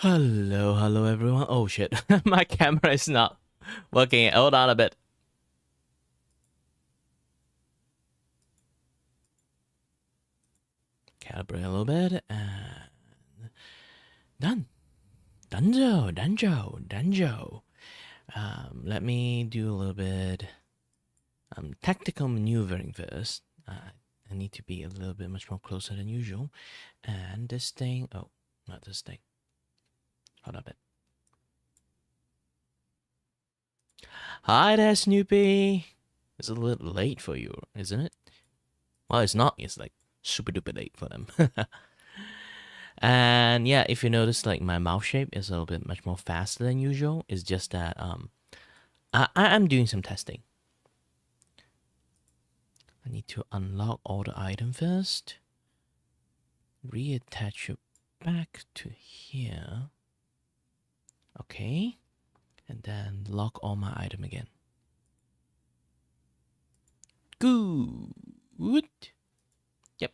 Hello everyone. Oh shit, my camera is not working. Hold on a bit. Calibrate a little bit and done. Dunjo. Let me do a little bit tactical maneuvering first. I need to be a little bit much more closer than usual. And this thing, oh, not this thing. Hold on a bit. Hi there, Snoopy. It's a little late for you, isn't it? Well, it's not. It's like super duper late for them. And yeah, if you notice, like my mouth shape is a little bit much more faster than usual. It's just that I'm doing some testing. I need to unlock all the item first. Reattach it back to here. Okay. And then lock all my item again. Good. Yep.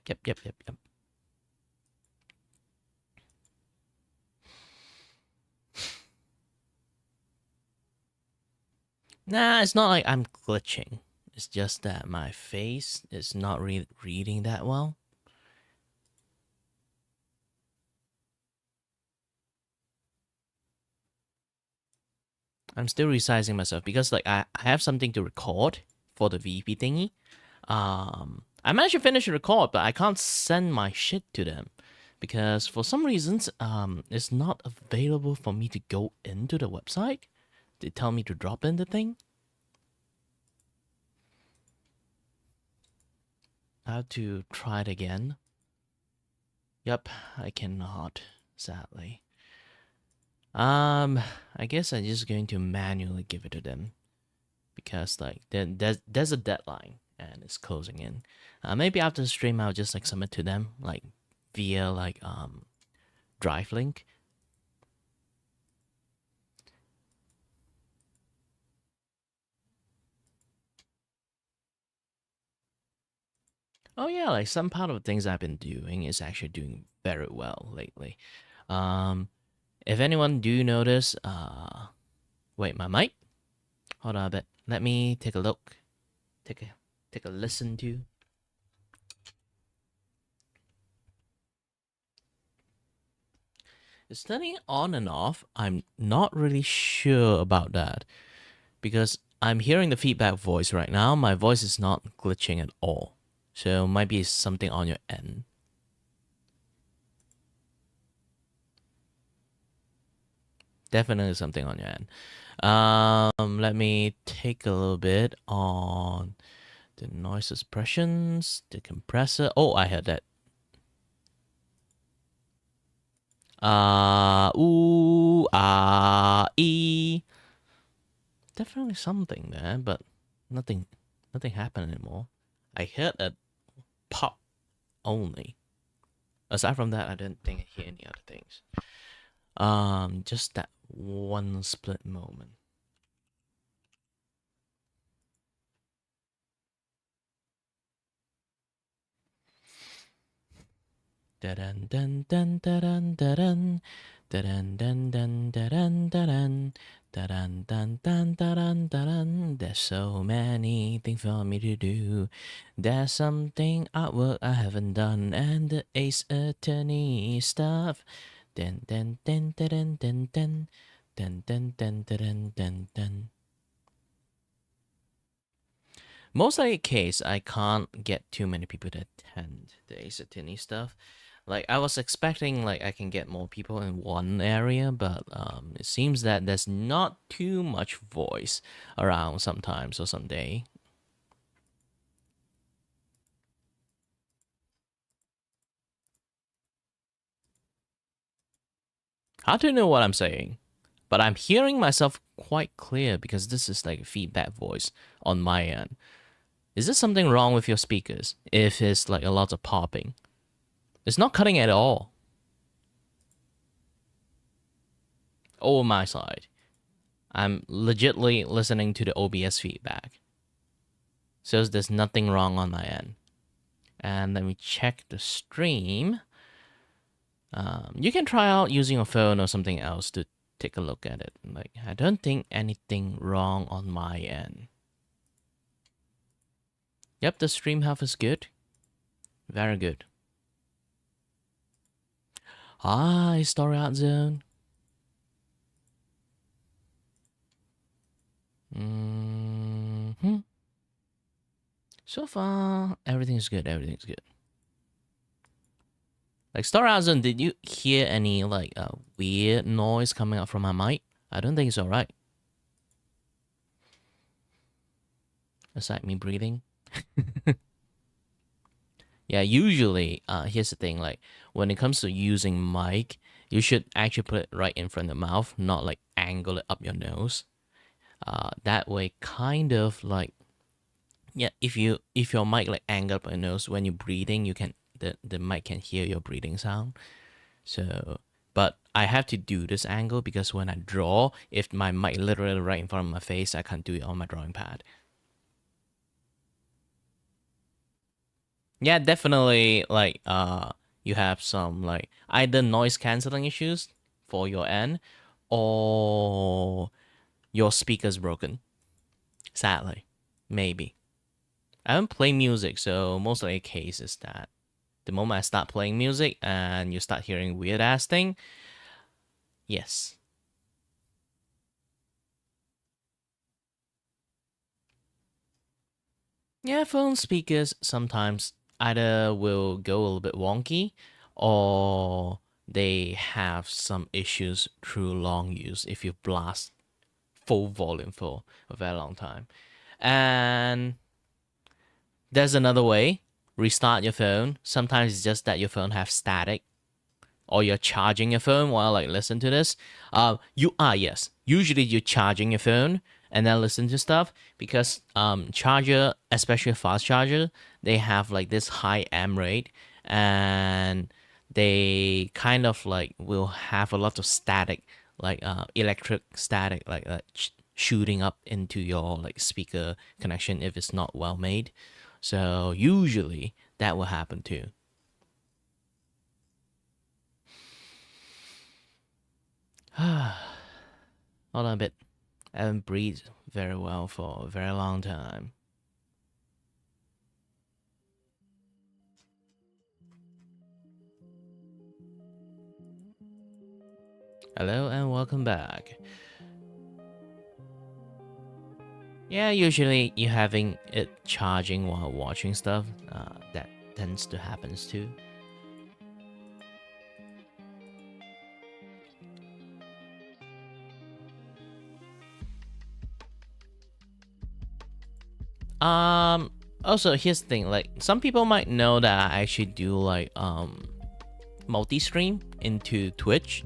Nah, it's not like I'm glitching. It's just that my face is not reading that well. I'm still resizing myself because like I have something to record for the VP thingy. I managed to finish the record, but I can't send my shit to them because for some reasons it's not available for me to go into the website. They tell me to drop in the thing. I have to try it again. Yep, I cannot, sadly. I guess I'm just going to manually give it to them because like there's a deadline and it's closing in. Maybe after the stream I'll just like submit to them like via like Drive link. Oh yeah, like some part of the things I've been doing is actually doing very well lately. If anyone do notice, wait, my mic? Hold on a bit. Let me take a look. Take a listen to. It's turning on and off. I'm not really sure about that because I'm hearing the feedback voice right now. My voice is not glitching at all. So might be something on your end. Definitely something on your end. Let me take a little bit on the noise suppressions, the compressor. Oh, I heard that. E. Definitely something there, but nothing happened anymore. I heard a pop only. Aside from that, I didn't think I hear any other things. Just that one split moment. Da-dun dun dun da-dun da-dun da-dun dun dun da-dun da-dun da-dun dun dun da-dun da-dun. There's so many things for me to do. There's something artwork I haven't done and the Ace Attorney stuff. Dun dun dun dun dun dun dun dun dun dun dun dun. Most likely case, I can't get too many people to attend the Ace Attorney stuff. Like I was expecting like I can get more people in one area, but it seems that there's not too much voice around sometimes or someday. Hard to know what I'm saying, but I'm hearing myself quite clear because this is like a feedback voice on my end. Is there something wrong with your speakers if it's like a lot of popping? It's not cutting at all. Over my side. I'm legitly listening to the OBS feedback. So there's nothing wrong on my end. And let me check the stream. You can try out using a phone or something else to take a look at it. Like, I don't think anything wrong on my end. Yep, the stream health is good. Very good. Hi, Story Art Zone. So far, everything's good. Everything's good. Like, Story Art Zone, did you hear any like weird noise coming out from my mic? I don't think it's alright. Aside me breathing. Yeah, usually, here's the thing, like, when it comes to using mic, you should actually put it right in front of the mouth, not, like, angle it up your nose. That way, kind of, like, yeah, if your mic, like, angle up your nose, when you're breathing, you can, the mic can hear your breathing sound. So, but I have to do this angle because when I draw, if my mic literally right in front of my face, I can't do it on my drawing pad. Yeah, definitely, like, you have some, like, either noise canceling issues for your end, or your speaker's broken. Sadly. Maybe. I don't play music, so most likely the case is that the moment I start playing music and you start hearing weird-ass thing, yes. Yeah, phone speakers sometimes either will go a little bit wonky, or they have some issues through long use if you blast full volume for a very long time. And there's another way. Restart your phone. Sometimes it's just that your phone has static, or you're charging your phone while like listen to this. Yes. Usually you're charging your phone and then listen to stuff, because charger, especially fast charger, they have like this high amp rate, and they kind of like will have a lot of static, like electric static, like shooting up into your like speaker connection if it's not well made. So usually that will happen too. Hold on a bit. I haven't breathed very well for a very long time. Hello and welcome back. Yeah, usually you having it charging while watching stuff. That tends to happen too. Also, here's the thing. Like, some people might know that I actually do like multi-stream into Twitch,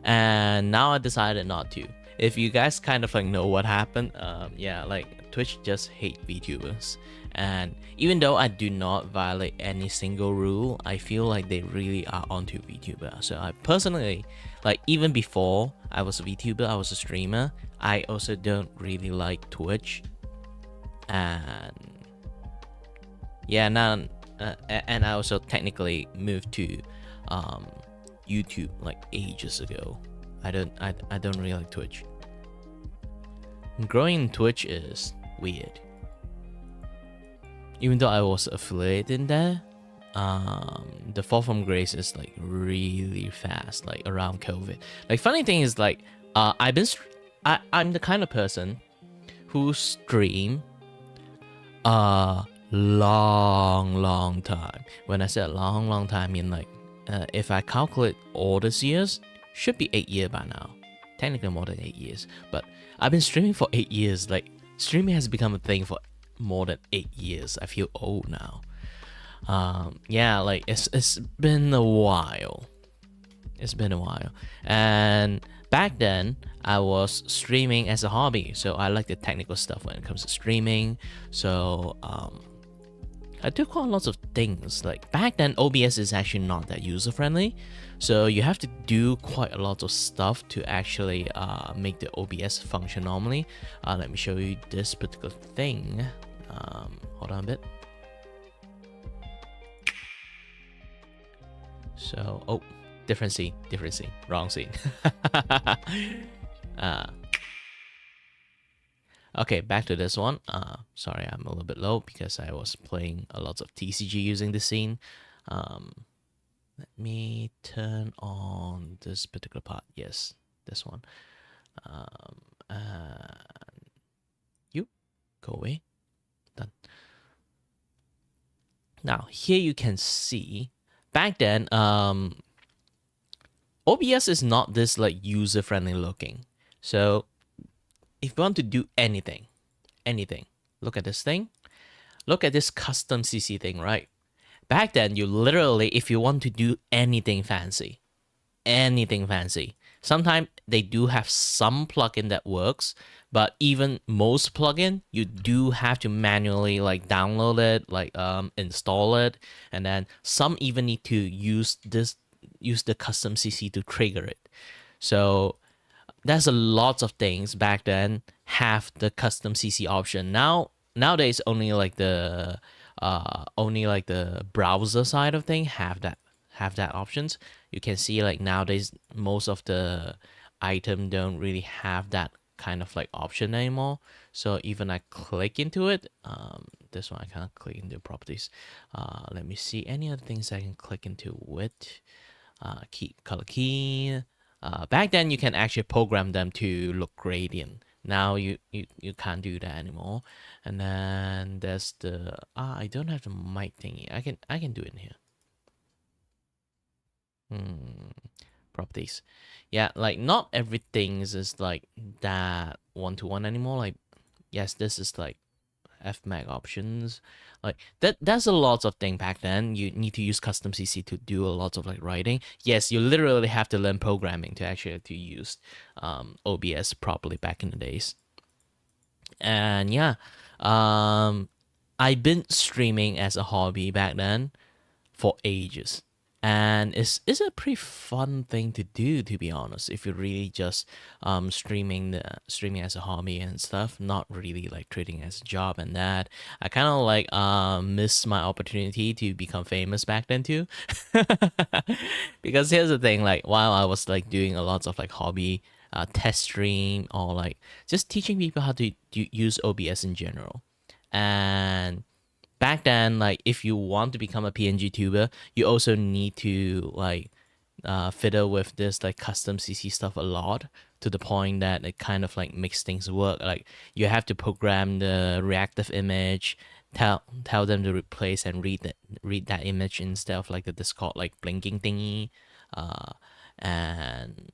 and now I decided not to. If you guys kind of like know what happened, yeah, like Twitch just hate VTubers, and even though I do not violate any single rule, I feel like they really are onto VTuber. So I personally, like, even before I was a VTuber, I was a streamer, I also don't really like Twitch, and yeah, now and I also technically moved to YouTube like ages ago. I don't really like Twitch. Growing Twitch is weird. Even though I was affiliated in there, the fall from grace is like really fast, like around COVID. Like, funny thing is, like, I'm the kind of person who stream long time. When I say long time, I mean like, if I calculate all these years, should be 8 years by now. Technically more than 8 years, but I've been streaming for 8 years. Like, streaming has become a thing for more than 8 years. I feel old now. Yeah, like it's been a while. It's been a while. And back then, I was streaming as a hobby, so I like the technical stuff when it comes to streaming. So I do quite lots of things. Like, back then, OBS is actually not that user-friendly, so you have to do quite a lot of stuff to actually make the OBS function normally. Let me show you this particular thing. Hold on a bit. So, Different scene. Wrong scene. Okay, back to this one. Sorry, I'm a little bit low because I was playing a lot of TCG using this scene. Let me turn on this particular part. Yes, this one. You go away. Done. Now here you can see back then OBS is not this like user-friendly looking. So if you want to do anything, look at this thing. Look at this custom CC thing, right? Back then, you literally, if you want to do anything fancy, sometimes they do have some plugin that works, but even most plugin, you do have to manually like download it, like install it, and then some even need to use the custom CC to trigger it. So there's a lot of things back then have the custom CC option. Nowadays only like the browser side of thing have that options. You can see like nowadays most of the item don't really have that kind of like option anymore. So even I click into it, this one I can't click into properties. Let me see any other things I can click into with color key. Back then you can actually program them to look gradient. Now you can't do that anymore. And then there's the I don't have the mic thingy. I can do it in here. Properties. Yeah, like not everything is like that one-to-one anymore. Like yes, this is like fmag options. Like that's a lot of thing back then. You need to use custom CC to do a lot of like writing. Yes, you literally have to learn programming to actually to use OBS properly back in the days. And yeah, I've been streaming as a hobby back then for ages. And it's a pretty fun thing to do, to be honest, if you're really just streaming as a hobby and stuff, not really like treating it as a job and that. I kind of like missed my opportunity to become famous back then too. Because here's the thing, like while I was like doing a lot of like hobby test stream or like just teaching people how to use OBS in general. And back then, like if you want to become a PNG tuber, you also need to like fiddle with this like custom CC stuff a lot, to the point that it kind of like makes things work. Like you have to program the reactive image, tell them to replace and read that image instead of like the Discord like blinking thingy, and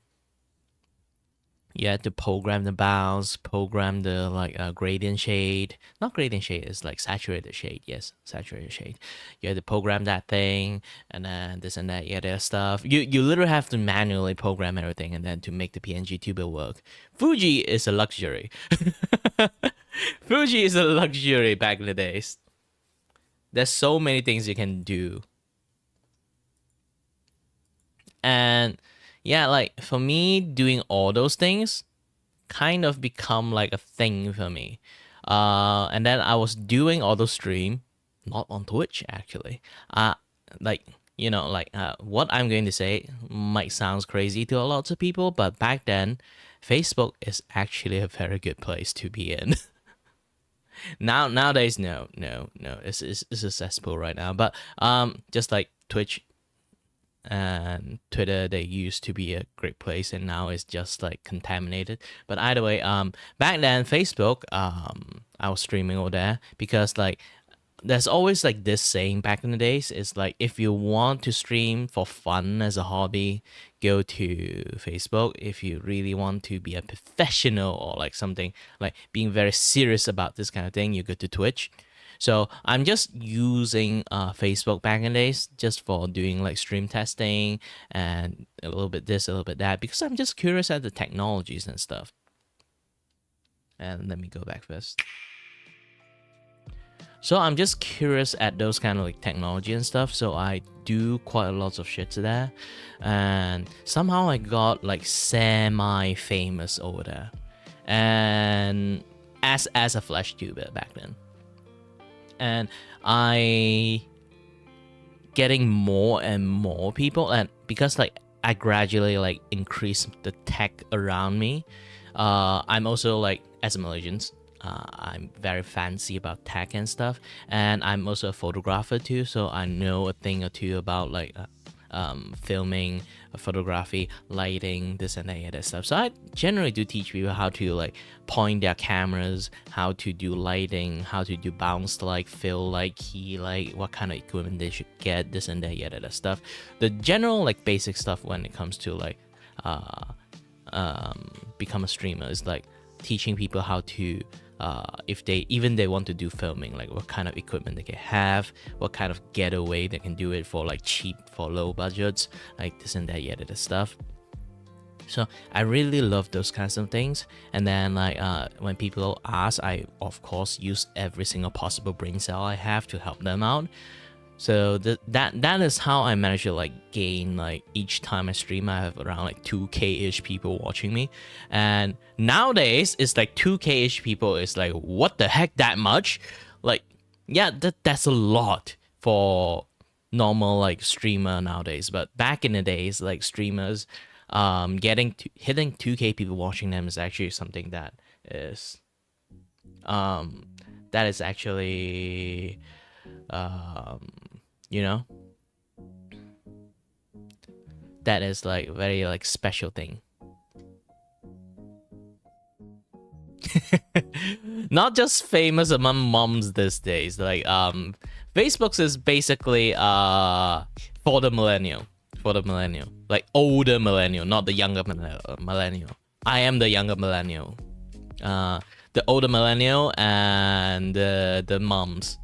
you have to program the bounce, program the like gradient shade. Not gradient shade, it's like saturated shade. Yes, saturated shade. You have to program that thing, and then this and that, yeah, there's stuff. You literally have to manually program everything, and then to make the PNG tuber work. Fuji is a luxury. Fuji is a luxury back in the days. There's so many things you can do. And yeah, like for me, doing all those things kind of become like a thing for me. And then I was doing auto stream, not on Twitch actually. Like you know, like what I'm going to say might sound crazy to a lot of people, but back then, Facebook is actually a very good place to be in. Nowadays, no, it's a cesspool right now. But just like Twitch and Twitter, they used to be a great place, and now it's just like contaminated. But either way, back then Facebook, I was streaming over there because like there's always like this saying back in the days, is like if you want to stream for fun as a hobby, go to Facebook. If you really want to be a professional or like something like being very serious about this kind of thing, you go to Twitch. So I'm just using Facebook back in the days just for doing like stream testing and a little bit this, a little bit that, because I'm just curious at the technologies and stuff. And let me go back first. So I'm just curious at those kind of like technology and stuff. So I do quite a lot of shit to that. And somehow I got like semi-famous over there. And as a Flash tuber back then. And I getting more and more people, and because like I gradually like increase the tech around me. I'm also like, as a Malaysian, I'm very fancy about tech and stuff, and I'm also a photographer too, so I know a thing or two about like filming, photography, lighting, this and that stuff. So I generally do teach people how to like point their cameras, how to do lighting, how to do bounce light, fill light, key light, what kind of equipment they should get, this and that stuff. The general like basic stuff when it comes to like become a streamer is like teaching people how to if they want to do filming, like what kind of equipment they can have, what kind of getaway they can do it for, like cheap, for low budgets, like this and that stuff. So I really love those kinds of things. And then like when people ask, I of course use every single possible brain cell I have to help them out. So that is how I manage to like gain, like each time I stream I have around like 2k-ish people watching me. And nowadays it's like 2k-ish people is like, what the heck, that much? Like, yeah, that's a lot for normal like streamer nowadays. But back in the days, like streamers hitting 2k people watching them is actually something that is actually you know, that is like very like special thing. Not just famous among moms these days. Like Facebook's is basically for the millennial, like older millennial, not the younger millennial. I am the younger millennial, the older millennial, and the moms.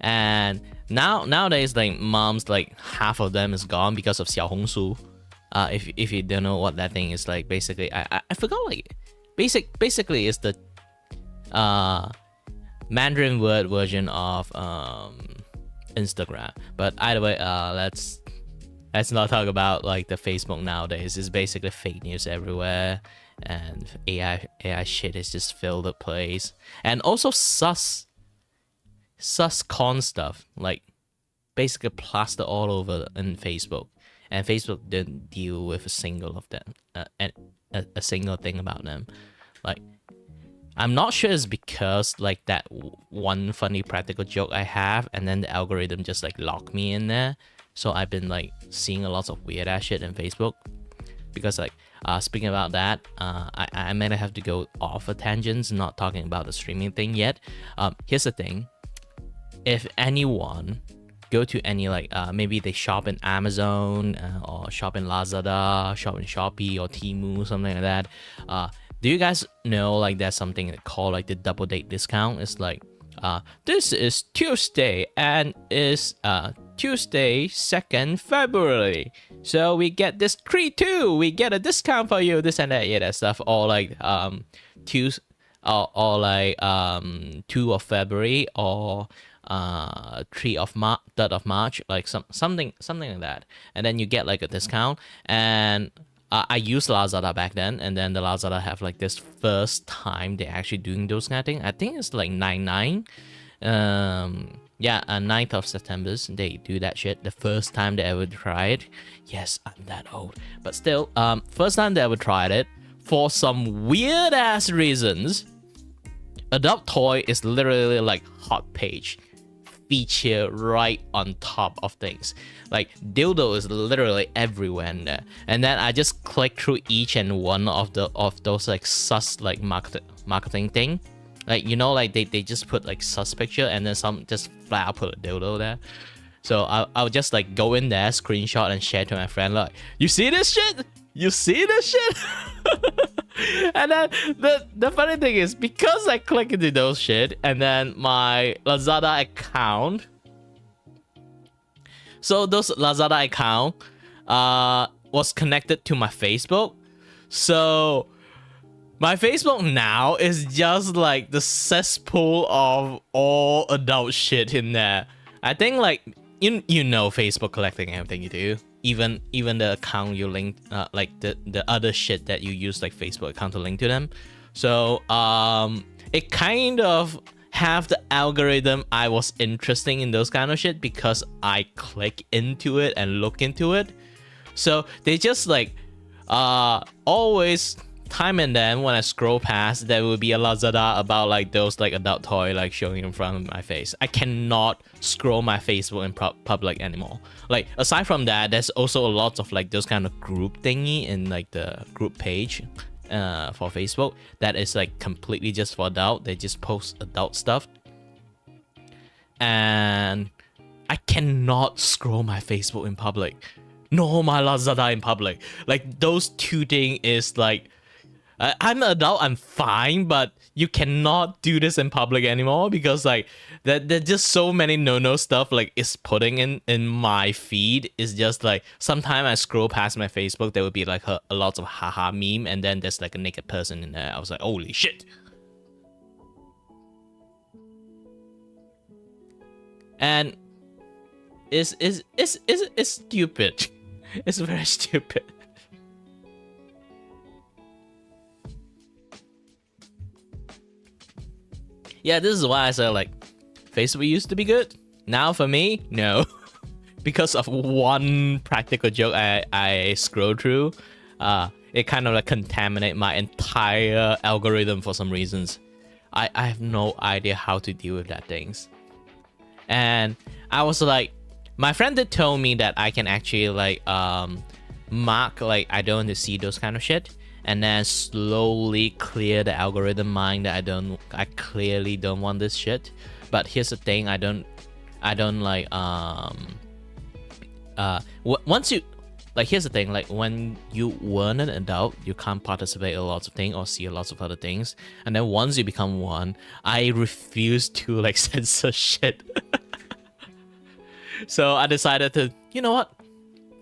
And nowadays, like moms, like half of them is gone because of Xiaohongshu. If you don't know what that thing is, like basically, I forgot, like basically it's the Mandarin word version of Instagram. But either way, let's not talk about like the Facebook nowadays. It's basically fake news everywhere, and AI shit is just filled the place, and also sus con stuff, like basically plaster all over in Facebook, and Facebook didn't deal with a single of them, a single thing about them. Like, I'm not sure it's because like that one funny practical joke I have, and then the algorithm just like locked me in there. So I've been like seeing a lot of weird ass shit in Facebook. Because like speaking about that, I might have to go off a tangents, not talking about the streaming thing yet. Here's the thing. If anyone go to any like maybe they shop in Amazon or shop in Lazada, shop in Shopee or Temu, something like that, do you guys know like there's something called like the double date discount? It's like this is Tuesday and is Tuesday 2nd February, so we get this too, we get a discount for you, this and that stuff. Or like Tuesday or like 2 of February, or 3rd of March, like something like that, and then you get like a discount. And I used Lazada back then, and then the Lazada have like this first time they actually doing those kind of thing. I think it's like 9/9. Yeah, 9th of September they do that shit. The first time they ever tried. Yes, I'm that old, but still, first time they ever tried it, for some weird ass reasons, Adopt Toy is literally like hot page feature right on top of things. Like dildo is literally everywhere in there, and then I just click through each and one of those like sus like marketing thing. Like, you know, like they just put like sus picture, and then some just flat out put a dildo there. So I'll just like go in there, screenshot and share to my friend, like, you see this shit? You see this shit? And then the funny thing is, because I click into those shit, and then my Lazada account, so those Lazada account was connected to my Facebook. So my Facebook now is just like the cesspool of all adult shit in there. I think like you know Facebook collecting everything you do. Even the account you link, like the other shit that you use, like Facebook account to link to them. So it kind of have the algorithm I was interested in those kind of shit because I click into it and look into it. So they just like always time and then when I scroll past, there will be a Lazada about like those like adult toy like showing in front of my face. I cannot scroll my Facebook in public anymore. Like aside from that, there's also a lot of like those kind of group thingy in like the group page for Facebook that is like completely just for adult. They just post adult stuff, and I cannot scroll my Facebook in public, nor my Lazada in public. Like those two things is like, I'm an adult, I'm fine, but you cannot do this in public anymore because like there's just so many no stuff like is putting in my feed. Is just like sometimes I scroll past my Facebook, there would be like a lot of haha meme, and then there's like a naked person in there. I was like, holy shit. And it's stupid. It's very stupid. Yeah, this is why I said like Facebook used to be good. Now for me, no. Because of one practical joke I scrolled through, it kind of like contaminate my entire algorithm for some reasons. I have no idea how to deal with that things. And I was like, my friend did tell me that I can actually like mark like I don't want to see those kind of shit, and then slowly clear the algorithm mind that I clearly don't want this shit. But here's the thing, I don't like once you like, here's the thing, like when you weren't an adult, you can't participate in lots of things or see lots of other things, and then once you become one, I refuse to like censor shit. So I decided to, you know what,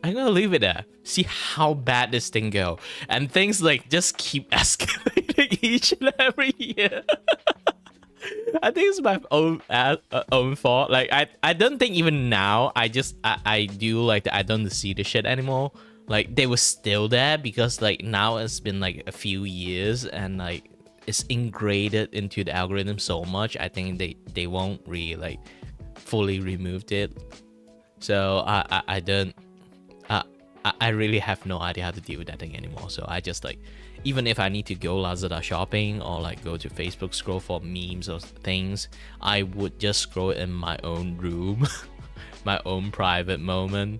I'm gonna leave it there, see how bad this thing go, and things like just keep escalating each and every year. I think it's my own fault. Like I don't think even now I do like that I don't see the shit anymore. Like they were still there because like now it's been like a few years and like it's ingrained into the algorithm so much. I think they won't really like fully removed it. So I don't. I really have no idea how to deal with that thing anymore. So I just like, even if I need to go Lazada shopping or like go to Facebook scroll for memes or things, I would just scroll in my own room, my own private moment.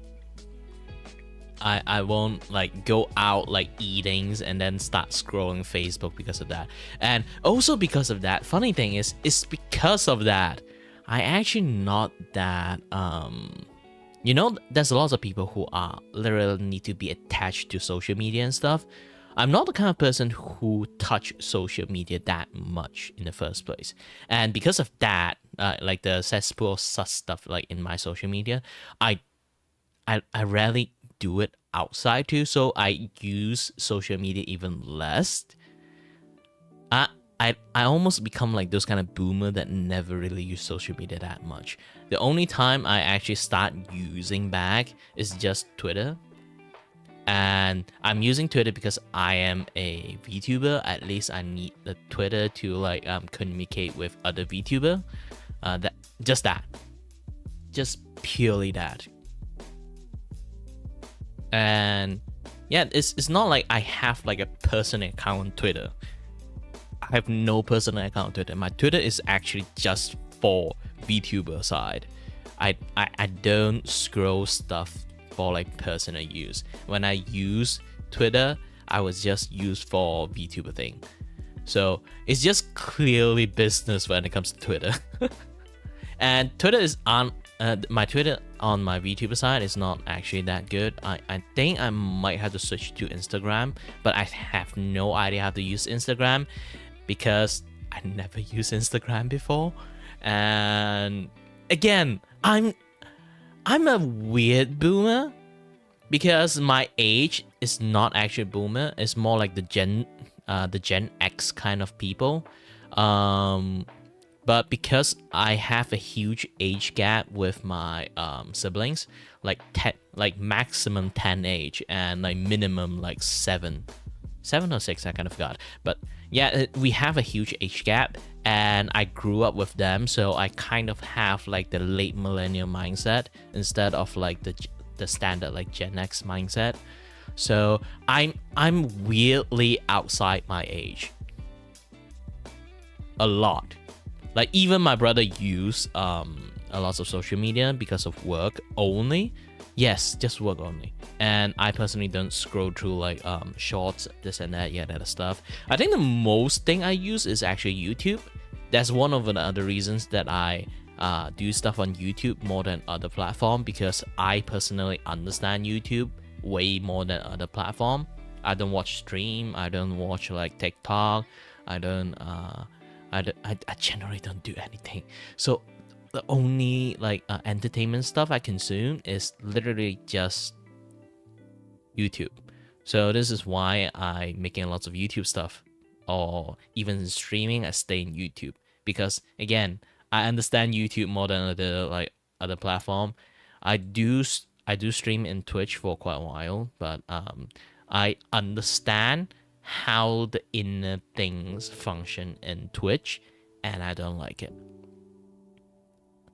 I won't like go out like eatings and then start scrolling Facebook because of that. And also because of that, funny thing is, it's because of that I actually not that you know, there's a lot of people who are literally need to be attached to social media and stuff. I'm not the kind of person who touch social media that much in the first place. And because of that, like the cesspool sus stuff like in my social media, I rarely do it outside too, so I use social media even less. I almost become like those kind of boomer that never really use social media that much. The only time I actually start using back is just Twitter. And I'm using Twitter because I am a Vtuber. At least I need the Twitter to like communicate with other Vtuber. Just purely that. And yeah, it's not like I have like a personal account on Twitter. I have no personal account on Twitter. My Twitter is actually just for VTuber side. I don't scroll stuff for like personal use. When I use Twitter, I was just used for VTuber thing. So it's just clearly business when it comes to Twitter. And Twitter is on my Twitter on my VTuber side is not actually that good. I think I might have to switch to Instagram, but I have no idea how to use Instagram because I never used Instagram before. And again, I'm a weird boomer because my age is not actually boomer. It's more like the Gen X kind of people. But because I have a huge age gap with my siblings, like maximum 10 age and like minimum like 7 or 6, I kind of forgot. But yeah, we have a huge age gap and I grew up with them, so I kind of have like the late millennial mindset instead of like the the standard like Gen X mindset. So I'm weirdly outside my age. A lot. Like even my brother use a lot of social media because of work only. Yes, just work only. And I personally don't scroll through like shorts, this and that, yeah, that stuff. I think the most thing I use is actually YouTube. That's one of the other reasons that I do stuff on YouTube more than other platform, because I personally understand YouTube way more than other platform. I don't watch stream. I don't watch like TikTok. I generally don't do anything. So the only like entertainment stuff I consume is literally just YouTube. So this is why I'm making lots of YouTube stuff, or even streaming. I stay in YouTube because again, I understand YouTube more than other platform. I do stream in Twitch for quite a while, but I understand how the inner things function in Twitch, and I don't like it.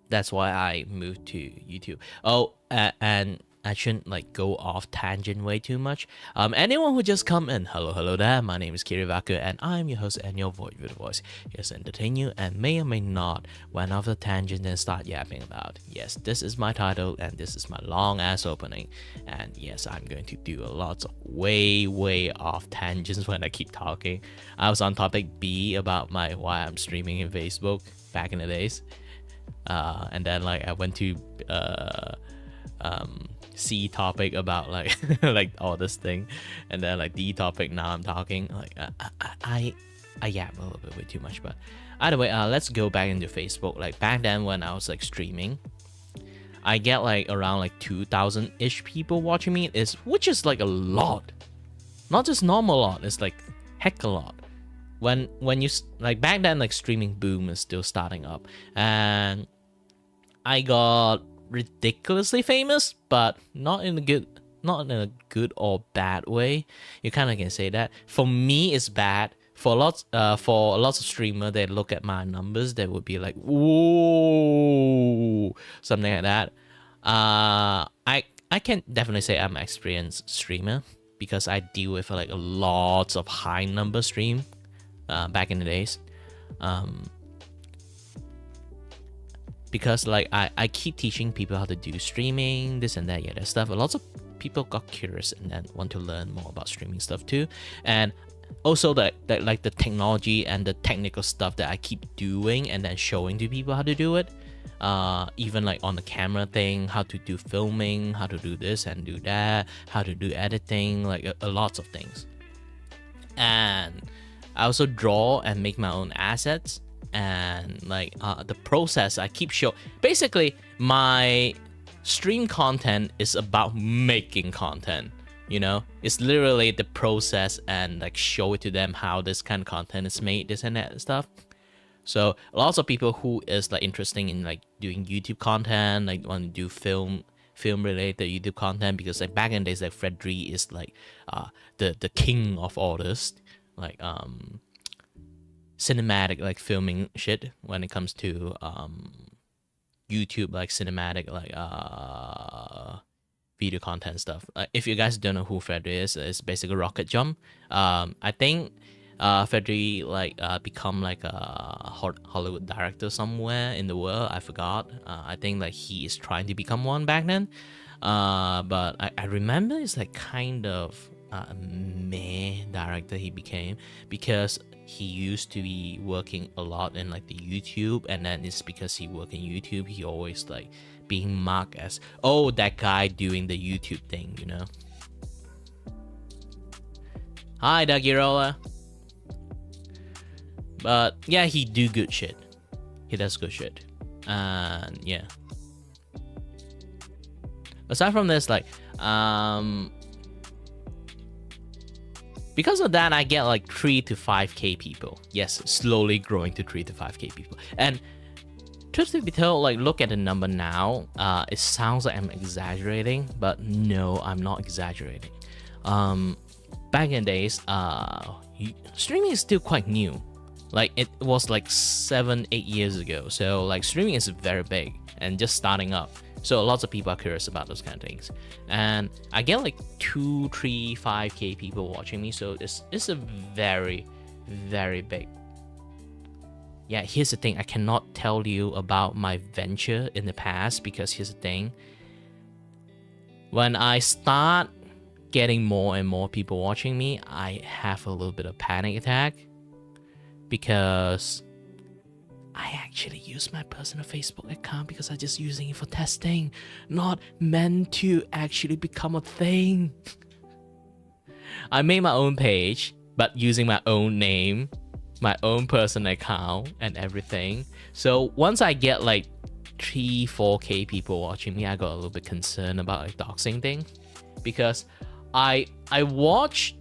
That's why I moved to YouTube. Oh, and I shouldn't like go off tangent way too much. Anyone who just come in, hello there. My name is Kirivaku, and I'm your host and your voice with voice. Yes, entertain you and may or may not went off the tangent and start yapping about. Yes, this is my title and this is my long ass opening. And yes, I'm going to do a lot of way off tangents when I keep talking. I was on topic B about why I'm streaming in Facebook back in the days. And then like I went to C topic about like like all this thing, and then like D topic, now I'm talking like I yap a little bit way too much. But either way, let's go back into Facebook. Like back then when I was like streaming, I get like around like 2,000-ish people watching me, which is like a lot, not just normal lot, it's like heck a lot. When you like back then, like streaming boom is still starting up, and I got ridiculously famous, but not in a good or bad way. You kind of can say that. For me, it's bad. For lots of streamers, they look at my numbers, they would be like, "Whoa," something like that. I can definitely say I'm an experienced streamer because I deal with like lots of high number stream back in the days. Because like I keep teaching people how to do streaming, this and that, yeah, that stuff. Lots of people got curious and then want to learn more about streaming stuff too. And also that like the technology and the technical stuff that I keep doing and then showing to people how to do it. Even like on the camera thing, how to do filming, how to do this and do that, how to do editing, like a lots of things. And I also draw and make my own assets. And like the process I keep show. Basically, my stream content is about making content. You know, it's literally the process and like show it to them how this kind of content is made, this and that stuff. So lots of people who is like interested in like doing YouTube content, like want to do film related YouTube content, because like back in the days, like Fredry is like the king of all this, like cinematic like filming shit when it comes to YouTube, like cinematic like video content stuff. If you guys don't know who Fredry is, it's basically Rocket Jump. I think Fredry like become like a Hollywood director somewhere in the world. I forgot. I think like he is trying to become one back then. But I remember it's like kind of a meh director he became, because he used to be working a lot in like the YouTube, and then it's because he worked in YouTube, he always like being marked as, oh, that guy doing the YouTube thing, you know. Hi, Dagirola. But yeah, he do good shit. He does good shit. And yeah. Aside from this, like because of that, I get like 3 to 5k people. Yes, slowly growing to 3 to 5k people. And truth to be told, like look at the number now, it sounds like I'm exaggerating, but no, I'm not exaggerating. Back in the days, streaming is still quite new. Like it was like 7-8 years ago. So like streaming is very big and just starting up. So lots of people are curious about those kind of things, and I get like 2, 3, 5K people watching me. So it's a very, very big. Yeah, here's the thing. I cannot tell you about my venture in the past, because here's the thing. When I start getting more and more people watching me, I have a little bit of panic attack, because I actually use my personal Facebook account because I'm just using it for testing, not meant to actually become a thing. I made my own page, but using my own name, my own personal account and everything. So once I get like 3, 4K people watching me, I got a little bit concerned about like doxing thing, because I watch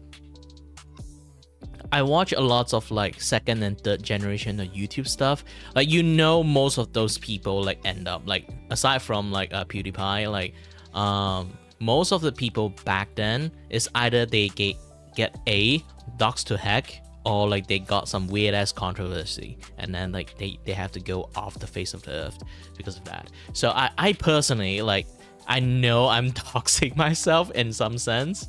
a lot of like second and third generation of YouTube stuff. Like, you know, most of those people like end up like, aside from like PewDiePie, like most of the people back then is either they get a doxed to heck, or like they got some weird ass controversy, and then like they have to go off the face of the earth because of that. So I personally, like, I know I'm doxing myself in some sense.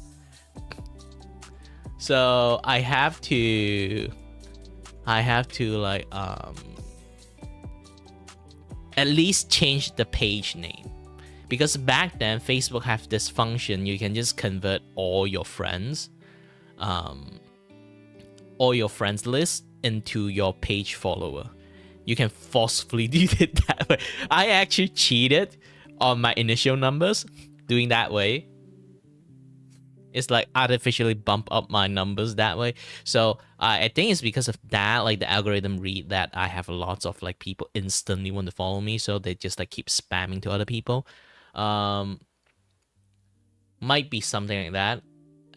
So I have to like at least change the page name, because back then Facebook have this function, you can just convert all your friends list into your page follower. You can forcefully do it that way. I actually cheated on my initial numbers doing that way. It's like artificially bump up my numbers that way. So I think it's because of that, like the algorithm read that I have lots of like people instantly want to follow me, so they just like keep spamming to other people. Might be something like that.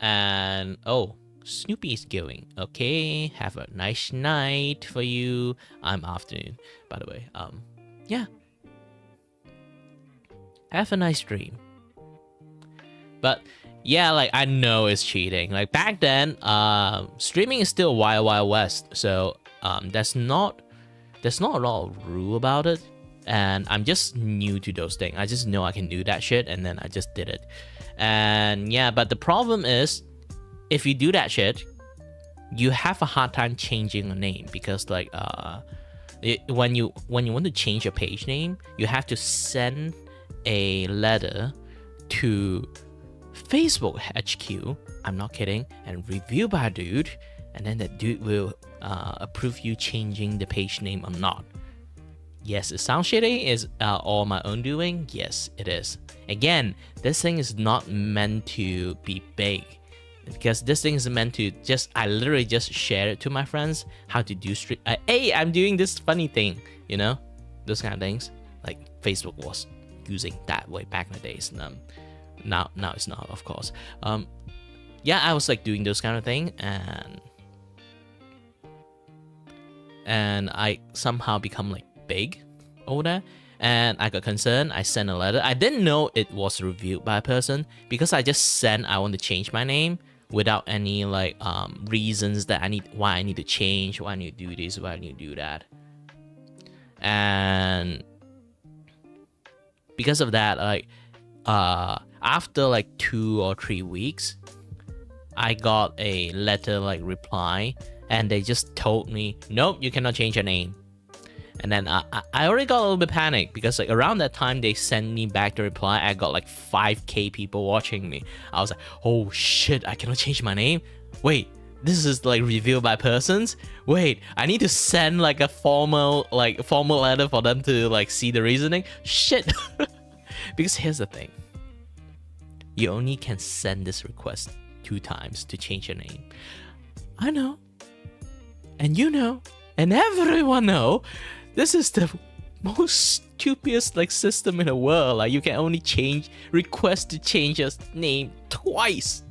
And oh, Snoopy is going. Okay, have a nice night for you. I'm afternoon, by the way. Yeah. Have a nice dream. But yeah, like, I know it's cheating. Like, back then, streaming is still Wild Wild West. So there's not a lot of rule about it. And I'm just new to those things. I just know I can do that shit, and then I just did it. And yeah, but the problem is, if you do that shit, you have a hard time changing a name, because like when you want to change your page name, you have to send a letter to Facebook HQ. I'm not kidding, and review by a dude, and then that dude will approve you changing the page name or not. Yes, it sounds shitty. Is all my own doing? Yes, it is. Again, this thing is not meant to be big, because this thing is meant to just, I literally just share it to my friends how to do stream. Hey, I'm doing this funny thing, you know, those kind of things. Like, Facebook was using that way back in the days. Now it's not, of course. Yeah, I was like doing those kind of thing, and I somehow become like big over there. And I got concerned. I sent a letter. I didn't know it was reviewed by a person, because I just sent I want to change my name without any like reasons that why I need to change, why I need to do this, why I need to do that. And because of that, like after like 2 or 3 weeks, I got a letter like reply, and they just told me, nope, you cannot change your name. And then I already got a little bit panicked, because like around that time they sent me back the reply, I got like 5K people watching me. I was like, oh shit, I cannot change my name? Wait, this is like reviewed by persons? Wait, I need to send like a formal letter for them to like see the reasoning? Shit. Because here's the thing. You only can send this request 2 times to change your name. I know. And you know. And everyone know. This is the most stupidest like system in the world. Like, you can only request to change your name twice.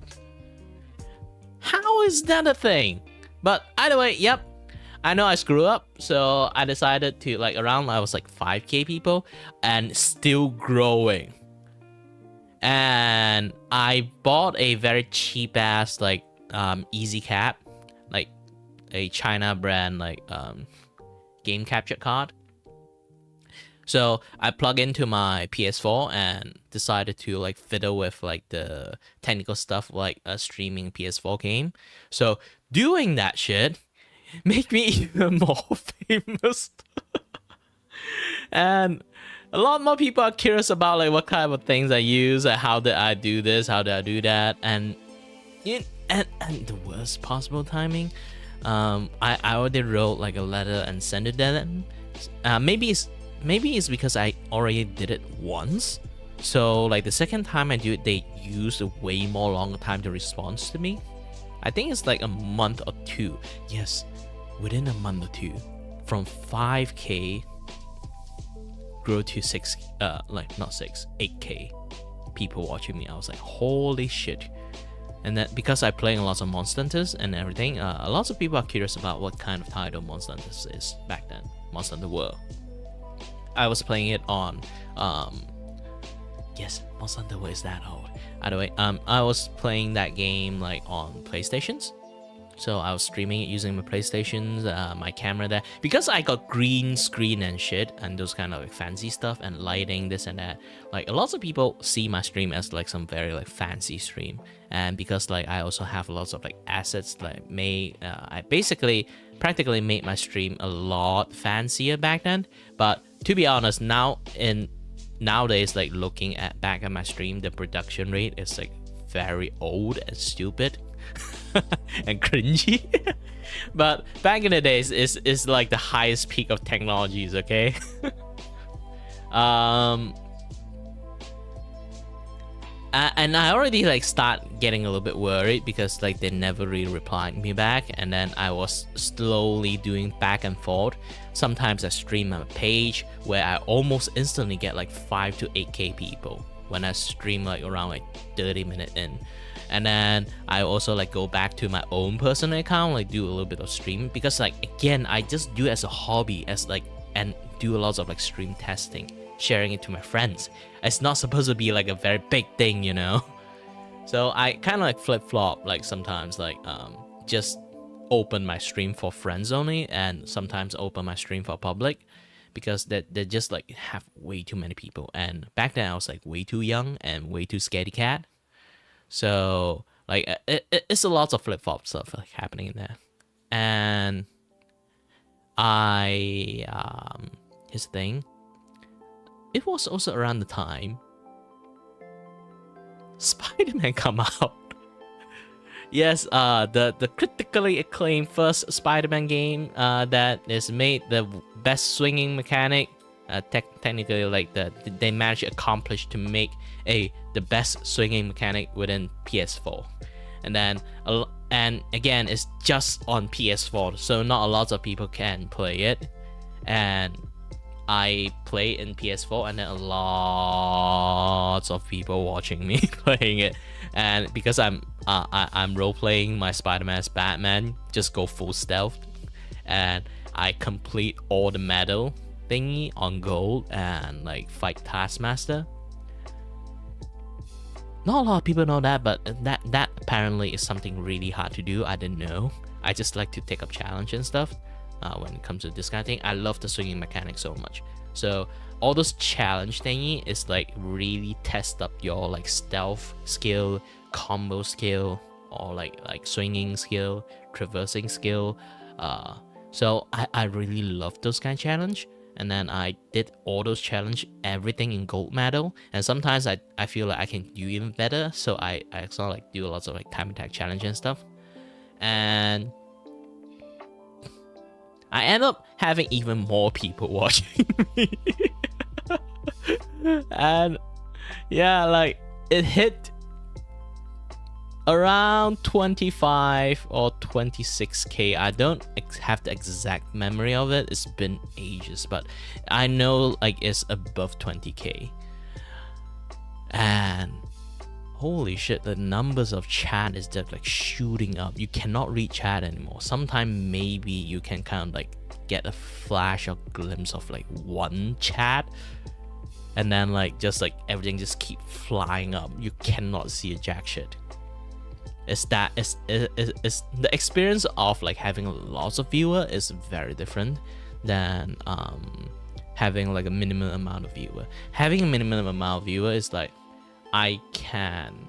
How is that a thing? But either way, yep. I know I screw up, so I decided to like around I was like 5K people and still growing. And I bought a very cheap ass like easy cap, like a China brand like game capture card. So I plug into my PS4 and decided to like fiddle with like the technical stuff like a streaming PS4 game. So doing that shit make me even more famous. And a lot more people are curious about like what kind of things I use, like how did I do this, how did I do that, and the worst possible timing. I already wrote like a letter and sent it to them. Maybe it's because I already did it once. So like the second time I do it, they used a way more longer time to respond to me. I think it's like a month or two. Yes, within a month or two, from 5K grow to 8K people watching me. I was like, holy shit. And then because I play lots of Monster Hunters and everything, lots of people are curious about what kind of title Monster Hunters is back then. Monster Hunter World. I was playing it on yes, Monster Hunter World is that old. Either way, I was playing that game like on PlayStations. So I was streaming it using my PlayStations, my camera there. Because I got green screen and shit, and those kind of like fancy stuff and lighting, this and that. Like a lot of people see my stream as like some very like fancy stream. And because like I also have lots of like assets like I basically practically made my stream a lot fancier back then. But to be honest, nowadays like looking back at my stream, the production rate is like very old and stupid. And cringy. But back in the days is like the highest peak of technologies, okay? And I already like start getting a little bit worried because like they never really replied me back, and then I was slowly doing back and forth. Sometimes I stream a page where I almost instantly get like 5 to 8K people when I stream like around like 30 minutes in. And then I also like go back to my own personal account, like do a little bit of streaming, because like again I just do it as a hobby, and do lots of like stream testing, sharing it to my friends. It's not supposed to be like a very big thing, you know. So I kind of like flip-flop, like sometimes like just open my stream for friends only, and sometimes open my stream for public, because they just like have way too many people. And back then I was like way too young and way too scaredy cat. So like it's a lot of flip-flop stuff like happening in there. And here's the thing. It was also around the time Spider-Man come out. Yes, the critically acclaimed first Spider-Man game that is made the best swinging mechanic. Technically, like they managed to accomplish to make the best swinging mechanic within PS4, and then and again it's just on PS4, so not a lot of people can play it. And I play in PS4, and then a lot of people watching me playing it. And because I'm role playing my Spider-Man as Batman, just go full stealth, and I complete all the medal thingy on gold and like fight Taskmaster. Not a lot of people know that, but that apparently is something really hard to do. I didn't know. I just like to take up challenge and stuff. When it comes to this kind of thing, I love the swinging mechanic so much. So all those challenge thingy is like really test up your like stealth skill, combo skill, or like swinging skill, traversing skill. So I really love those kind of challenge. And then I did all those challenge, everything in gold medal. And sometimes I feel like I can do even better. So I also like do lots of like time attack challenge and stuff. And I end up having even more people watching me. And yeah, like it hit around 25 or 26K. I don't have the exact memory of it. It's been ages, but I know like it's above 20K. And holy shit, the numbers of chat is just like shooting up. You cannot read chat anymore. Sometimes maybe you can kind of like get a flash or glimpse of like one chat, and then like just like everything just keep flying up. You cannot see a jack shit. It's the experience of like having lots of viewer is very different than having like a minimum amount of viewer. Having a minimum amount of viewer is like I can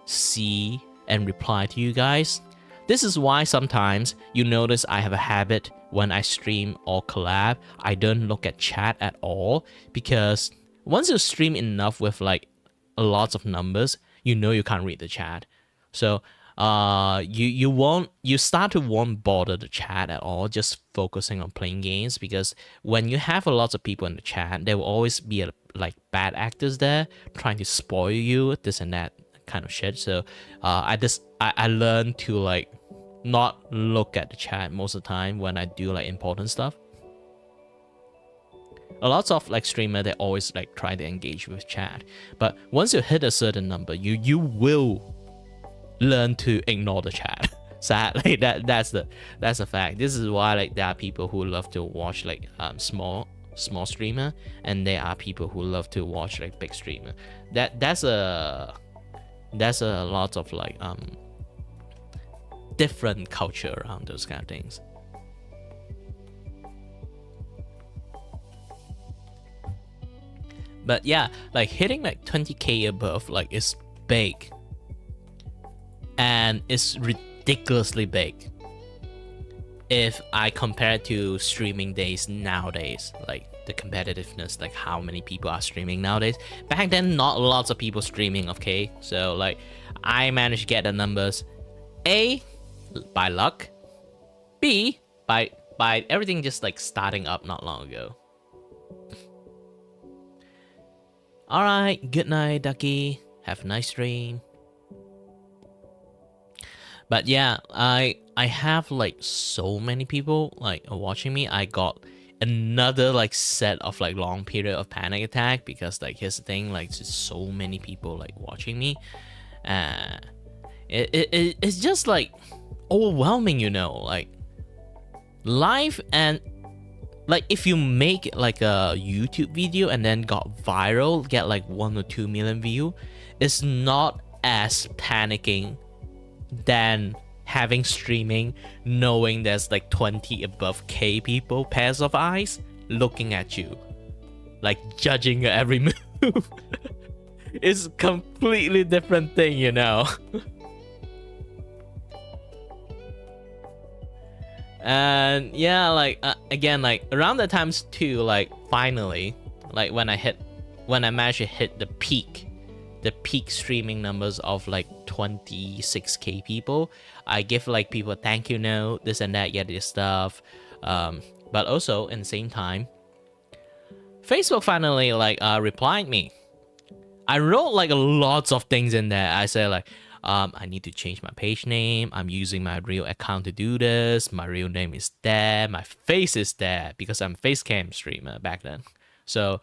see and reply to you guys. This is why sometimes you notice I have a habit when I stream or collab, I don't look at chat at all, because once you stream enough with like lots of numbers, you know you can't read the chat. So you start to won't bother the chat at all, just focusing on playing games, because when you have a lot of people in the chat, there will always be like bad actors there trying to spoil you, this and that kind of shit. So I learned to like not look at the chat most of the time when I do like important stuff. A lot of like streamer, they always like try to engage with chat, but once you hit a certain number, you will learn to ignore the chat. Sadly, that's the fact. This is why like there are people who love to watch like small streamer, and there are people who love to watch like big streamer. That's a lot of like different culture around those kind of things. But yeah, like hitting like 20k above like is big, and it's ridiculously big if I compare it to streaming days nowadays. Like the competitiveness, like how many people are streaming nowadays. Back then, not lots of people streaming, okay? So like I managed to get the numbers, A, by luck, B, by everything just like starting up not long ago. Alright, good night, Ducky. Have a nice stream. But yeah, I have like so many people like watching me. I got another like set of like long period of panic attack, because like here's the thing, like just so many people like watching me. It's just like overwhelming, you know, like live. And like if you make like a YouTube video and then got viral, get like 1 or 2 million view, it's not as panicking than having streaming, knowing there's like 20 above K people, pairs of eyes looking at you, like judging your every move. It's a completely different thing, you know. And yeah, like again, like around that times too, like finally, like when I managed to hit the peak streaming numbers of like 26k people, I give like people a thank you note, this and that, this stuff. But also in the same time, Facebook finally like replied me. I wrote like lots of things in there. I said like, I need to change my page name. I'm using my real account to do this. My real name is there. My face is there, because I'm a face cam streamer back then. So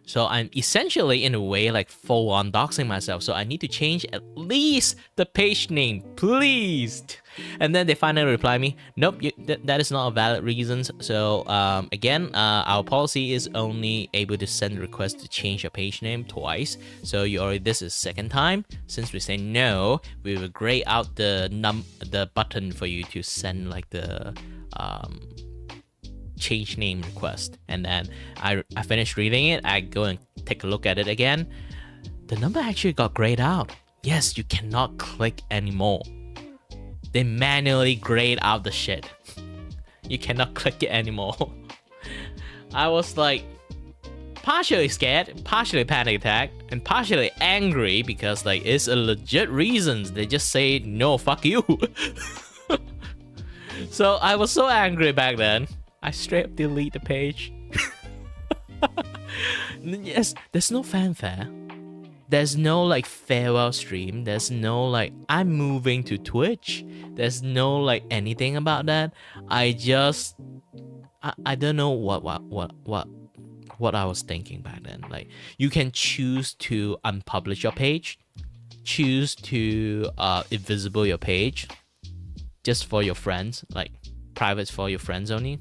so I'm essentially in a way like full on doxing myself. So I need to change at least the page name, please. And then they finally reply me, nope, that is not a valid reason. So again, our policy is only able to send requests to change your page name twice. So this is second time. Since we say no, we will gray out the button for you to send like the change name request. And then I finished reading it. I go and take a look at it again. The number actually got grayed out. Yes, you cannot click anymore. They manually grayed out the shit. You cannot click it anymore. I was like partially scared, partially panic attack, and partially angry, because like it's a legit reasons. They just say no, fuck you. So I was so angry back then. I straight up delete the page. Yes, there's no fanfare. There's no like farewell stream. There's no like I'm moving to Twitch. There's no like anything about that. I don't know what I was thinking back then. Like you can choose to unpublish your page, choose to invisible your page just for your friends, like private for your friends only,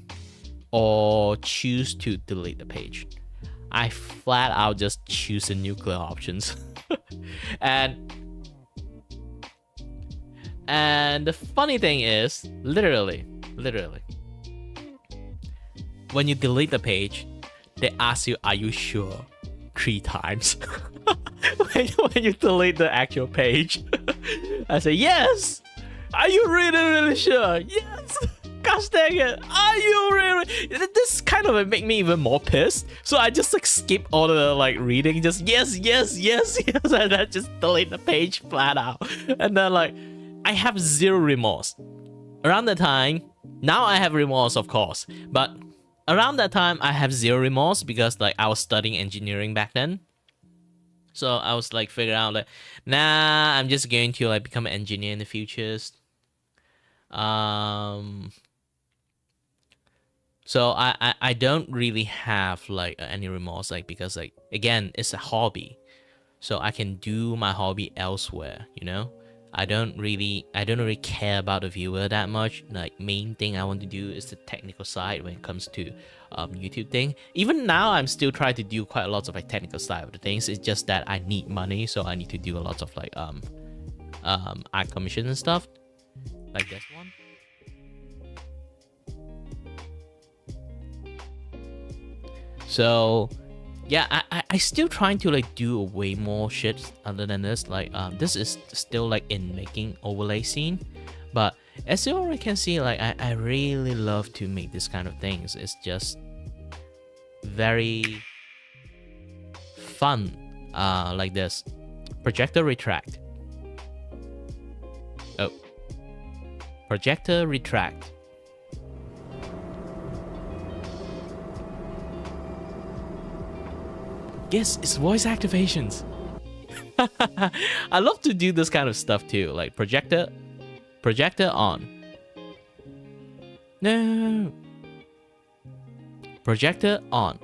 or choose to delete the page. I flat out just choose the nuclear options. and the funny thing is, literally when you delete the page, they ask you, "Are you sure?" 3 times. when you delete the actual page, I say yes. Are you really sure? Yes. Gosh dang it! Are you really? This kind of make me even more pissed. So I just like skip all the like reading. Just yes, and then just delete the page flat out. And then like I have zero remorse. Around that time, now I have remorse, of course, but around that time I have zero remorse because like I was studying engineering back then. So I was like figuring out like, nah, I'm just going to like become an engineer in the future. So I don't really have like any remorse, like, because like again it's a hobby, so I can do my hobby elsewhere, you know. I don't really care about the viewer that much. Like main thing I want to do is the technical side when it comes to YouTube thing. Even now I'm still trying to do quite a lot of like technical side of the things. It's just that I need money, so I need to do a lot of like art commissions and stuff like this one. So yeah, I still trying to like do way more shit other than this. Like this is still like in making overlay scene, but as you already can see, like I really love to make this kind of things. It's just very fun. Like this projector retract. Oh, projector retract. Yes, it's voice activations. I love to do this kind of stuff too, like projector on. No. Projector on.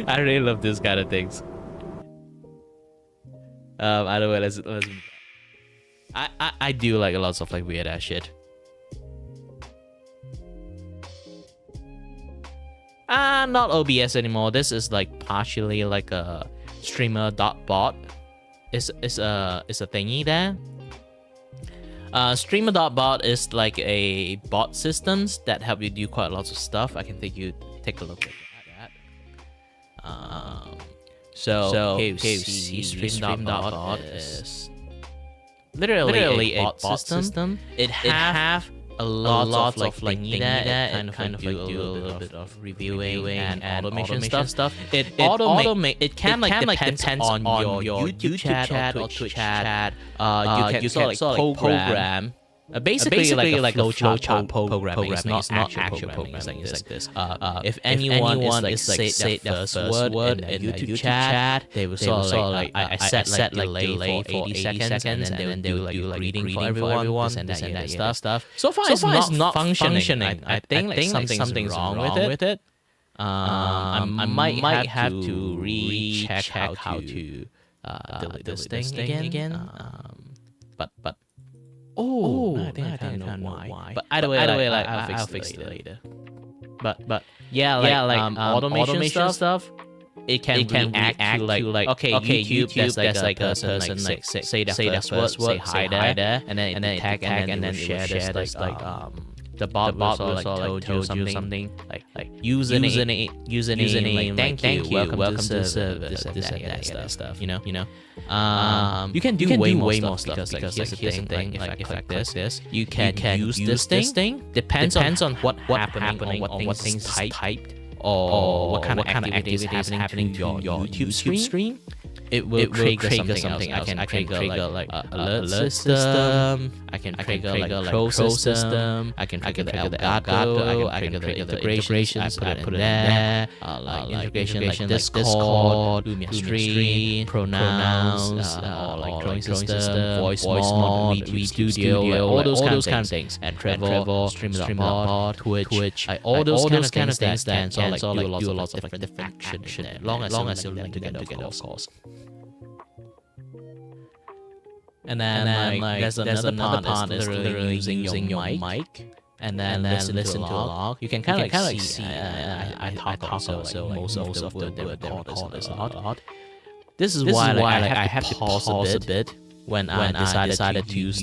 I really love this kind of things. Either way, let's I do like a lot of like weird ass shit. Not OBS anymore. This is like partially like a streamer.bot. It's a thingy there. Streamer.bot is like a bot systems that help you do quite a lot of stuff. I can take a look at that. So see, stream.bot is literally a bot system. It have a lot of like thingy there. It kind of like do a little bit of reviewing and automation stuff. It can depends on your YouTube chat or Twitch chat. You can sort of program. Basically like a flowchart programming. It's not actual programming. It's like this. If anyone is like say their first word in the YouTube chat, they will sort of like I set like delay for 80 seconds, and then they will do like reading for everyone, and that stuff. So far it's not functioning. I think something's wrong with it. I might have to recheck how to delete this thing again. But I think I know why. But either way, like I'll fix it later. But yeah, like automation stuff. It can react to like okay, YouTube that's like a person like say their first word, say hi there, and then tag and then share this like the bot will like told you something like username like thank you, welcome to the server, this and that stuff, you know. You can do way more stuff because here's the thing, if I click this, you can use this thing. Depends on what happening or what things typed or what kind of activity is happening to your YouTube stream. It will trigger something else. I can trigger like alert system. I can trigger like control system. I can trigger the Elgato. I can trigger the integrations. I put it there. Like integration like Discord, Lumia stream, pronouns, or like drawing system, voice mod, Read Studio, all those kind of things. And Trevor, Stream.bot, Twitch, all those kind of things that can do a lot of like different action there. Long as you learn together, of course. And then like there's another part is literally using your mic, and then listen to a log. You can kind of like see. I talk also like most of the word they record is a lot. This is why I have to pause a bit when I decided to use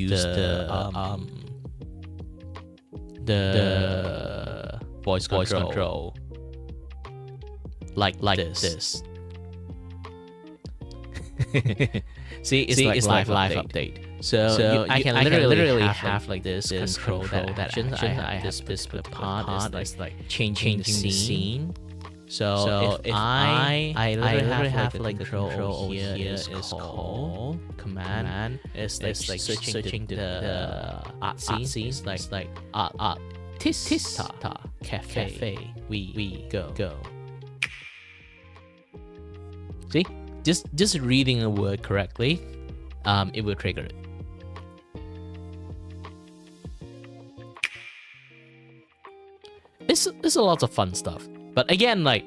the voice control like this. See, it's like live update. So I can literally have like this control that actions. I have this part is like changing the scene. So if I literally have like control over here is called command. It's like searching the art scenes like artista cafe. We go. See, just reading a word correctly, it will trigger it. It's a lot of fun stuff. But again, like,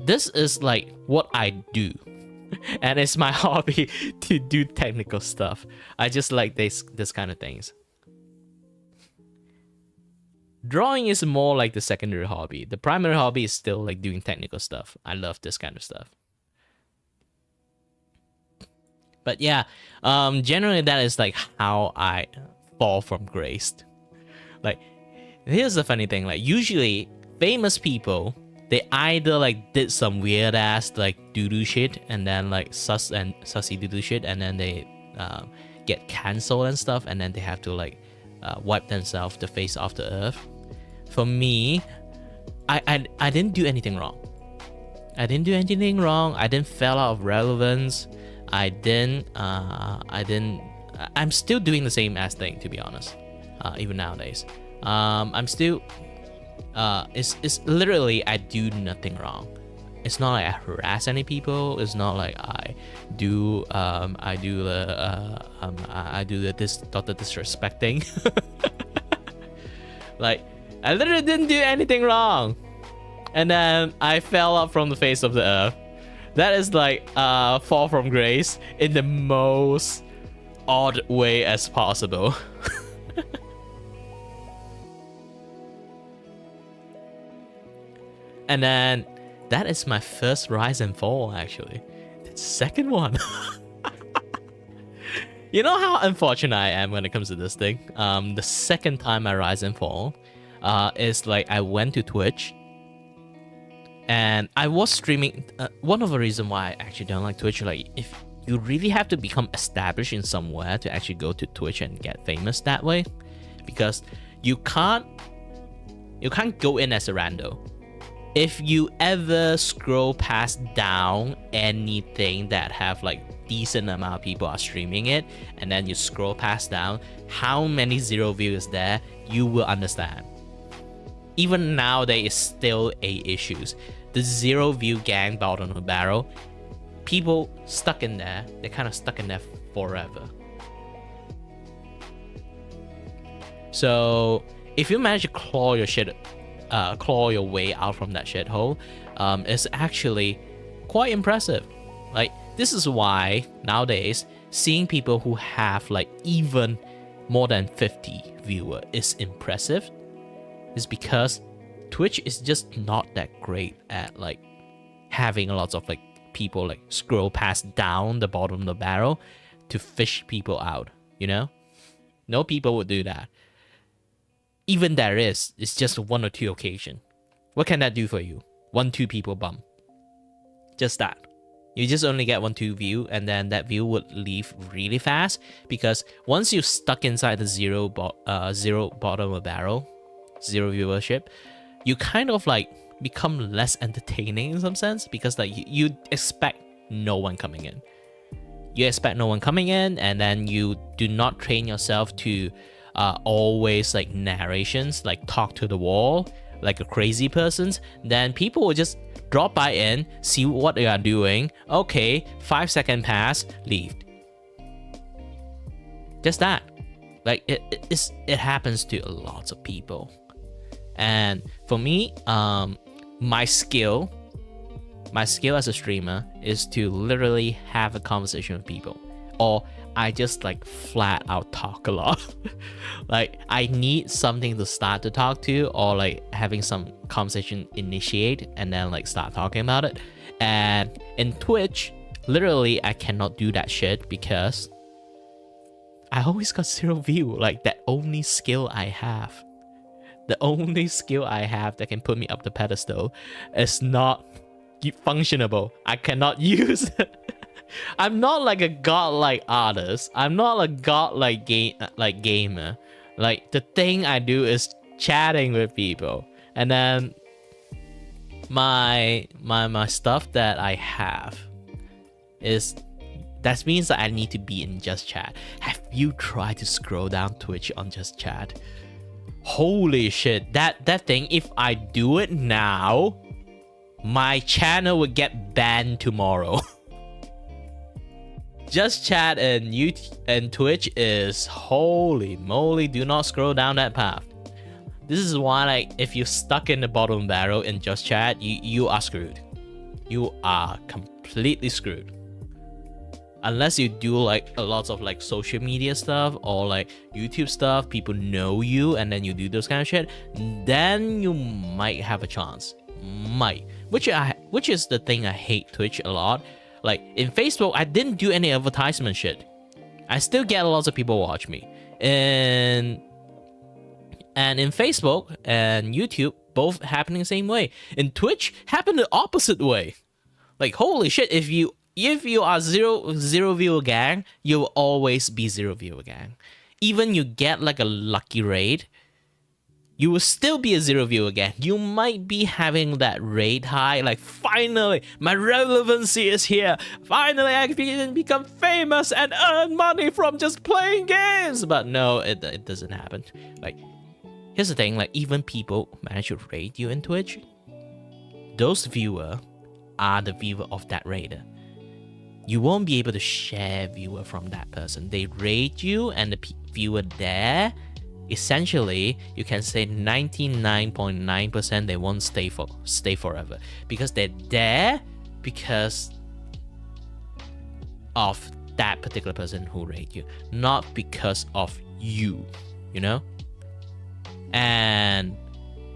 this is like what I do. And it's my hobby to do technical stuff. I just like this kind of things. Drawing is more like the secondary hobby. The primary hobby is still like doing technical stuff. I love this kind of stuff. But yeah, generally that is like how I fall from grace. Like, here's the funny thing, like usually famous people, they either like did some weird ass like doo-doo shit and then like sussy doo-doo shit, and then they get cancelled and stuff, and then they have to like wipe themselves the face off the earth. For me, I didn't do anything wrong. I didn't fall out of relevance. I'm still doing the same ass thing, to be honest. Even nowadays, I'm still it's literally I do nothing wrong. It's not like I harass any people. It's not like I do the disrespecting. Like, I literally didn't do anything wrong, and then I fell out from the face of the earth. That is like fall from grace in the most odd way as possible. And then that is my first rise and fall, actually. The second one. You know how unfortunate I am when it comes to this thing? The second time I rise and fall is like I went to Twitch and I was streaming. One of the reasons why I actually don't like Twitch, like if you really have to become established in somewhere to actually go to Twitch and get famous that way, because you can't go in as a rando. If you ever scroll past down anything that have like decent amount of people are streaming it, and then you scroll past down how many zero views there, you will understand. Even now there is still issues. The zero view gang bottom of the barrel, people stuck in there, they're kind of stuck in there forever. So if you manage to claw your way out from that shithole, it's actually quite impressive. Like, this is why nowadays seeing people who have like even more than 50 viewers is impressive. Is because Twitch is just not that great at like having lots of like people like scroll past down the bottom of the barrel to fish people out, you know? No people would do that. Even there is, it's just 1 or 2 occasion. What can that do for you? 1-2 people bump. Just that. You just only get 1-2 view, and then that view would leave really fast, because once you're stuck inside the zero bottom of barrel, zero viewership, you kind of like become less entertaining in some sense, because like you expect no one coming in. You expect no one coming in, and then you do not train yourself to always like narrations, like talk to the wall like a crazy person. Then people will just drop by in, see what they are doing. Okay, 5-second pass, leave. Just that. Like it happens to lots of people. And for me, my skill as a streamer is to literally have a conversation with people, or I just like flat out talk a lot. Like I need something to start to talk to, or like having some conversation initiate and then like start talking about it. And in Twitch, literally I cannot do that shit because I always got 0 view. Like, that only skill I have. The only skill I have that can put me up the pedestal is not functionable. I cannot use it. I'm not like a godlike artist. I'm not a godlike gamer. Like, the thing I do is chatting with people. And then my stuff that I have is, that means that I need to be in Just Chat. Have you tried to scroll down Twitch on Just Chat? Holy shit, that thing, if I do it now, my channel would get banned tomorrow. Just Chat and YouTube and Twitch is, holy moly, do not scroll down that path. This is why, like, if you're stuck in the bottom barrel in Just Chat, you are screwed. You are completely screwed. Unless you do like a lot of like social media stuff or like YouTube stuff, people know you and then you do those kind of shit, then you might have a chance. Might. Which is the thing I hate Twitch a lot. Like, in Facebook, I didn't do any advertisement shit. I still get lots of people watch me. And in Facebook and YouTube, both happening the same way. In Twitch, happen the opposite way. Like, holy shit, if you are zero viewer gang, you will always be 0 viewer gang. Even you get like a lucky raid, you will still be a 0 viewer gang. You might be having that raid high, like, finally, my relevancy is here. Finally, I can become famous and earn money from just playing games. But no, it doesn't happen. Like, here's the thing, like, even people manage to raid you in Twitch, those viewers are the viewer of that raider. You won't be able to share viewer from that person. They raid you, and the viewer there, essentially, you can say 99.9% they won't stay forever, because they're there because of that particular person who raided you, not because of you, you know? And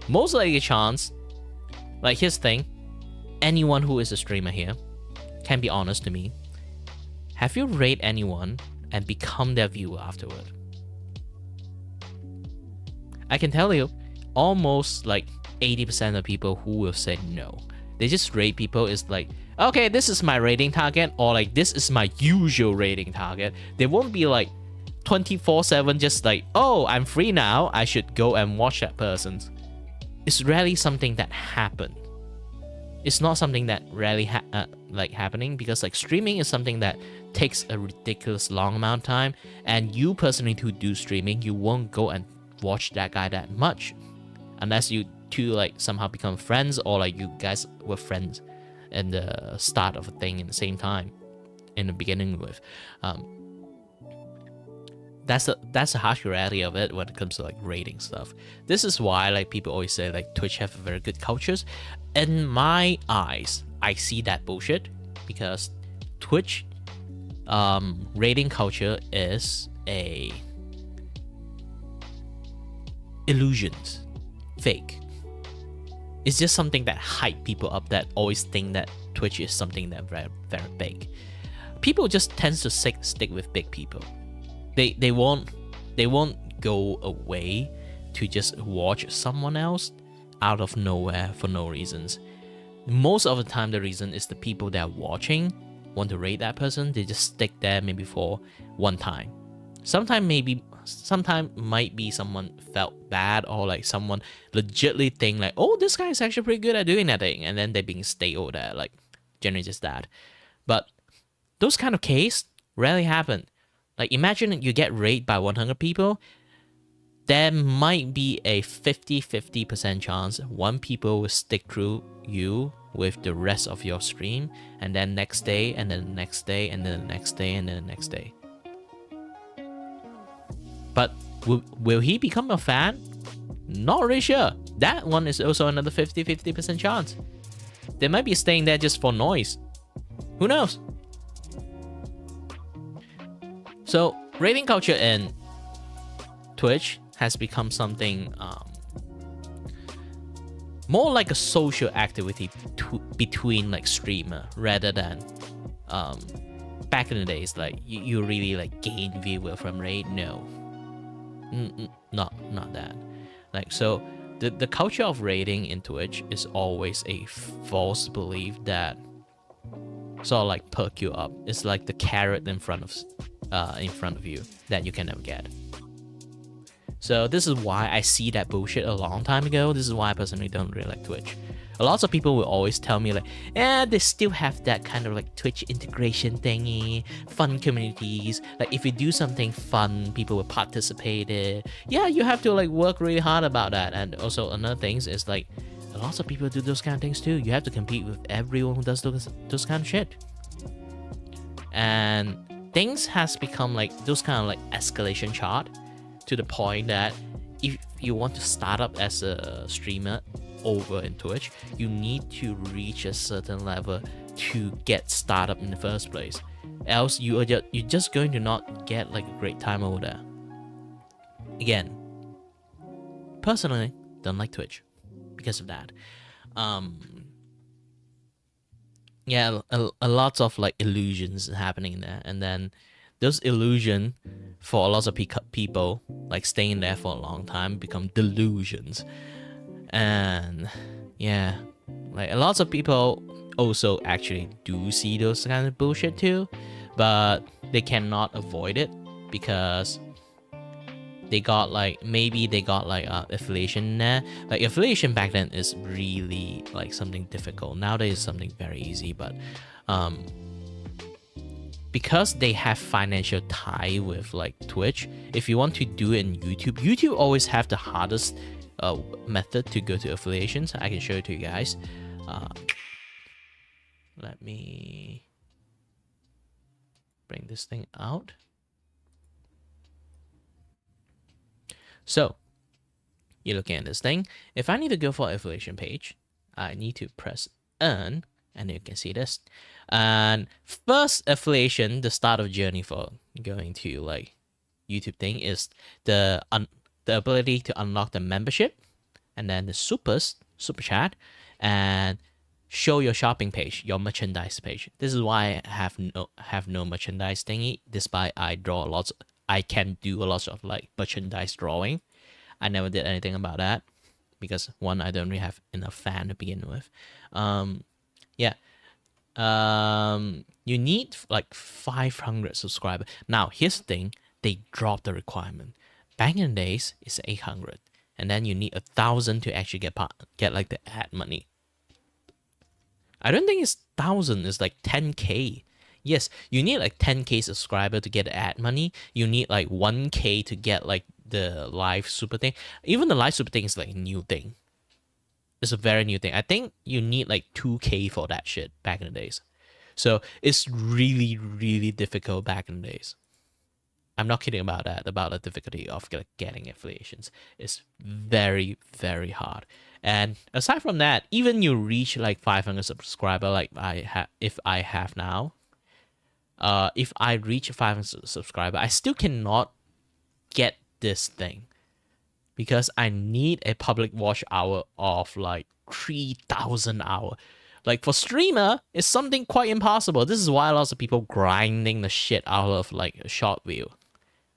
most likely chance, like, here's the thing, anyone who is a streamer here can be honest to me. Have you raided anyone and become their viewer afterward? I can tell you, almost like 80% of people who will say no. They just raid people is like, okay, this is my rating target, or like, this is my usual rating target. They won't be like 24/7 just like, oh, I'm free now, I should go and watch that person. It's rarely something that happened. It's not something that rarely happening, because like, streaming is something that takes a ridiculous long amount of time, and you personally who do streaming, you won't go and watch that guy that much unless you two like somehow become friends, or like you guys were friends in the start of a thing in the same time in the beginning with. That's the harsh reality of it when it comes to like rating stuff. This is why like people always say like Twitch have very good cultures. In my eyes, I see that bullshit, because Twitch rating culture is a illusions, fake. It's just something that hype people up, that always think that Twitch is something that very, very big. People just tend to stick with big people. They won't go away to just watch someone else out of nowhere for no reasons. Most of the time, the reason is the people that are watching want to rate that person. They just stick there maybe for one time. Sometimes might be someone felt bad, or like someone legitly think like, oh, this guy is actually pretty good at doing that thing, and then they being stay over there, like, generally just that. But those kind of case rarely happen. Like, imagine you get raided by 100 people, there might be a 50% chance one people will stick through you with the rest of your stream, and then next day, and then the next day, and then the next day, and then the next day. But will he become a fan? Not really sure. That one is also another 50% chance. They might be staying there just for noise. Who knows? So, rating culture in Twitch has become something more like a social activity between like streamer, rather than back in the days, like you really like gain viewer from raid. No, not that. Like, so the culture of raiding in Twitch is always a false belief that sort of like perk you up. It's like the carrot in front of you that you can never get. So this is why I see that bullshit a long time ago. This is why I personally don't really like Twitch. A lot of people will always tell me like, they still have that kind of like Twitch integration thingy, fun communities. Like if you do something fun, people will participate it. Yeah, you have to like work really hard about that. And also another things is like, a lot of people do those kind of things too. You have to compete with everyone who does those kind of shit. And things has become like those kind of like escalation chart to the point that if you want to start up as a streamer over in Twitch, you need to reach a certain level to get started in the first place. Else you're just going to not get like a great time over there. Again, personally, don't like Twitch because of that. Yeah, a lot of like illusions happening there, and then those illusion for a lot of people like staying there for a long time become delusions. And yeah, like a lot of people also actually do see those kind of bullshit too, but they cannot avoid it because they got like affiliation there. Like affiliation back then is really like something difficult. Nowadays it's something very easy, but because they have financial tie with like Twitch, if you want to do it in YouTube always have the hardest method to go to affiliations. I can show it to you guys. Let me bring this thing out. So you're looking at this thing. If I need to go for affiliation page, I need to press earn, and you can see this. And first affiliation, the start of journey for going to like YouTube thing is the ability to unlock the membership, and then the super chat, and show your shopping page, your merchandise page. This is why I have no merchandise thingy, despite I can do a lot of like merchandise drawing. I never did anything about that because one, I don't really have enough fan to begin with. You need like 500 subscribers. Now here's the thing, they dropped the requirement. Back in the days it's 800, and then you need 1,000 to actually get like the ad money. I don't think it's 1,000, it's like 10k. Yes, you need like 10k subscriber to get ad money. You need like 1k to get like the live super thing. Even the live super thing is like a new thing. It's a very new thing. I think you need like 2k for that shit back in the days. So it's really, really difficult back in the days. I'm not kidding about that, about the difficulty of getting affiliations. It's very, very hard. And aside from that, even you reach like 500 subscriber, like if I have now, if I reach 500 subscriber, I still cannot get this thing because I need a public watch hour of like 3,000 hours. Like for streamer, it's something quite impossible. This is why lots of people grinding the shit out of like a short view.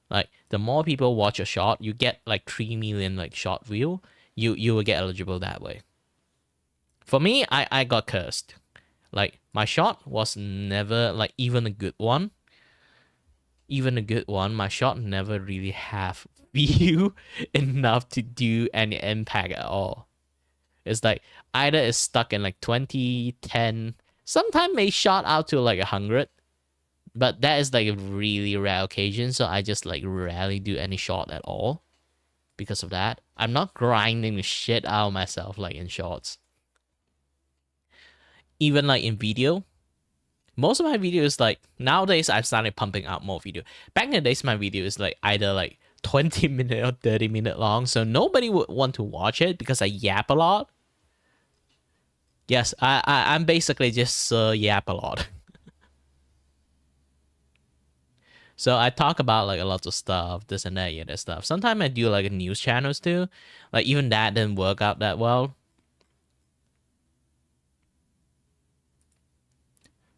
Like the more people watch a short, you get like 3 million like short view. You will get eligible that way. For me, I got cursed. Like my shot was never like even a good one. Even a good one, my shot never really have view enough to do any impact at all. It's like either it's stuck in like 20, 10, sometimes may shot out to like 100. But that is like a really rare occasion, so I just like rarely do any shot at all. Because of that, I'm not grinding the shit out of myself like in shorts. Even like in video, most of my videos like nowadays I've started pumping out more video. Back in the days, my video is like either like 20-minute or 30-minute long, so nobody would want to watch it because I yap a lot. Yes, I'm basically just yap a lot. So I talk about like a lot of stuff, this and that, yeah, that stuff. Sometimes I do like news channels too. Like even that didn't work out that well.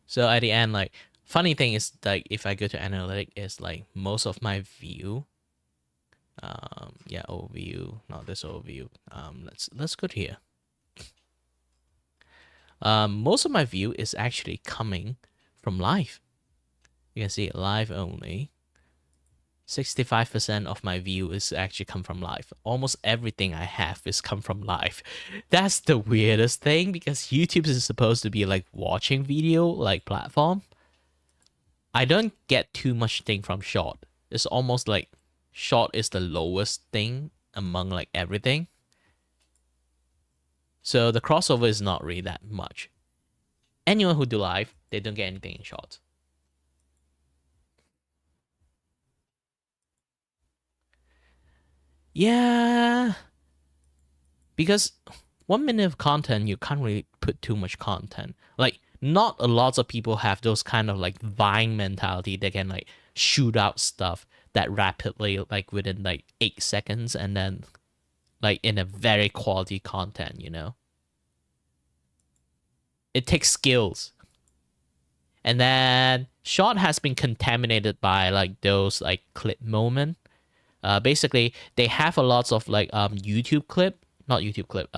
So at the end, like Funny thing is, like, if I go to analytic, it's like most of my view. Yeah, overview, not this overview. Let's go to here. Most of my view is actually coming from live. You can see it live only. 65% of my view is actually come from live. Almost everything I have is come from live. That's the weirdest thing, because YouTube is supposed to be like watching video like platform. I don't get too much thing from short. It's almost like short is the lowest thing among like everything. So the crossover is not really that much. Anyone who do live, they don't get anything in short. Yeah, because 1 minute of content, you can't really put too much content. Like, not a lot of people have those kind of like Vine mentality. They can like shoot out stuff that rapidly, like within like 8 seconds, and then like in a very quality content, you know? It takes skills. And then short has been contaminated by like those like clip moment. Basically, they have a lot of like YouTube clip, not YouTube clip,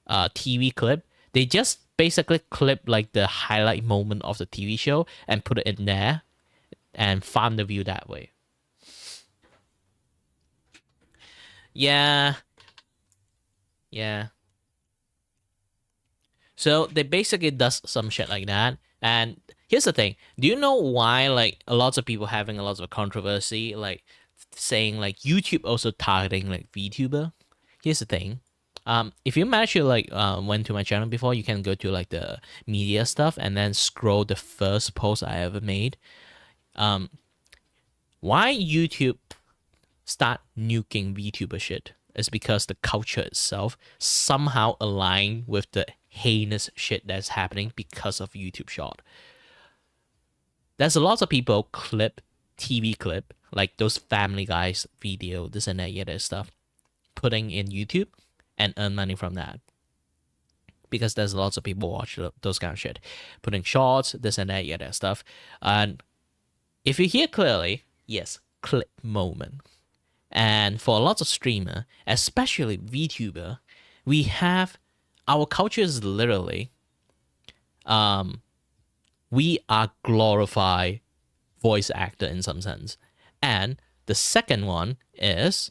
TV clip. They just basically clip like the highlight moment of the TV show and put it in there and farm the view that way. Yeah. Yeah. So they basically does some shit like that. And here's the thing. Do you know why like a lot of people having a lot of controversy, like saying like YouTube also targeting like VTuber? Here's the thing. If you manage to like went to my channel before, you can go to like the media stuff and then scroll the first post I ever made. Why YouTube start nuking VTuber shit is because the culture itself somehow aligned with the heinous shit that's happening because of YouTube short. There's a lot of people clip TV clip, like those Family Guys video, this and that, yeah, stuff, putting in YouTube and earn money from that. Because there's lots of people watch those kind of shit, putting shorts, this and that, yeah, that stuff. And if you hear clearly, yes, clip moment. And for a lot of streamer, especially VTuber, we have our culture is literally, we are glorified voice actor in some sense. And the second one is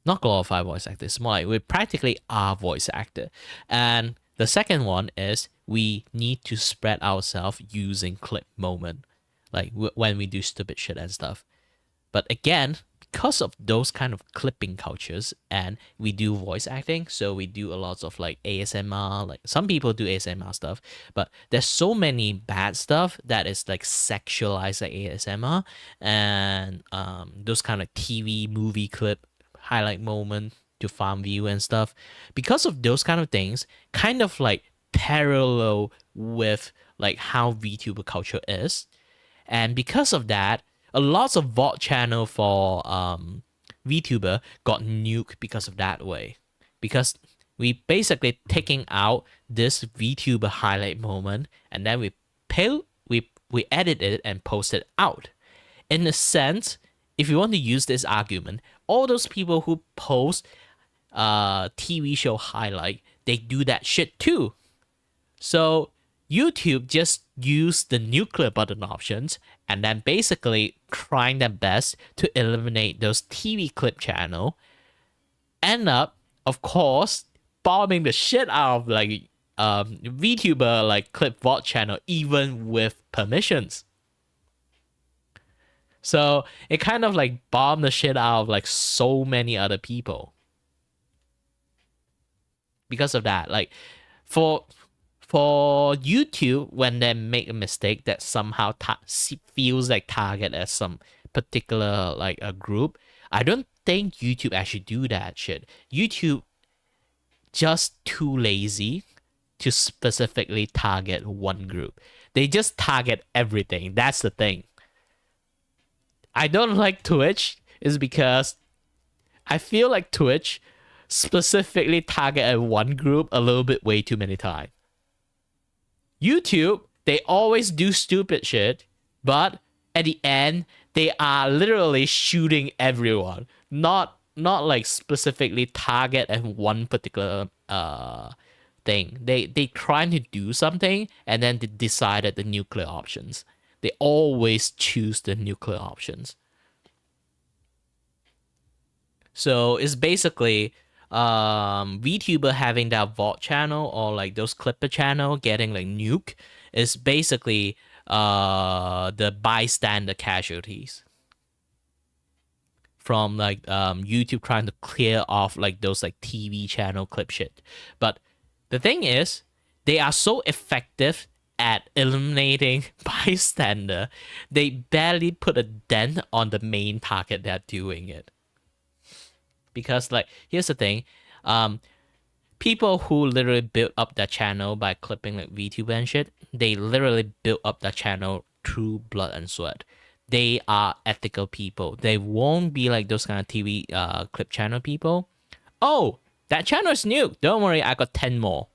not glorified voice actor. It's more like we practically are voice actor. And the second one is we need to spread ourselves using clip moment, like when we do stupid shit and stuff. But again, because of those kind of clipping cultures, and we do voice acting, so we do a lot of like ASMR, like some people do ASMR stuff, but there's so many bad stuff that is like sexualized like ASMR, and those kind of TV movie clip highlight moment to farm view and stuff. Because of those kind of things, kind of like parallel with like how VTuber culture is. And because of that, a lot of VOD channel for VTuber got nuked because of that way. Because we basically taking out this VTuber highlight moment and then we edit it and post it out. In a sense, if you want to use this argument, all those people who post TV show highlight, they do that shit too. So YouTube just used the nuclear button options and then basically trying their best to eliminate those TV clip channel. End up, of course, bombing the shit out of like VTuber like clip VOD channel even with permissions. So it kind of like bombed the shit out of like so many other people. Because of that, like for YouTube, when they make a mistake that somehow feels like target as some particular like a group, I don't think YouTube actually do that shit. YouTube just too lazy to specifically target one group. They just target everything. That's the thing. I don't like Twitch is because I feel like Twitch specifically target at one group a little bit way too many times. YouTube, They always do stupid shit, but at the end, they are literally shooting everyone. Not like specifically target at one particular thing. They trying to do something and then they decided the nuclear options. They always choose the nuclear options. So it's basically VTuber having that VOD channel or like those Clipper channel getting like nuke is basically the bystander casualties from like YouTube trying to clear off like those like TV channel clip shit. But the thing is, they are so effective at eliminating bystander, they barely put a dent on the main target they're doing it. Because like, here's the thing, people who literally built up that channel by clipping like VTuber and shit, they literally built up that channel through blood and sweat. They are ethical people. They won't be like those kind of TV clip channel people. Oh, that channel is new. Don't worry, I got 10 more.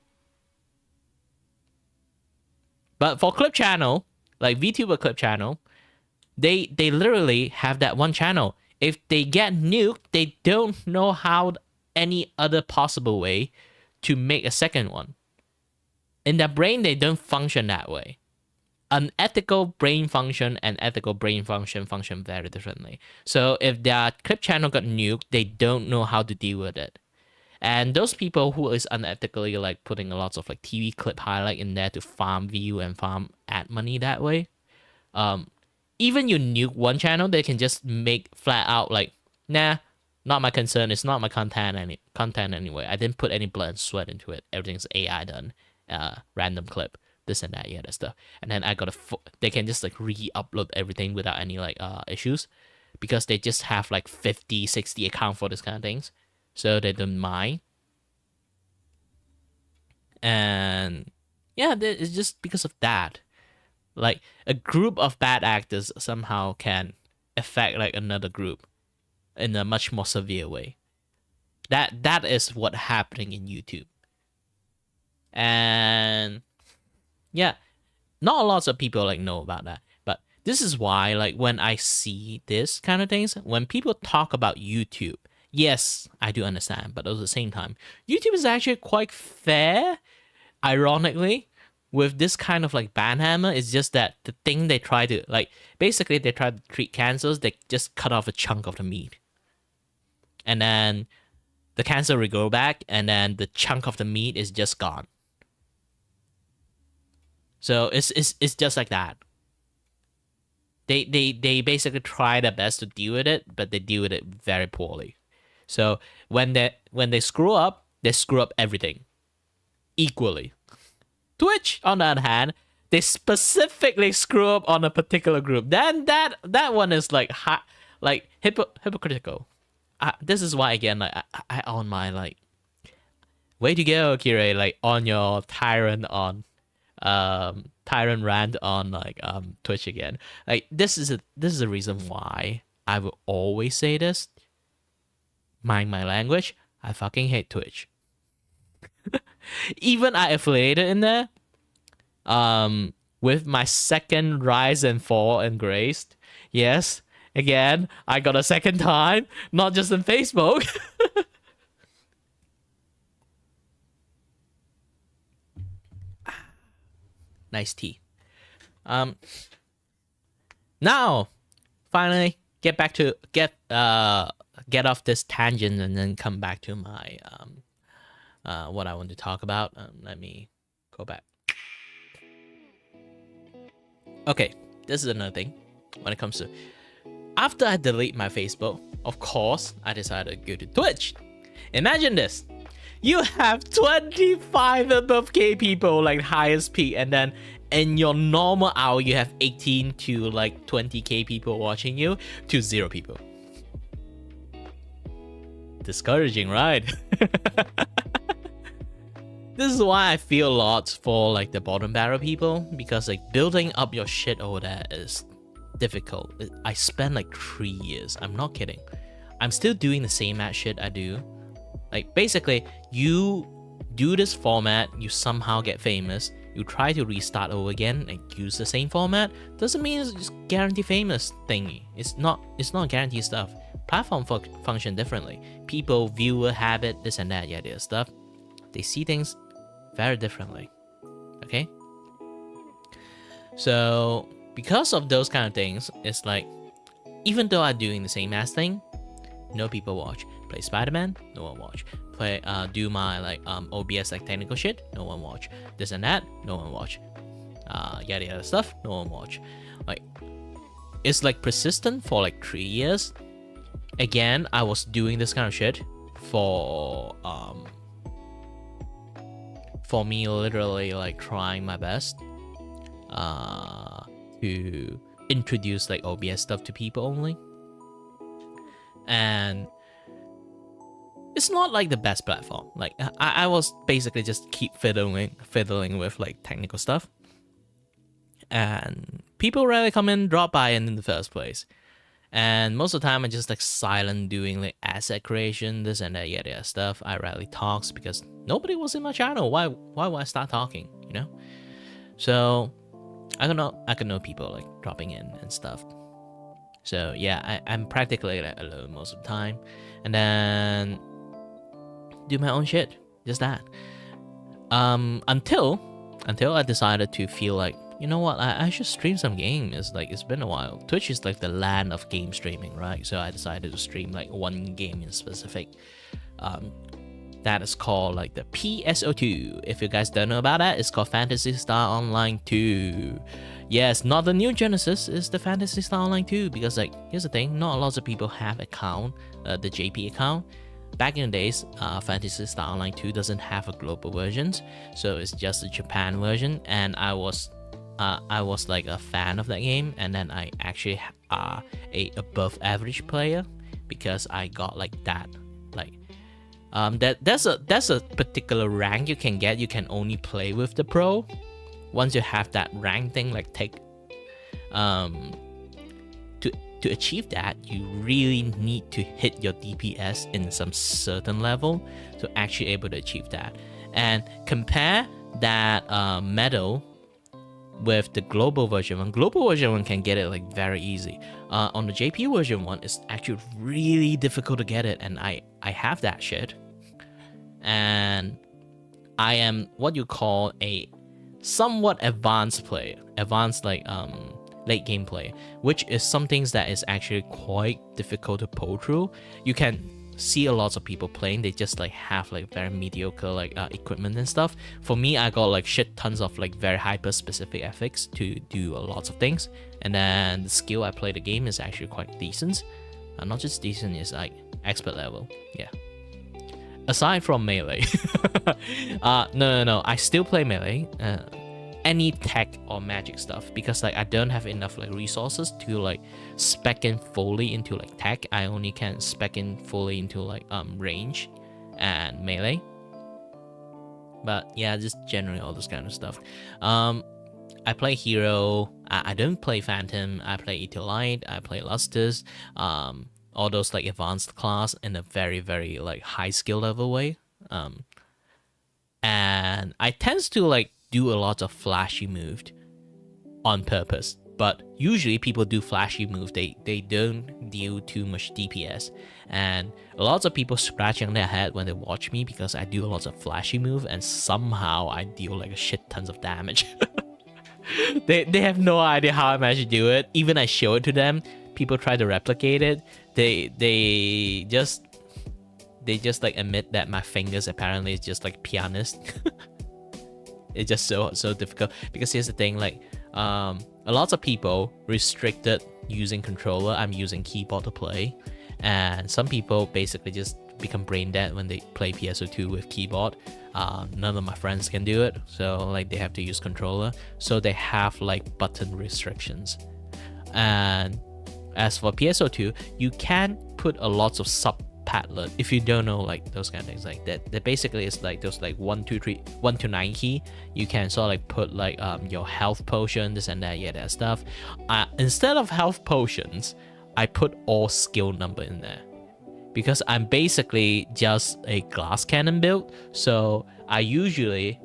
But for clip channel, like VTuber clip channel, they literally have that one channel. If they get nuked, they don't know how any other possible way to make a second one. In their brain, they don't function that way. Unethical brain function and ethical brain function very differently. So if their clip channel got nuked, they don't know how to deal with it. And those people who is unethically like putting a lot of like TV clip highlight in there to farm view and farm ad money that way, even you nuke one channel, they can just make flat out like, nah, not my concern. It's not my content anyway. I didn't put any blood and sweat into it. Everything's AI done, random clip, this and that, yeah, that stuff. And then I got they can just like re-upload everything without any like issues, because they just have like 50, 60 account for this kind of things. So they don't mind. And yeah, it's just because of that. Like a group of bad actors somehow can affect like another group in a much more severe way. That is what's happening in YouTube. And yeah, not a lot of people like know about that. But this is why like when I see this kind of things, when people talk about YouTube, yes, I do understand, but at the same time, YouTube is actually quite fair, ironically, with this kind of like banhammer. It's just that the thing they try to, like, basically they try to treat cancers, they just cut off a chunk of the meat. And then the cancer will grow back, and then the chunk of the meat is just gone. So it's just like that. They basically try their best to deal with it, but they deal with it very poorly. So when they screw up everything equally. Twitch, on the other hand, they specifically screw up on a particular group. Then that one is like hypocritical. This is why again, like I on my like, way to go, Kire, like on your tyrant rant on like Twitch again. Like this is a reason why I will always say this. Mind my language, I fucking hate Twitch. Even I affiliated in there, with my second rise and fall and graced. Yes, again, I got a second time, not just in Facebook. Nice tea. Now, finally, get off this tangent and then come back to my what I want to talk about. Let me go back. Okay, this is another thing when it comes to, after I delete my Facebook, of course, I decided to go to Twitch. Imagine this. You have 25 above K people, like highest peak, and then in your normal hour, you have 18 to like 20K people watching you to 0 people. Discouraging, right? This is why I feel a lot for like the bottom barrel people, because like building up your shit over there is difficult. I spent like 3 years. I'm not kidding. I'm still doing the same ass shit I do. Like basically, you do this format, you somehow get famous, you try to restart over again and use the same format, doesn't mean it's just guarantee famous thingy. It's not guaranteed stuff. Platform function differently. People, viewer, habit, this and that, yeah, stuff. They see things very differently. Okay? So because of those kind of things, it's like, even though I'm doing the same ass thing, no people watch. Play Spider-Man, no one watch. Do my like OBS like technical shit, no one watch. This and that, no one watch. Yada stuff, no one watch. Like, it's like persistent for like 3 years. Again, I was doing this kind of shit for me literally like trying my best to introduce like OBS stuff to people only. And it's not like the best platform. Like I was basically just keep fiddling with like technical stuff, and people rarely come in, drop by in the first place. And most of the time, I just like silent doing like asset creation, this and that, yada stuff. I rarely talks because nobody was in my channel. Why would I start talking? You know. So I can know people like dropping in and stuff. So yeah, I'm practically like alone most of the time, and then do my own shit, just that. Until I decided to feel like, you know what, I should stream some games. Like, it's been a while. Twitch is like the land of game streaming, right? So I decided to stream like one game in specific. That is called like the PSO2. If you guys don't know about that, it's called Phantasy Star Online 2. Yes, not the new Genesis, it's the Phantasy Star Online 2. Because like, here's the thing, not a lot of people have account, the JP account. Back in the days, Phantasy Star Online 2 doesn't have a global version, so it's just a Japan version. And I was like a fan of that game, and then I actually a above average player because I got like that. Like, that's a particular rank you can get. You can only play with the pro. Once you have that rank thing, like to achieve that, you really need to hit your DPS in some certain level to actually able to achieve that. And compare that medal with the global version one. Global version one can get it like very easy. On the JP version one, it's actually really difficult to get it, and I have that shit. And I am what you call a somewhat advanced player. Advanced like late game play, which is something that is actually quite difficult to pull through. You can see a lot of people playing, they just like have like very mediocre like equipment and stuff. For me, I got like shit tons of like very hyper specific ethics to do a lot of things, and then the skill I play the game is actually quite decent. Not just decent, it's like expert level. Yeah, aside from melee. No, I still play melee, any tech or magic stuff, because like I don't have enough like resources to like spec in fully into like tech. I only can spec in fully into like range and melee. But yeah, just generally all this kind of stuff. I play hero. I don't play phantom. I play Etherlight. I play Lustrous. All those like advanced class in a very, very like high skill level way. And I tends to like do a lot of flashy move on purpose, but usually people do flashy move, they don't deal too much DPS, and a lot of people scratching their head when they watch me because I do a lot of flashy move and somehow I deal like a shit tons of damage. they have no idea how I managed to do it. Even I show it to them, people try to replicate it, they just like admit that my fingers apparently is just like pianist. It's just so difficult, because here's the thing, like a lot of people restricted using controller. I'm using keyboard to play, and some people basically just become brain dead when they play PSO2 with keyboard. None of my friends can do it, so like they have to use controller, so they have like button restrictions. And as for PSO2, you can put a lot of sub padlet. If you don't know like those kind of things like that basically is like those like 1 to 9 key. You can sort of like put like your health potion, this and that, yeah, that stuff. Instead of health potions, I put all skill number in there, because I'm basically just a glass cannon build. So I usually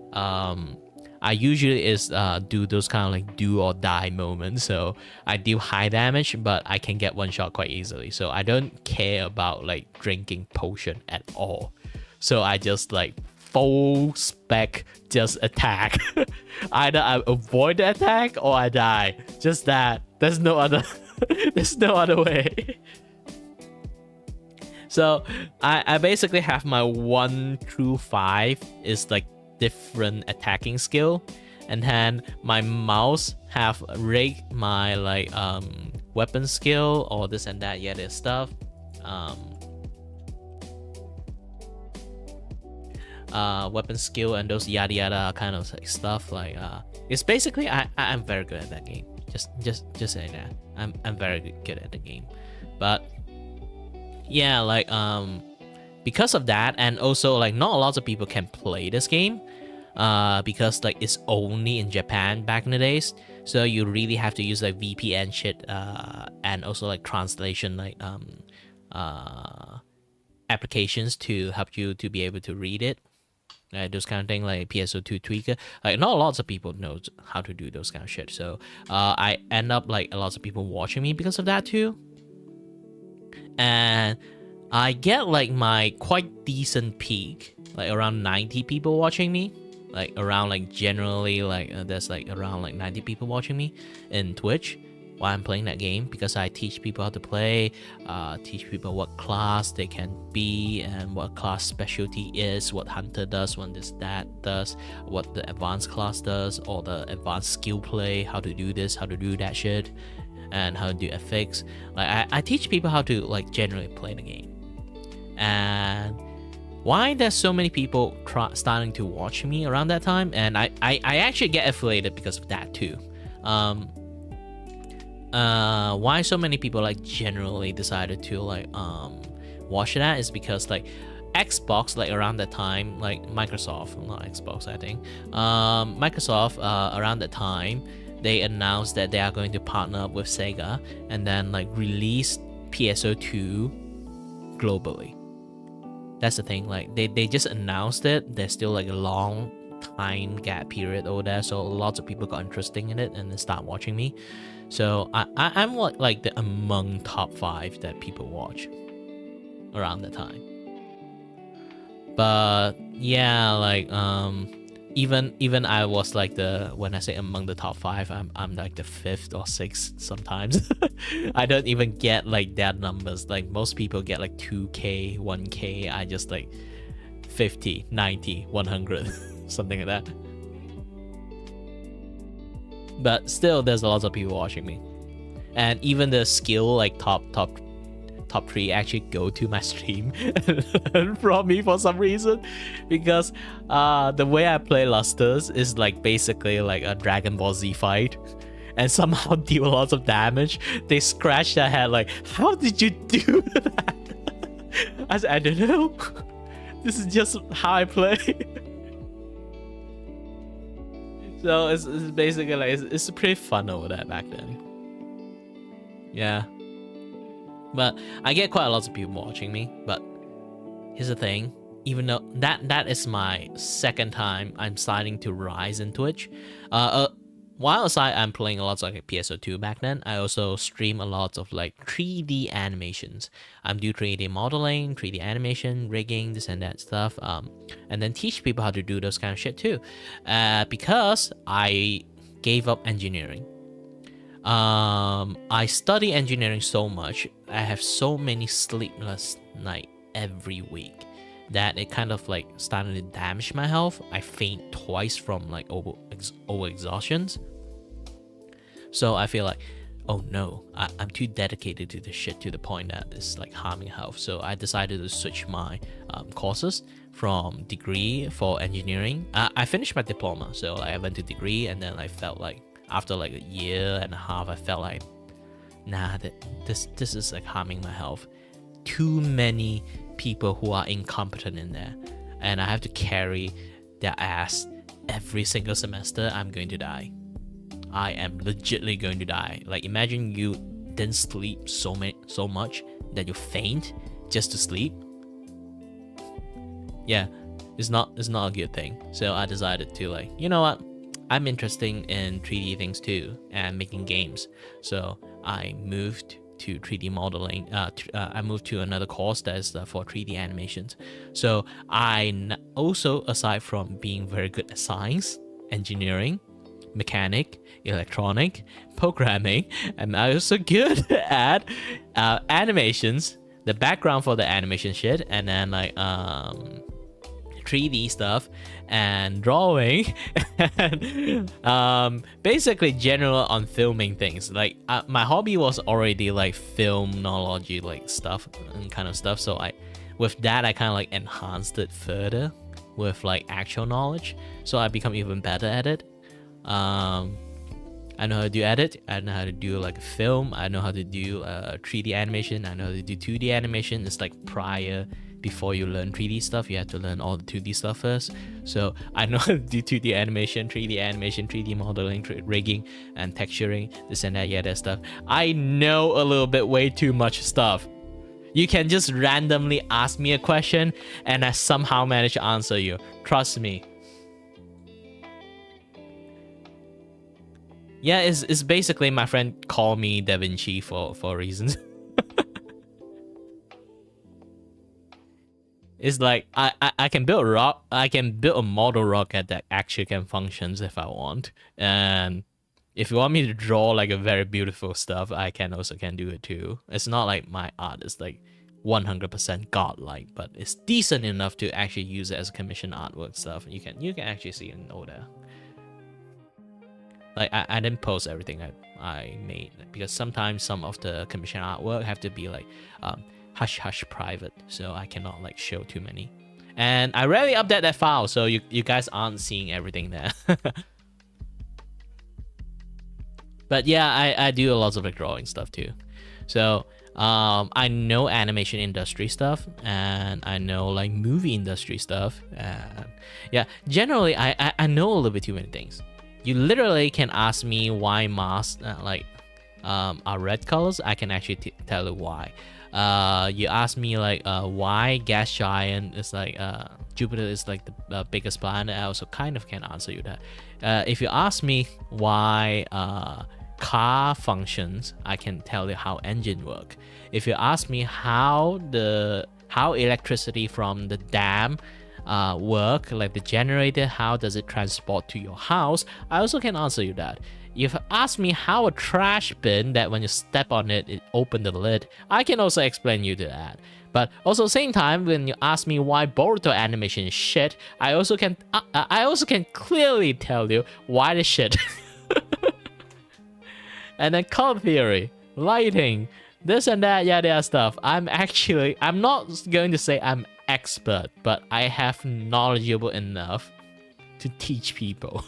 I usually is do those kind of like do or die moments. So I deal high damage, but I can get one shot quite easily. So I don't care about like drinking potion at all. So I just like full spec just attack. Either I avoid the attack or I die. Just that. There's no other there's no other way. So I basically have my 1 through 5 is like different attacking skill, and then my mouse have rigged my like weapon skill or this and that yet stuff. Weapon skill and those yada yada kind of like stuff. Like it's basically I'm very good at that game. Just saying that I'm very good at the game. But yeah, like because of that, and also like not a lot of people can play this game because like it's only in Japan back in the days, so you really have to use like VPN shit and also like translation like applications to help you to be able to read it, those kind of thing, like PSO2 tweaker. Like not lots of people knows how to do those kind of shit, so I end up like a lot of people watching me because of that too. And I get like my quite decent peak, like around 90 people watching me, like around like generally like there's like around like 90 people watching me in Twitch while I'm playing that game, because I teach people how to play, teach people what class they can be and what class specialty is, what hunter does, what this that does, what the advanced class does, or the advanced skill play, how to do this, how to do that shit, and how to do FX. Like I teach people how to like generally play the game. And why there's so many people starting to watch me around that time, and I actually get affiliated because of that too. Why so many people like generally decided to like watch that is because like Xbox, like around that time, like Microsoft, not Xbox, I think, Microsoft around that time, they announced that they are going to partner up with Sega and then like release PSO2 globally. That's the thing, like they just announced it. There's still like a long time gap period over there, so lots of people got interested in it and then start watching me. So I'm like the among top 5 that people watch around that time. But yeah, like even I was like when I say among the top 5, I'm like the 5th or 6th sometimes. I don't even get like that numbers. Like most people get like 2k 1k, I just like 50 90 100 something like that. But still there's a lot of people watching me, and even the skill like top 3 actually go to my stream from me for some reason, because the way I play Lusters is like basically like a Dragon Ball Z fight, and somehow deal lots of damage. They scratch their head like, how did you do that? I said, I don't know. This is just how I play. So it's basically like it's pretty fun over there back then. Yeah. But I get quite a lot of people watching me. But here's the thing, even though that is my second time I'm starting to rise in Twitch. While aside I'm playing a lot of like PSO2 back then, I also stream a lot of like 3D animations. I'm do 3D modeling, 3D animation, rigging, this and that stuff. And then teach people how to do those kind of shit too. Because I gave up engineering. I study engineering so much. I have so many sleepless nights every week that it kind of like started to damage my health. I faint twice from like over exhaustions. So I feel like, oh no, I'm too dedicated to this shit to the point that it's like harming health. So I decided to switch my courses from degree for engineering. I finished my diploma, so I went to degree, and then I felt like after like a year and a half, I felt like, nah, this is like harming my health. Too many people who are incompetent in there, and I have to carry their ass every single semester. I'm going to die. I am legitimately going to die. Like imagine you didn't sleep so much that you faint just to sleep. Yeah, it's not a good thing. So I decided to like, you know what, I'm interested in 3D things too and making games. So I moved to 3D modeling. I moved to another course that is for 3D animations. So also, aside from being very good at science, engineering, mechanic, electronic, programming, I'm also good at animations, the background for the animation shit, and then like 3D stuff and drawing and basically general on filming things. Like my hobby was already like filmnology like stuff and kind of stuff, so with that I kind of like enhanced it further with like actual knowledge, so I become even better at it. I know how to do edit, I know how to do like film, I know how to do 3D animation, I know how to do 2D animation. It's like before you learn 3D stuff, you have to learn all the 2D stuff first. So I know how to do 2D animation, 3D modeling, rigging, and texturing, this and that, yeah, that stuff. I know a little bit way too much stuff. You can just randomly ask me a question and I somehow manage to answer you. Trust me. Yeah, it's basically my friend called me Da Vinci for reasons. It's like I can build a model rocket that actually can functions if I want. And if you want me to draw like a very beautiful stuff, I can do it too. It's not like my art is like 100% godlike, but it's decent enough to actually use it as a commission artwork stuff. You can actually see and know that. Like I didn't post everything I made because sometimes some of the commission artwork have to be like hush private, so I cannot like show too many. And I rarely update that file, so you guys aren't seeing everything there. But yeah, I do lots of like drawing stuff too. So I know animation industry stuff and I know like movie industry stuff. Yeah, generally I know a little bit too many things. You literally can ask me why Mars are red colors. I can actually tell you why. You ask me like why gas giant is like Jupiter is like the biggest planet. I also kind of can answer you that. If you ask me why car functions, I can tell you how engine work. If you ask me how electricity from the dam work, like the generator, how does it transport to your house, I also can answer you that. If you ask me how a trash bin that when you step on it open the lid, I can also explain you to that. But also same time, when you ask me why Boruto animation is shit, I also can clearly tell you why the shit. And then color theory, lighting, this and that, yeah, that stuff. I'm not going to say I'm expert, but I have knowledgeable enough to teach people.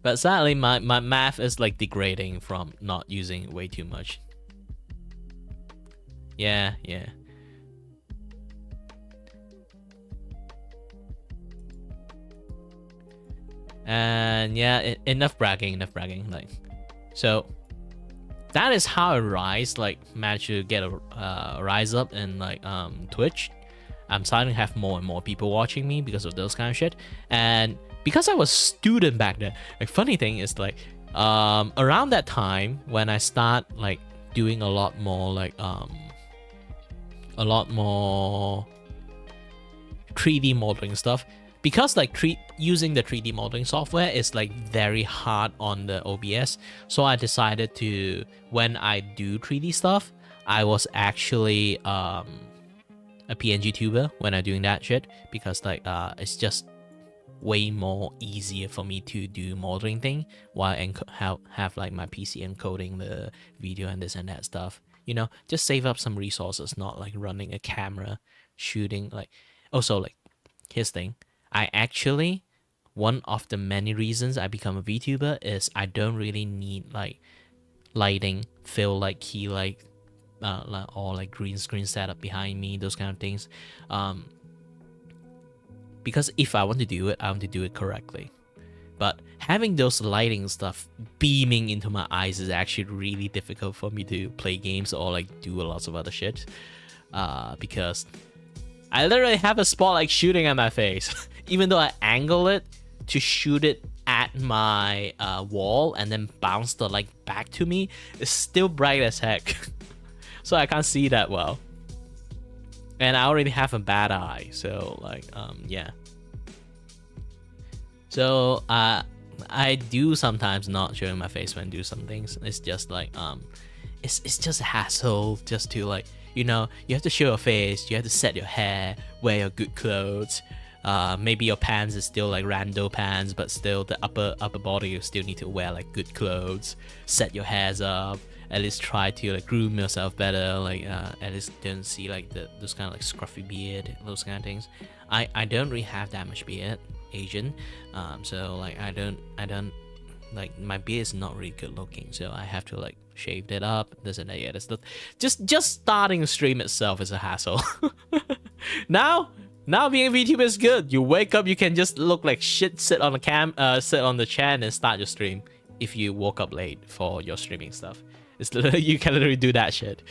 But sadly, my math is like degrading from not using way too much. Yeah. And yeah, enough bragging. Like, so that is how I managed to get a rise up in like Twitch. I'm starting to have more and more people watching me because of those kind of shit. And because I was student back then, like funny thing is like around that time when I start like doing a lot more 3D modeling stuff, because like using the 3D modeling software is like very hard on the OBS. So I decided to, when I do 3D stuff, I was actually a PNG tuber when I'm doing that shit, because like it's just way more easier for me to do modeling thing while have like my PC encoding the video and this and that stuff. You know, just save up some resources, not like running a camera, shooting like. Also, like, here's the thing. I actually, one of the many reasons I become a VTuber is I don't really need like lighting, fill like key light, or like green screen setup behind me, those kind of things. Because if I want to do it, I want to do it correctly. But having those lighting stuff beaming into my eyes is actually really difficult for me to play games or like do lots of other shit. Because I literally have a spotlight shooting at my face. Even though I angle it to shoot it at my wall and then bounce the light back to me, it's still bright as heck. So I can't see that well. And I already have a bad eye, so like, yeah. So I do sometimes not showing my face when I do some things. It's just like, it's just a hassle just to like, you know, you have to show your face, you have to set your hair, wear your good clothes. Maybe your pants is still like rando pants, but still the upper body you still need to wear like good clothes, set your hairs up, at least try to like groom yourself better, like at least don't see like those kind of like scruffy beard, those kind of things. I don't really have that much beard, Asian, so like I don't like, my beard is not really good looking, so I have to like shave it up, this and that. Yeah, that's not, just starting a stream itself is a hassle. Now being a VTuber is good. You wake up, you can just look like shit, sit on the chair and start your stream. If you woke up late for your streaming stuff, it's literally, you can literally do that shit.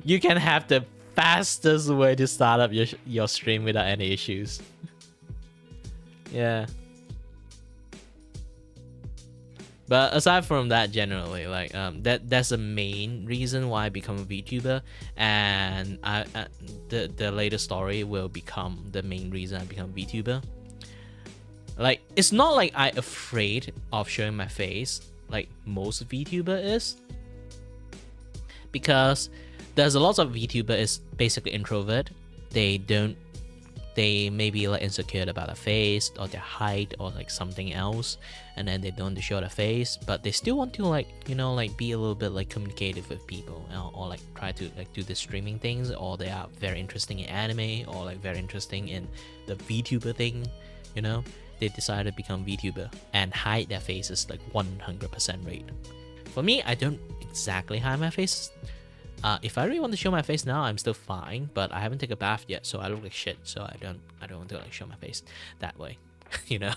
You can have the fastest way to start up your stream without any issues. Yeah. But aside from that, generally, like that's the main reason why I become a VTuber, and the later story will become the main reason I become a VTuber. Like, it's not like I'm afraid of showing my face like most VTuber is, because there's a lot of VTuber is basically introvert. They may be like insecure about their face or their height or like something else, and then they don't want to show their face, but they still want to like, you know, like be a little bit like communicative with people, or like try to like do the streaming things, or they are very interesting in anime, or like very interesting in the VTuber thing, you know. They decide to become VTuber and hide their faces like 100% rate. For me, I don't exactly hide my face. If I really want to show my face now, I'm still fine, but I haven't taken a bath yet, so I look like shit, so I don't want to like show my face that way. You know.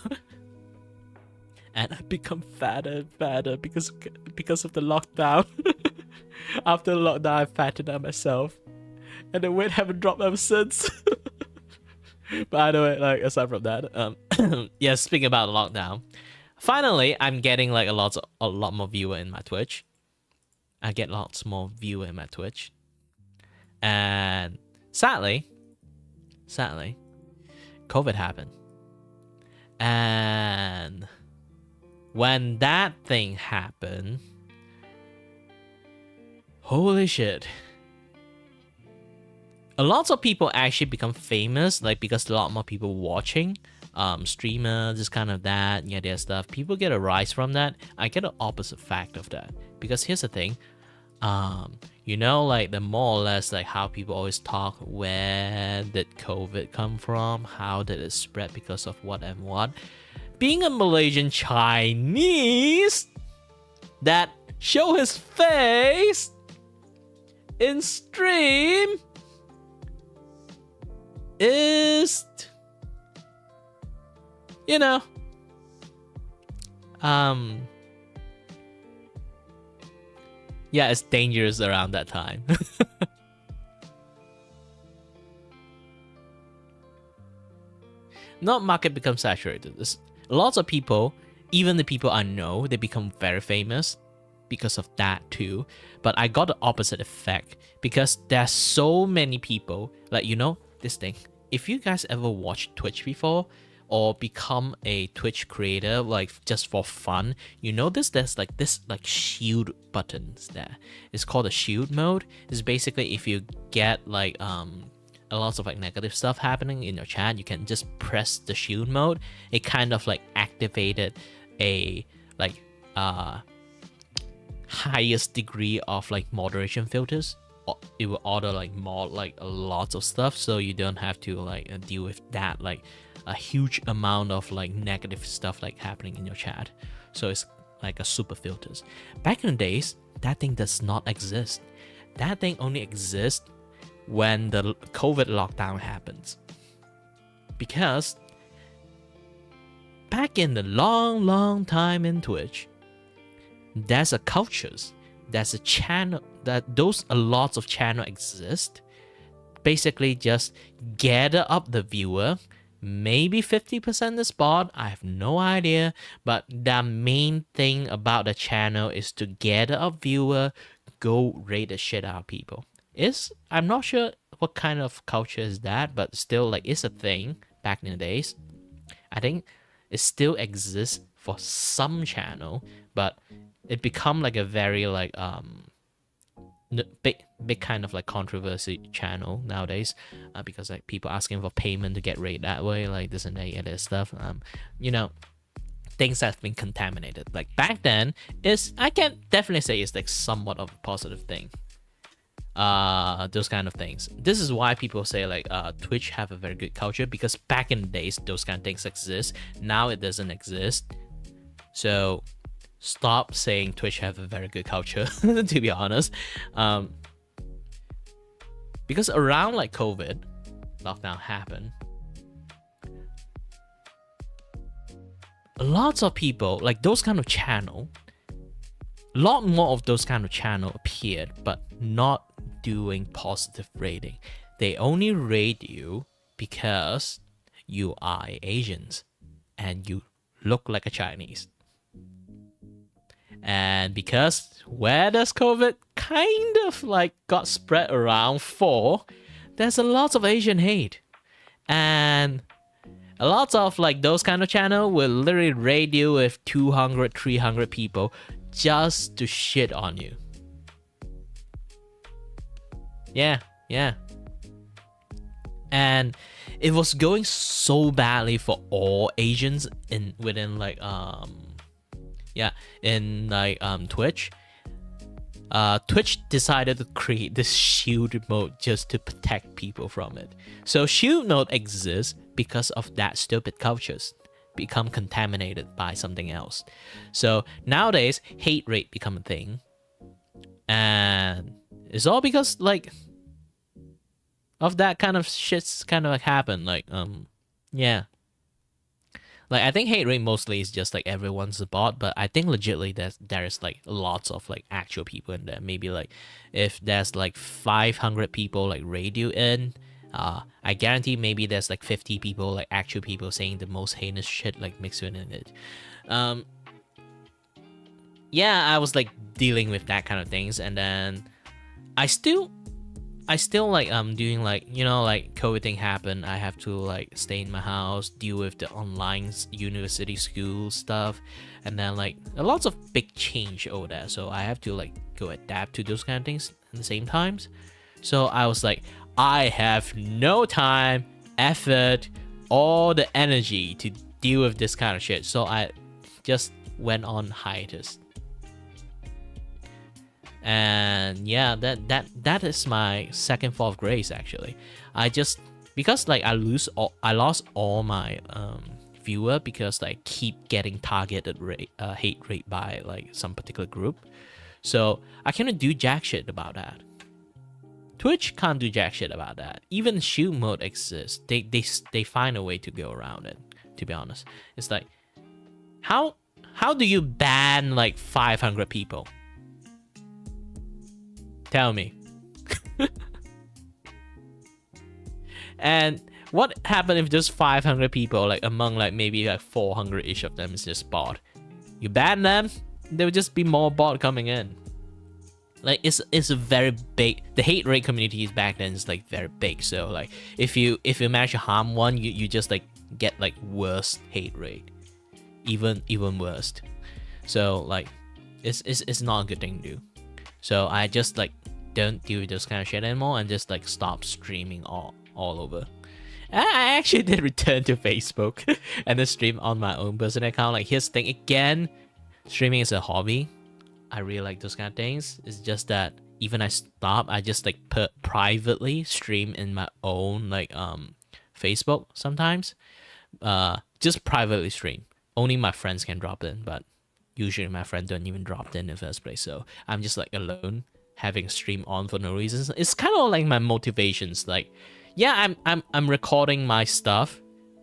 And I become fatter and fatter because of the lockdown. After the lockdown, I fattened out myself, and the weight haven't dropped ever since. But either way, like, aside from that, yeah, speaking about the lockdown, finally I'm getting like a lot more viewer in my Twitch. I get lots more viewer in my Twitch, and sadly, COVID happened, and when that thing happened, holy shit. A lot of people actually become famous, like, because a lot more people watching, streamers, this kind of that, yeah, their stuff. People get a rise from that. I get the opposite fact of that, because here's the thing, you know, like the more or less like how people always talk, where did COVID come from? How did it spread? Because of what and what? Being a Malaysian Chinese that show his face in stream is, you know, yeah, it's dangerous around that time. Not market becomes saturated. There's lots of people, even the people I know, they become very famous because of that too. But I got the opposite effect, because there's so many people, like, you know, this thing. If you guys ever watched Twitch before, or become a Twitch creator like just for fun, you notice there's like this like shield buttons there. It's called a shield mode. It's basically if you get like a lot of like negative stuff happening in your chat, you can just press the shield mode. It kind of like activated a like highest degree of like moderation filters. It will order like more like a lot of stuff, so you don't have to like deal with that like a huge amount of like negative stuff like happening in your chat. So it's like a super filters. Back in the days, that thing does not exist. That thing only exists when the COVID lockdown happens, because back in the long time in Twitch, there's a cultures, there's a channel, that those a lots of channel exist basically just gather up the viewer. Maybe 50% is bot, I have no idea, but the main thing about the channel is to gather up viewer, go raid the shit out of people. I'm not sure what kind of culture is that, but still, like, it's a thing back in the days. I think it still exists for some channel, but it become like a very like big kind of like controversy channel nowadays, because like people asking for payment to get raid that way, like this and that other stuff. You know, things have been contaminated. Like back then, I can definitely say it's like somewhat of a positive thing. Those kind of things. This is why people say like Twitch have a very good culture, because back in the days those kind of things exist. Now it doesn't exist. So stop saying Twitch have a very good culture, to be honest. Because around like COVID lockdown happened, lots of people, like those kind of channel, a lot more of those kind of channel appeared, but not doing positive rating. They only rate you because you are Asians and you look like a Chinese. And because where does COVID kind of like got spread around for, there's a lot of Asian hate. And a lot of like those kind of channel will literally raid you with 200, 300 people just to shit on you. Yeah. And it was going so badly for all Asians within like Twitch. Twitch decided to create this shield mode just to protect people from it. So shield mode exists because of that stupid cultures become contaminated by something else. So nowadays hate rate become a thing, and it's all because like of that kind of shit's kind of like happen. Like yeah. Like I think hate rate mostly is just like everyone's a bot, but I think legitly there's like lots of like actual people in there. Maybe like if there's like 500 people like raid you in, I guarantee maybe there's like 50 people, like actual people saying the most heinous shit like mixed in it. Yeah, I was like dealing with that kind of things, and then I still like doing like, you know, like COVID thing happened, I have to like stay in my house, deal with the online university school stuff, and then like a lots of big change over there, so I have to like go adapt to those kind of things at the same times. So I was like, I have no time, effort, all the energy to deal with this kind of shit, so I just went on hiatus. And yeah, that is my second fall of grace actually. I just, because like I lost all my viewer because like keep getting targeted hate rate by like some particular group. So I cannot do jack shit about that. Twitch can't do jack shit about that. Even shield mode exists. They find a way to go around it, to be honest. It's like, how do you ban like 500 people? Tell me. And what happened if just 500 people, like among like maybe like 400-ish of them is just bot? You ban them, there will just be more bot coming in. Like it's a very big, the hate rate communities back then is like very big. So like if you manage to harm one, you just like get like worse hate rate, even worse. So like it's not a good thing to do. So I just like don't do this kind of shit anymore and just like stop streaming all over. I actually did return to Facebook and then stream on my own personal account. Like here's the thing again, streaming is a hobby. I really like those kind of things. It's just that even I stop, I just like privately stream in my own like Facebook sometimes. Just privately stream. Only my friends can drop in, but usually my friends don't even drop in the first place. So I'm just like alone having a stream on for no reasons. It's kind of like my motivations. Like, yeah, I'm recording my stuff.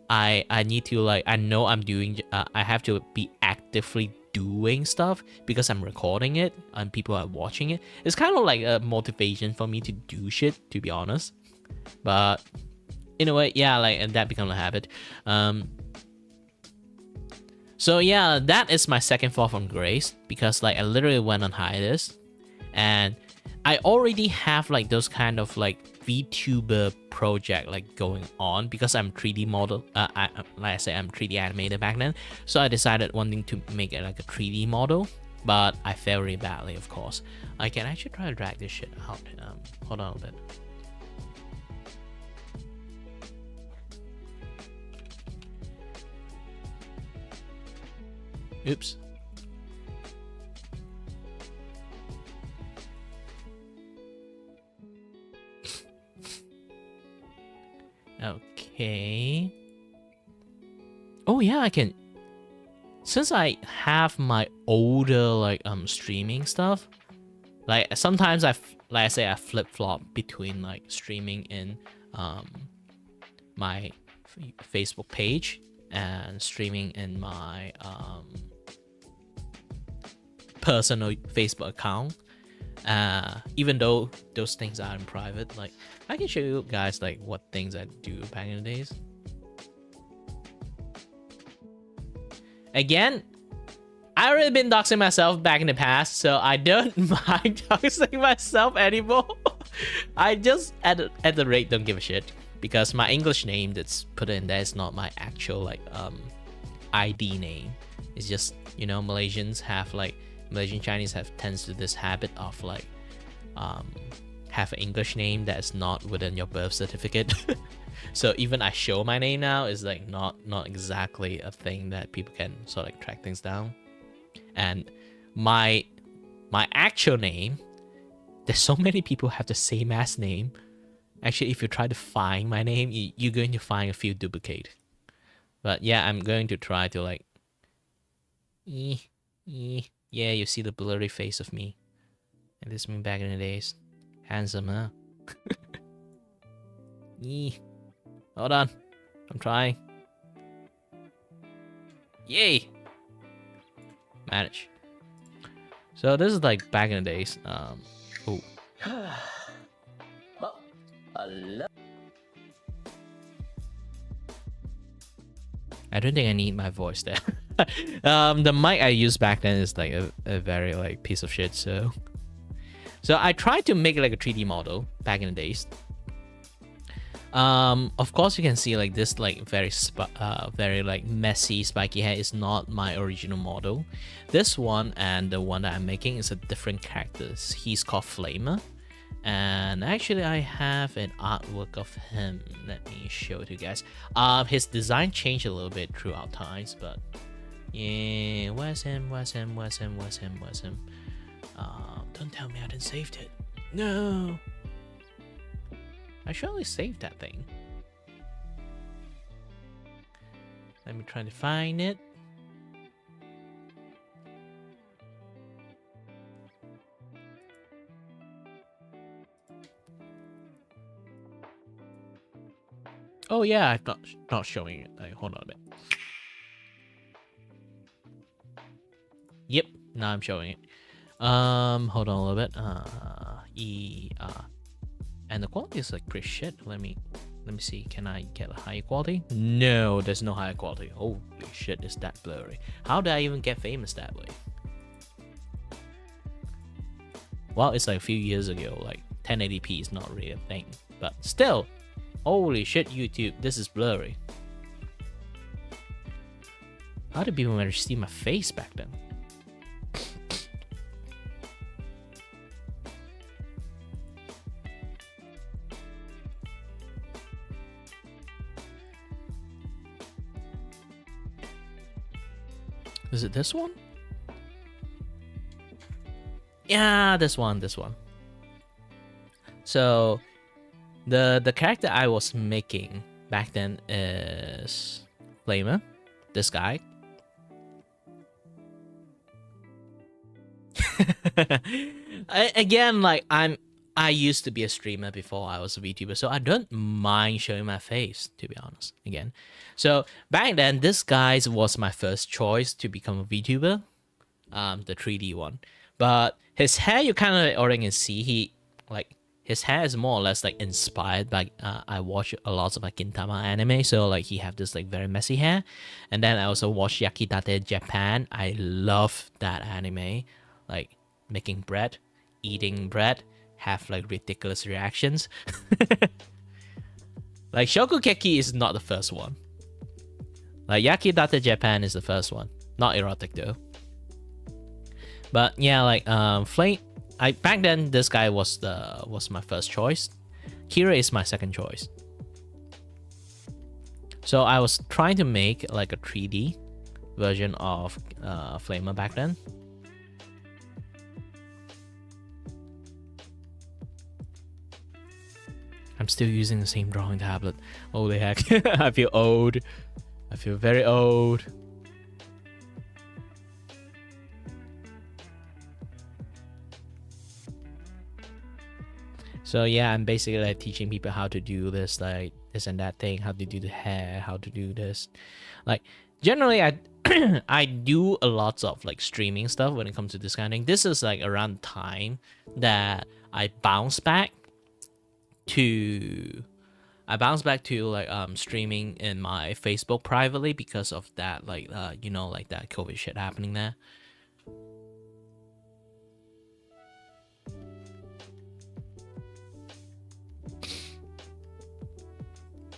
I need to like, I know I'm doing, I have to be actively doing stuff because I'm recording it and people are watching it. It's kind of like a motivation for me to do shit, to be honest. But in a way, yeah, like, and that becomes a habit. So yeah, that is my second fall from grace, because like I literally went on hiatus, and I already have like those kind of like Vtuber project like going on, because I'm 3D model. Like I say, I'm 3D animator back then, so I decided wanting to make it like a 3D model, but I failed really badly, of course. I can actually try to drag this shit out. Hold on a bit. Oops. Okay. Oh yeah, I can. Since I have my older like streaming stuff, like sometimes like I say, I flip flop between like streaming in my Facebook page and streaming in my personal Facebook account. Even though those things are in private, like I can show you guys like what things I do back in the days. Again, I already been doxing myself back in the past, so I don't mind doxing myself anymore. I just at the rate don't give a shit, because my English name that's put in there is not my actual like ID name. It's just, you know, Malaysian Chinese tends to this habit of like have an English name that's not within your birth certificate. So even I show my name now is like not exactly a thing that people can sort of like track things down. And my actual name, there's so many people have the same ass name. Actually, if you try to find my name, you're going to find a few duplicate. But yeah, I'm going to try to like yeah, you see the blurry face of me. And this me back in the days. Handsome, huh? Hold on. I'm trying. Yay! Manage. So this is like back in the days. Oh. I don't think I need my voice there. The mic I used back then is like a very like piece of shit. So I tried to make like a 3D model back in the days. Of course you can see like this like very like messy spiky hair is not my original model. This one and the one that I'm making is a different character. He's called Flamer, and actually I have an artwork of him. Let me show it to you guys. His design changed a little bit throughout times, but yeah, where's him? Don't tell me I didn't save it. No, I surely saved that thing. Let me try to find it. Oh yeah, I'm not showing it. Hold on a bit. Yep, now I'm showing it. Hold on a little bit. And the quality is like pretty shit. Let me see. Can I get a higher quality? No, there's no higher quality. Holy shit, it's that blurry. How did I even get famous that way? Well, it's like a few years ago. Like 1080p is not really a thing, but still, holy shit, YouTube, this is blurry. How did people manage to see my face back then? Is it this one? Yeah, this one. So the character I was making back then is Flamer, this guy. Again, like I used to be a streamer before I was a VTuber, so I don't mind showing my face, to be honest. Again, so back then, this guy was my first choice to become a VTuber, the 3D one. But his hair, you kind of already can see his hair is more or less like inspired by I watch a lot of like Gintama anime, so like he have this like very messy hair. And then I also watch Yakitate Japan. I love that anime, like making bread, eating bread, have like ridiculous reactions. Like Shokugeki is not the first one. Like Yakitate Japan is the first one. Not erotic though. But yeah, like Flame. Back then this guy was my first choice. Kira is my second choice. So I was trying to make like a 3D version of Flamer back then. I'm still using the same drawing tablet. Holy heck. I feel old. I feel very old. So yeah, I'm basically like teaching people how to do this, like this and that thing, how to do the hair, how to do this. Like generally I I do a lot of like streaming stuff when it comes to this kind of thing. This is like around the time that I bounce back to like streaming in my Facebook privately because of that, like you know, like that COVID shit happening there.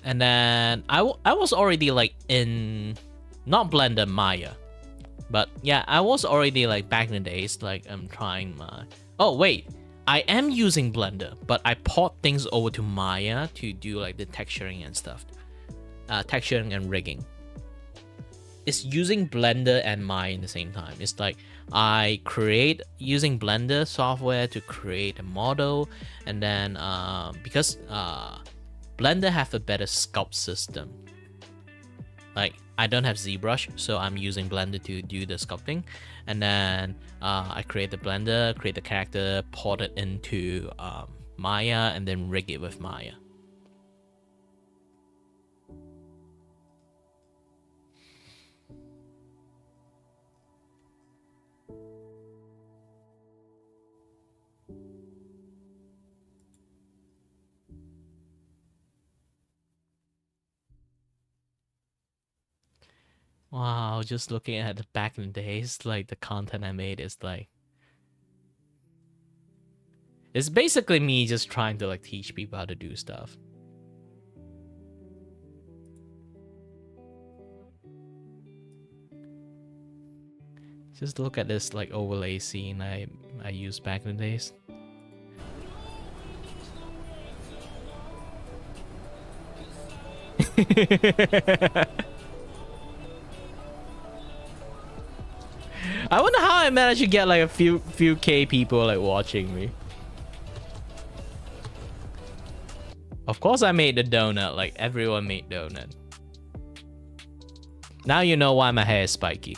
And then I was already like in, not Blender, Maya. But yeah, I was already like back in the days, like I'm trying my... Oh wait, I am using Blender, but I port things over to Maya to do like the texturing and stuff. Texturing and rigging. It's using Blender and Maya in the same time. It's like I create using Blender software to create a model, and then because Blender have a better sculpt system. Like I don't have ZBrush, so I'm using Blender to do the sculpting, and then I create the Blender, create the character, port it into Maya, and then rig it with Maya. Wow, just looking at the back in the days, like the content I made is like, it's basically me just trying to like teach people how to do stuff. Just look at this like overlay scene I used back in the days. I wonder how I managed to get like a few K people like watching me. Of course I made the donut, like everyone made donut. Now you know why my hair is spiky.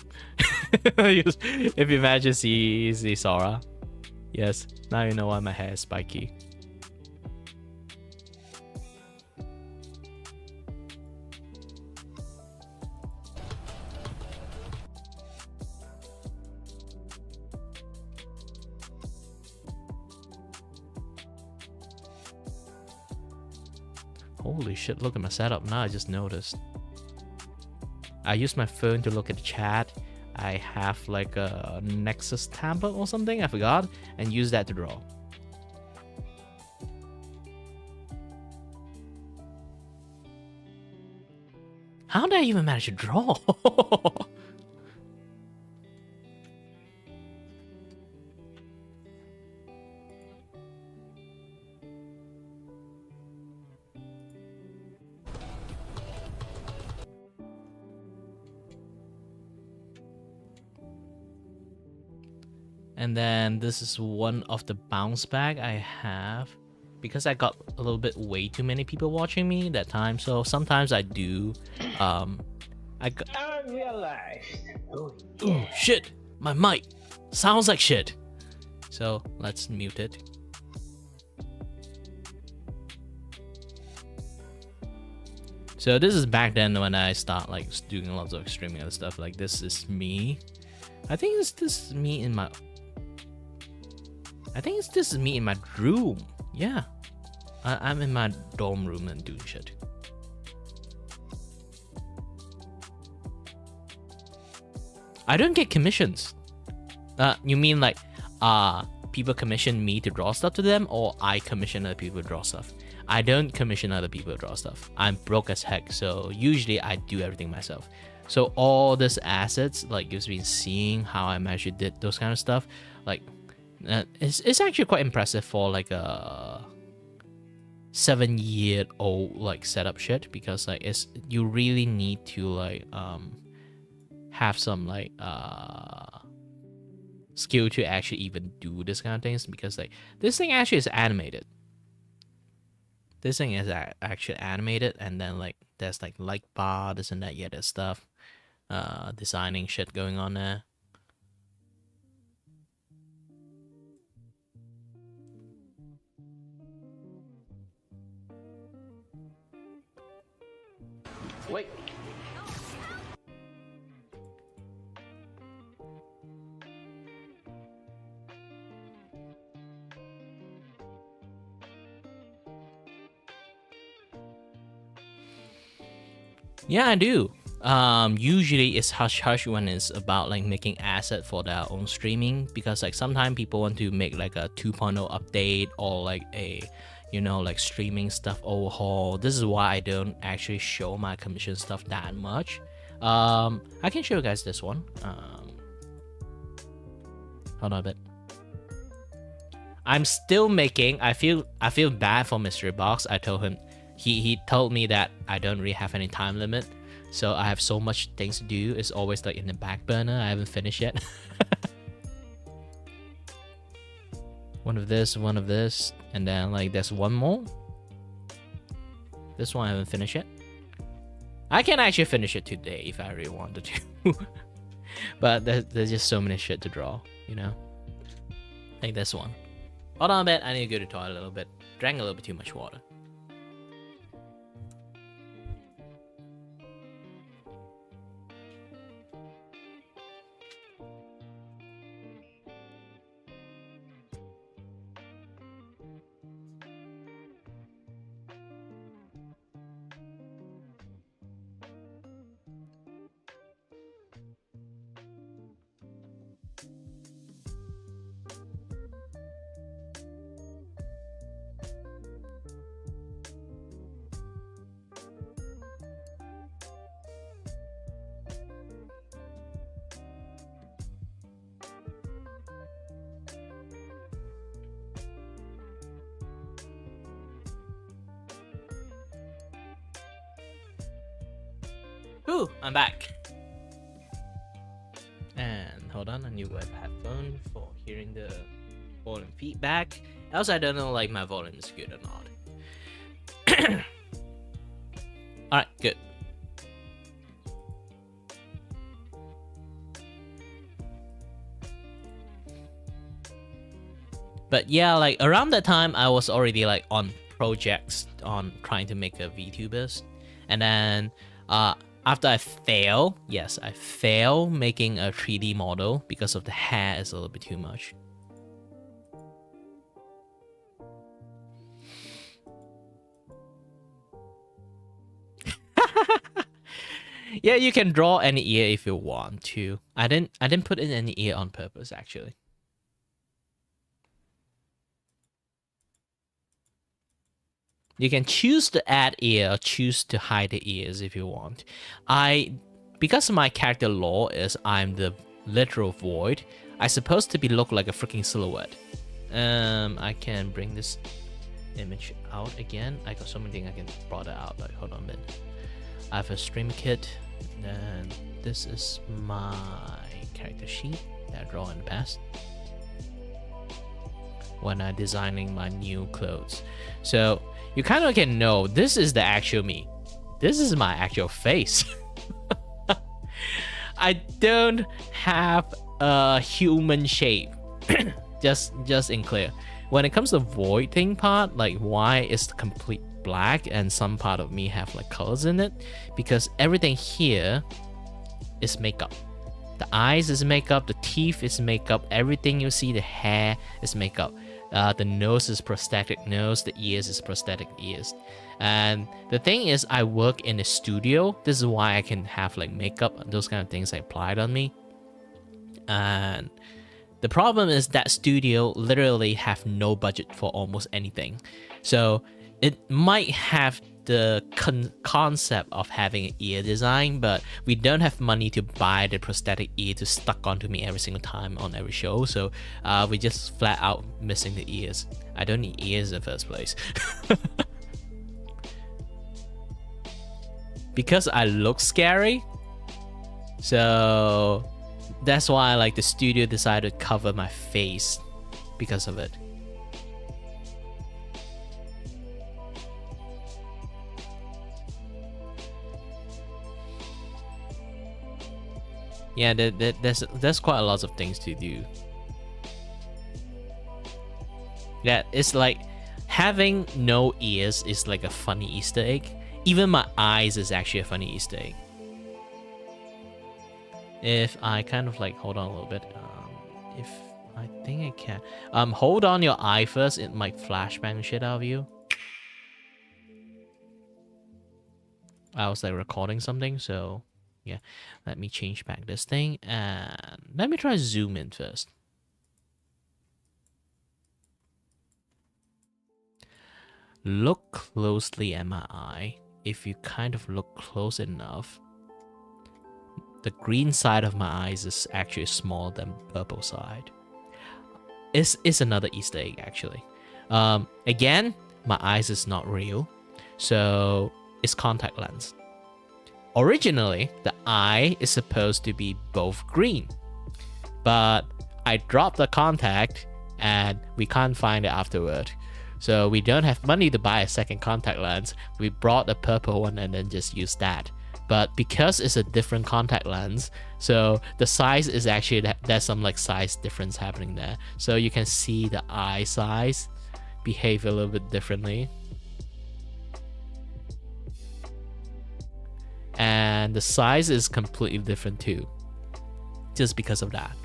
If you imagine see Sora. Yes, now you know why my hair is spiky. Holy shit, look at my setup now, I just noticed. I use my phone to look at the chat. I have like a Nexus tablet or something, I forgot, and use that to draw. How did I even manage to draw? And then this is one of the bounce back I have, because I got a little bit way too many people watching me that time. So sometimes I do I realized. Oh shit, my mic sounds like shit. So let's mute it. So this is back then when I start like doing lots of streaming and stuff. Like this is me. I think this is me in my room. Yeah, I'm in my dorm room and doing shit. I don't get commissions. You mean like people commission me to draw stuff to them, or I commission other people to draw stuff? I don't commission other people to draw stuff. I'm broke as heck, so usually I do everything myself. So all these assets, like you've been seeing how I actually did those kind of stuff, like it's actually quite impressive for like a 7-year-old like setup shit, because like you really need to like have some like skill to actually even do this kind of things, because like this thing actually is animated. This thing is actually animated, and then like there's like bar, this and that, yeah, there's stuff, designing shit going on there. Wait. Yeah, I do. Usually it's hush hush when it's about like making asset for their own streaming, because like sometimes people want to make like a 2.0 update, or like a, you know, like streaming stuff overhaul. This is why I don't actually show my commission stuff that much. I can show you guys this one. Hold on a bit. I'm still making. I feel bad for Mystery Box. I told him, he told me that I don't really have any time limit, so I have so much things to do. It's always like in the back burner. I haven't finished yet. one of this, and then like there's one more. This one I haven't finished yet. I can actually finish it today if I really wanted to. But there's just so many shit to draw, you know? Like this one. Hold on a bit, I need to go to the toilet a little bit. Drank a little bit too much water. Ooh, I'm back. And hold on, a new web headphone for hearing the volume feedback. Else I don't know like my volume is good or not. Alright, good. But yeah, like around that time I was already like on projects on trying to make a VTubers. And then after I fail, yes, I fail making a 3D model because of the hair is a little bit too much. Yeah, you can draw any ear if you want to. I didn't put in any ear on purpose actually. You can choose to add ear or choose to hide the ears if you want. Because my character lore is I'm the literal void, I supposed to be look like a freaking silhouette. I can bring this image out again. I got so many things I can brought it out. Like, hold on a minute. I have a stream kit, and this is my character sheet that I draw in the past when I'm designing my new clothes. So you kind of can know this is the actual me. This is my actual face. I don't have a human shape. just in clear. When it comes to void thing part, like why is the complete black and some part of me have like colors in it? Because everything here is makeup. The eyes is makeup, the teeth is makeup, everything you see, the hair is makeup. The nose is prosthetic nose. The ears is prosthetic ears. And the thing is, I work in a studio. This is why I can have like makeup and those kind of things applied on me. And the problem is that studio literally have no budget for almost anything. So it might have the concept of having an ear design, but we don't have money to buy the prosthetic ear to stuck onto me every single time on every show. So we just flat out missing the ears. I don't need ears in the first place. Because I look scary. So that's why like the studio decided to cover my face because of it. Yeah, there's quite a lot of things to do. Yeah, it's like having no ears is like a funny Easter egg. Even my eyes is actually a funny Easter egg. If I kind of like hold on a little bit, if I think I can, hold on your eye first. It might flashbang shit out of you. I was like recording something, so yeah. Let me change back this thing and let me try zoom in first. Look closely at my eye. If you kind of look close enough, the green side of my eyes is actually smaller than purple side. It's another Easter egg actually. Again, my eyes is not real, so it's contact lens. Originally, the eye is supposed to be both green, but I dropped the contact and we can't find it afterward. So we don't have money to buy a second contact lens. We brought a purple one and then just used that. But because it's a different contact lens, so the size is actually, there's some like size difference happening there. So you can see the eye size behave a little bit differently. And the size is completely different too, just because of that.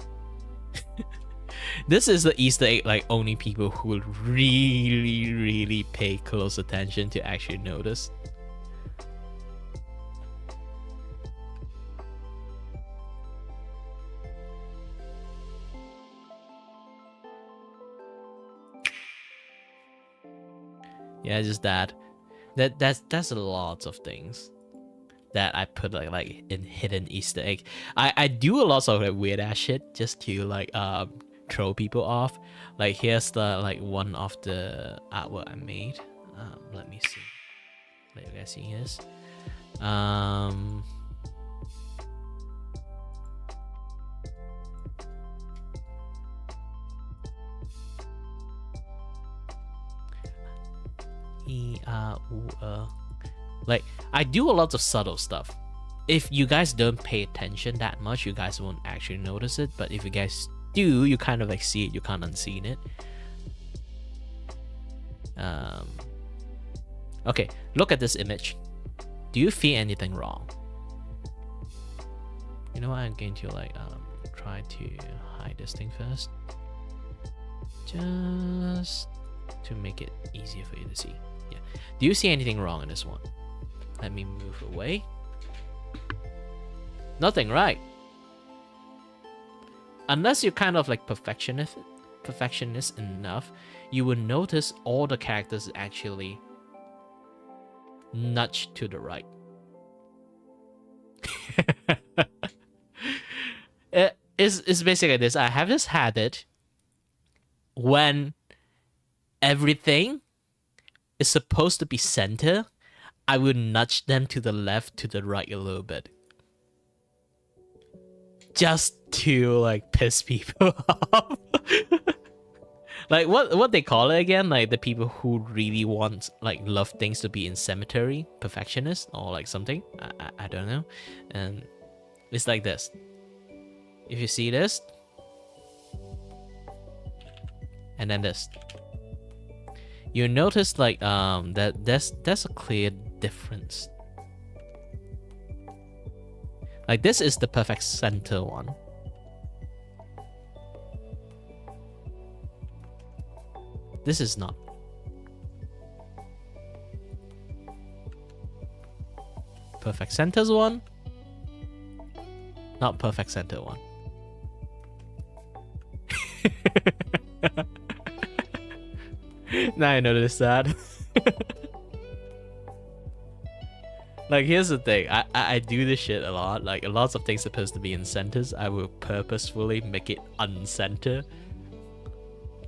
This is the Easter egg like only people who will really pay close attention to actually notice. Yeah, just that. That's a lot of things that I put like in hidden Easter egg. I do a lot of like weird ass shit just to like throw people off. Like here's the like one of the artwork I made. Let me see. Let you guys see this. Like I do a lot of subtle stuff. If you guys don't pay attention that much, you guys won't actually notice it. But if you guys do, you kind of like see it. You can't unseen it. Okay, look at this image. Do you feel anything wrong? You know what? I'm going to like try to hide this thing first, just to make it easier for you to see. Yeah. Do you see anything wrong in this one? Let me move away. Nothing, right? Unless you're kind of like perfectionist enough, you will notice all the characters actually nudge to the right. It's basically this. I have this habit when everything is supposed to be center, I will nudge them to the left, to the right a little bit. Just to like piss people off. Like what they call it again? Like the people who really want like love things to be in cemetery, perfectionist or like something. I don't know. And it's like this. If you see this, and then this, you notice like that there's a clear difference. Like this is the perfect center one. This is not. Perfect centers one. Not perfect center one. Now I notice that. Like, here's the thing. I do this shit a lot. Like, lots of things supposed to be in centers, I will purposefully make it uncenter,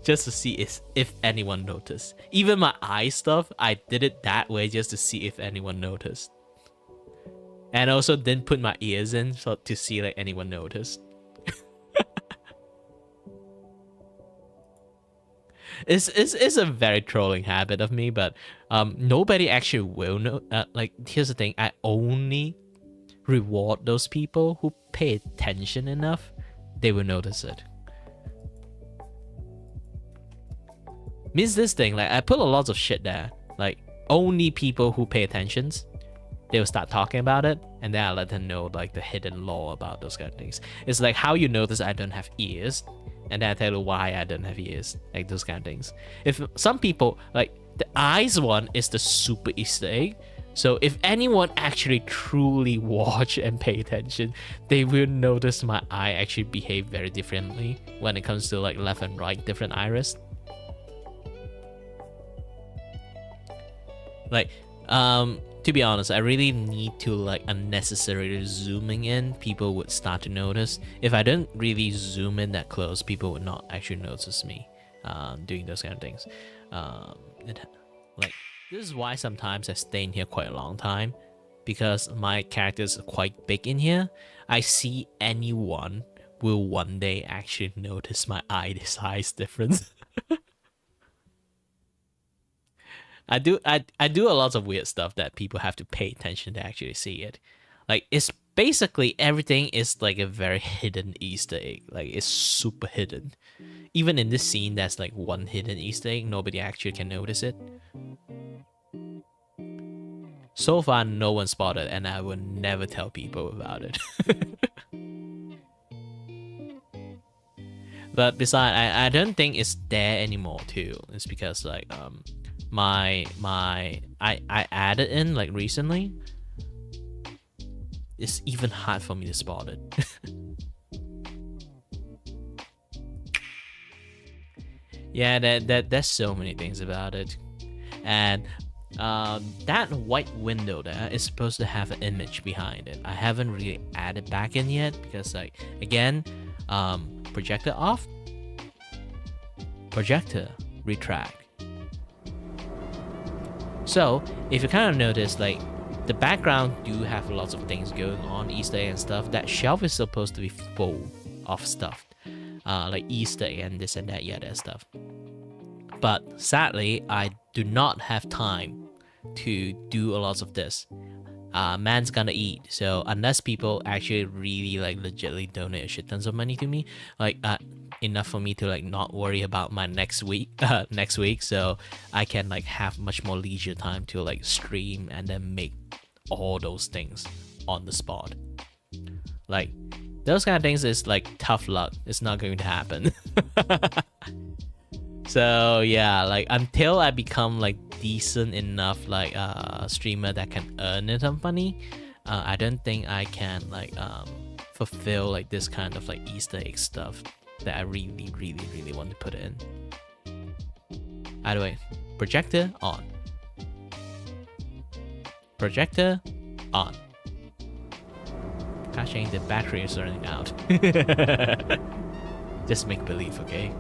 just to see if anyone noticed. Even my eye stuff, I did it that way just to see if anyone noticed. And also didn't put my ears in so to see like anyone noticed. It's a very trolling habit of me, but nobody actually will know. Like, here's the thing: I only reward those people who pay attention enough. They will notice it. Means this thing, like, I put a lot of shit there. Like, only people who pay attention, they will start talking about it, and then I let them know like the hidden lore about those kind of things. It's like how you notice I don't have ears, and then I tell you why I don't have ears, like those kind of things. If some people, like, the eyes one is the super Easter egg, so if anyone actually truly watch and pay attention, they will notice my eye actually behave very differently when it comes to like left and right different iris. Like, to be honest, I really need to like unnecessarily zooming in. People would start to notice. If I don't really zoom in that close, people would not actually notice me doing those kind of things. Like, this is why sometimes I stay in here quite a long time, because my characters are quite big in here. I see anyone will one day actually notice my eye size difference. I do a lot of weird stuff that people have to pay attention to actually see it. Like, it's basically everything is like a very hidden Easter egg. Like, it's super hidden. Even in this scene, there's like one hidden Easter egg. Nobody actually can notice it. So far, no one spotted, and I will never tell people about it. But besides, I don't think it's there anymore too. It's because like I added in like recently. It's even hard for me to spot it. Yeah, there's so many things about it. And that white window there is supposed to have an image behind it. I haven't really added back in yet because, like, again, projector off, projector retract. So if you kind of notice, like, the background do have lots of things going on, Easter egg and stuff. That shelf is supposed to be full of stuff, like Easter egg and this and that, yeah, that stuff. But sadly, I do not have time to do a lot of this. Man's gonna eat, so unless people actually really like legitly donate a shit tons of money to me, like enough for me to like not worry about my next week, so I can like have much more leisure time to like stream and then make all those things on the spot. Like, those kind of things is like tough luck. It's not going to happen. So yeah, like, until I become like decent enough like streamer that can earn enough money, I don't think I can like fulfill like this kind of like Easter egg stuff that I really want to put in. Either way, projector on. Projector on. Catching the battery is running out. Just make believe, okay?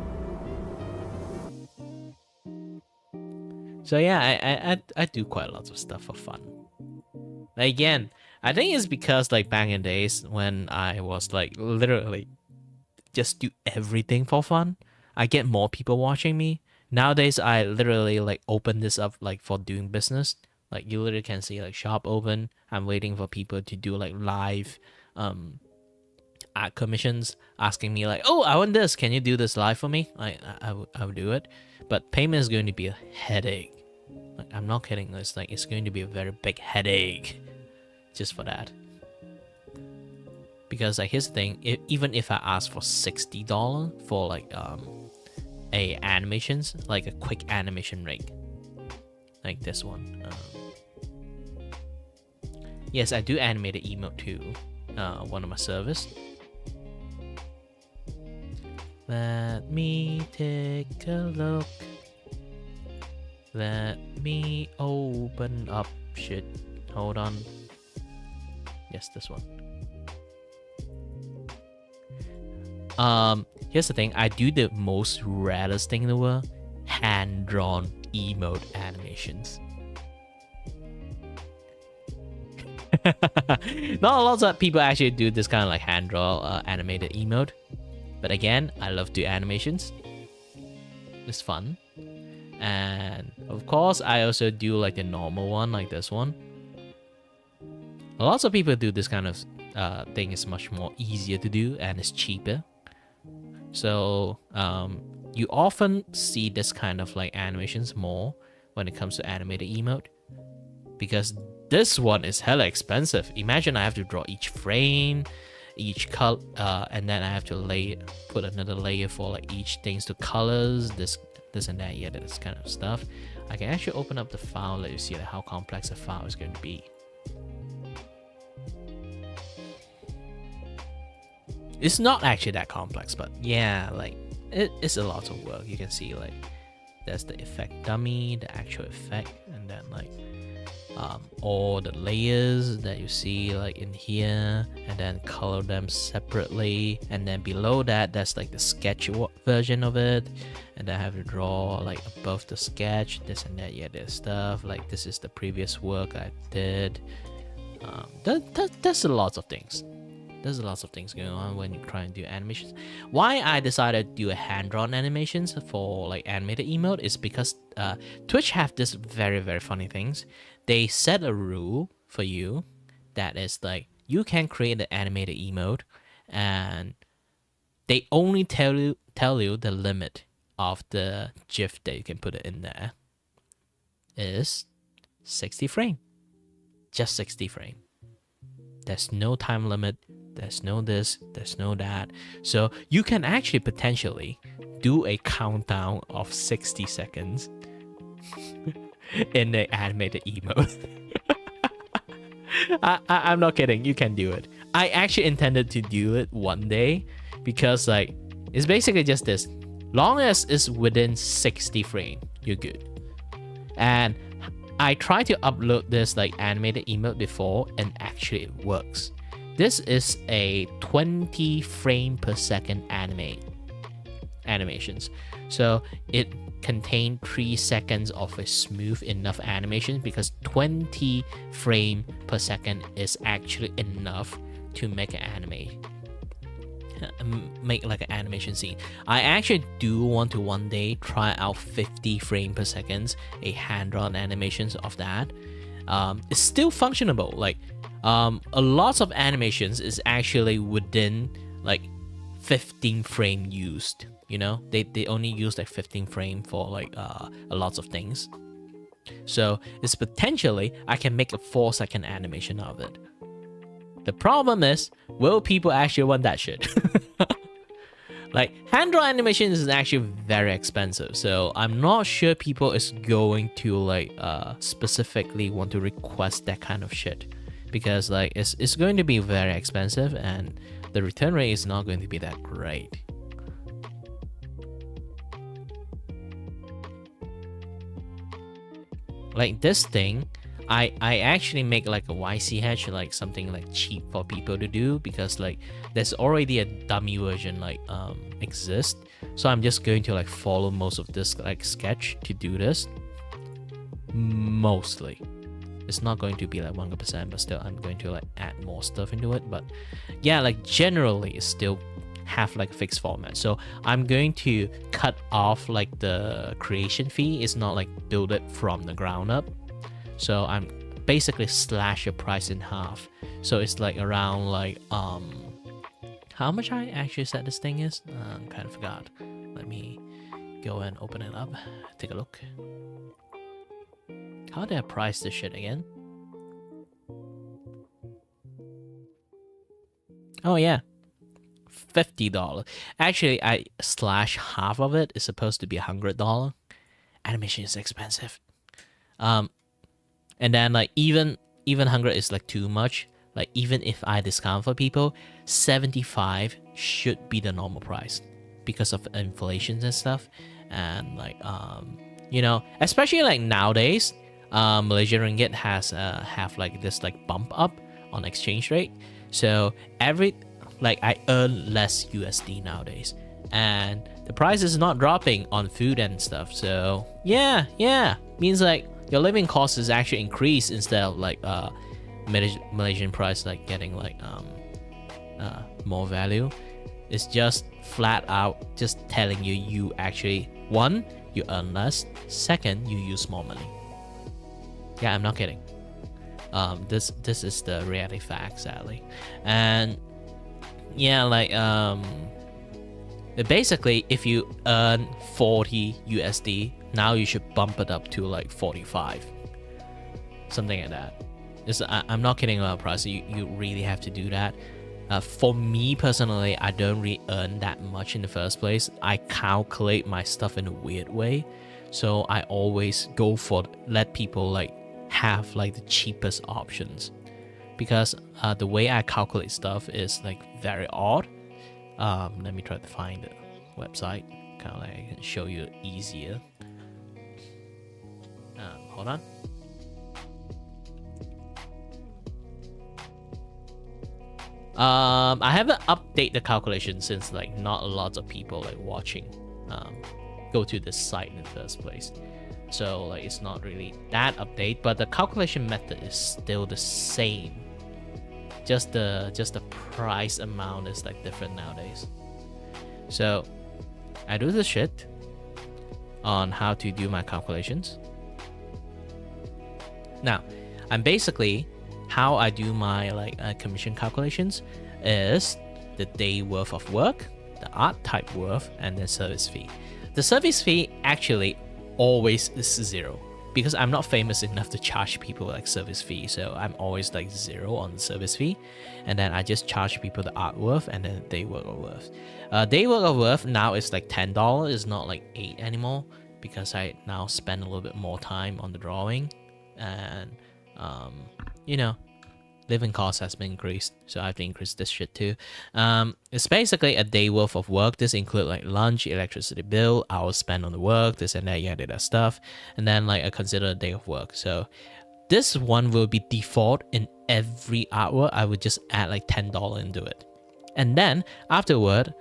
So yeah, I do quite a lot of stuff for fun. Again, I think it's because like back in days when I was like literally just do everything for fun, I get more people watching me. Nowadays, I literally like open this up like for doing business. Like, you literally can see like shop open. I'm waiting for people to do like live ad commissions, asking me like, oh, I want this, can you do this live for me? I would do it, but payment is going to be a headache. Like, I'm not kidding, it's going to be a very big headache just for that. Because like, here's the thing, even if I ask for $60 for like a animations, like a quick animation rig, like this one. Yes, I do animate an emote too. One of my servers. Let me take a look. Let me open up shit. Hold on. Yes, this one. Here's the thing. I do the most rarest thing in the world. Hand-drawn emote animations. Not a lot of people actually do this kind of like hand-draw animated emote. But again, I love to do animations. It's fun. And of course, I also do like the normal one, like this one. Lots of people do this kind of thing. Is much more easier to do and it's cheaper. So you often see this kind of like animations more when it comes to animated emote, because this one is hella expensive. Imagine I have to draw each frame, each color, and then I have to put another layer for like each things to colors, this and that, yeah, this kind of stuff. I can actually open up the file, let you see like how complex the file is going to be. It's not actually that complex, but yeah, like it's a lot of work. You can see like there's the effect dummy, the actual effect, and then like all the layers that you see like in here, and then color them separately, and then below that there's like the sketch version of it, and then I have to draw like above the sketch, this and that, yeah, there's stuff like this is the previous work I did. There's a lot of things. There's lots of things going on when you try and do animations. Why I decided to do a hand-drawn animations for like animated emote is because Twitch have this very, very funny things. They set a rule for you that is like you can create an animated emote, and they only tell you the limit of the GIF that you can put it in there is 60 frame. Just 60 frame. There's no time limit. There's no this, there's no that. So you can actually potentially do a countdown of 60 seconds in the animated emote. I'm not kidding, you can do it. I actually intended to do it one day because like it's basically just this. Long as it's within 60 frame, you're good. And I tried to upload this like animated emote before, and actually it works. This is a 20 frame per second animations. So it contained 3 seconds of a smooth enough animation, because 20 frame per second is actually enough to make like an animation scene. I actually do want to one day try out 50 frame per second, a hand-drawn animations of that. It's still functionable. Like a lot of animations is actually within like 15 frame used. You know, they only use like 15 frame for like a lots of things. So it's potentially I can make a 4-second animation out of it. The problem is, will people actually want that shit? Like hand-drawn animation is actually very expensive, so I'm not sure people is going to like specifically want to request that kind of shit, because like it's going to be very expensive and the return rate is not going to be that great. Like this thing, I actually make like a YCH, like something like cheap for people to do, because like there's already a dummy version like exist. So I'm just going to like follow most of this like sketch to do this. Mostly. It's not going to be like 100%, but still I'm going to like add more stuff into it. But yeah, like generally it's still have like a fixed format. So I'm going to cut off like the creation fee. It's not like build it from the ground up. So I'm basically slash the price in half. So it's like around like how much I actually said this thing is? I kind of forgot. Let me go and open it up. Take a look. How did I price this shit again? Oh yeah, $50. Actually, I slash half of it is supposed to be $100. Animation is expensive. And then like even 100 is like too much. Like even if I discount for people, 75 should be the normal price because of inflations and stuff. And like you know, especially like nowadays, Malaysian ringgit has have like this like bump up on exchange rate. So I earn less USD nowadays, and the price is not dropping on food and stuff. So yeah, means like your living cost is actually increased instead of like Malaysian price like getting like more value. It's just flat out just telling you actually, one, you earn less, second, you use more money. Yeah, I'm not kidding. This is the reality fact, sadly. And yeah, like basically if you earn 40 USD, now you should bump it up to like 45, something like that. I'm not kidding about price. You really have to do that. For me personally, I don't really earn that much in the first place. I calculate my stuff in a weird way, so I always go for let people like have like the cheapest options, because the way I calculate stuff is like very odd. Let me try to find the website, kind of like I can show you easier. Hold on. I haven't updated the calculation since like not a lot of people like watching go to this site in the first place, so like it's not really that update, but the calculation method is still the same. Just the price amount is like different nowadays. So I do this shit on how to do my calculations. Now, I'm basically how I do my like commission calculations is the day worth of work, the art type worth, and the service fee. The service fee actually always is 0 because I'm not famous enough to charge people like service fee, so I'm always like 0 on the service fee, and then I just charge people the art worth and then day work of worth. Day work of worth now is like $10. It's not like 8 anymore because I now spend a little bit more time on the drawing, and you know, living cost has been increased, so I have to increase this shit too. It's basically a day worth of work. This include like lunch, electricity bill, hours spent on the work, this and that, that stuff, and then like I consider a day of work. So this one will be default in every artwork. I would just add like $10 into it, and then afterward,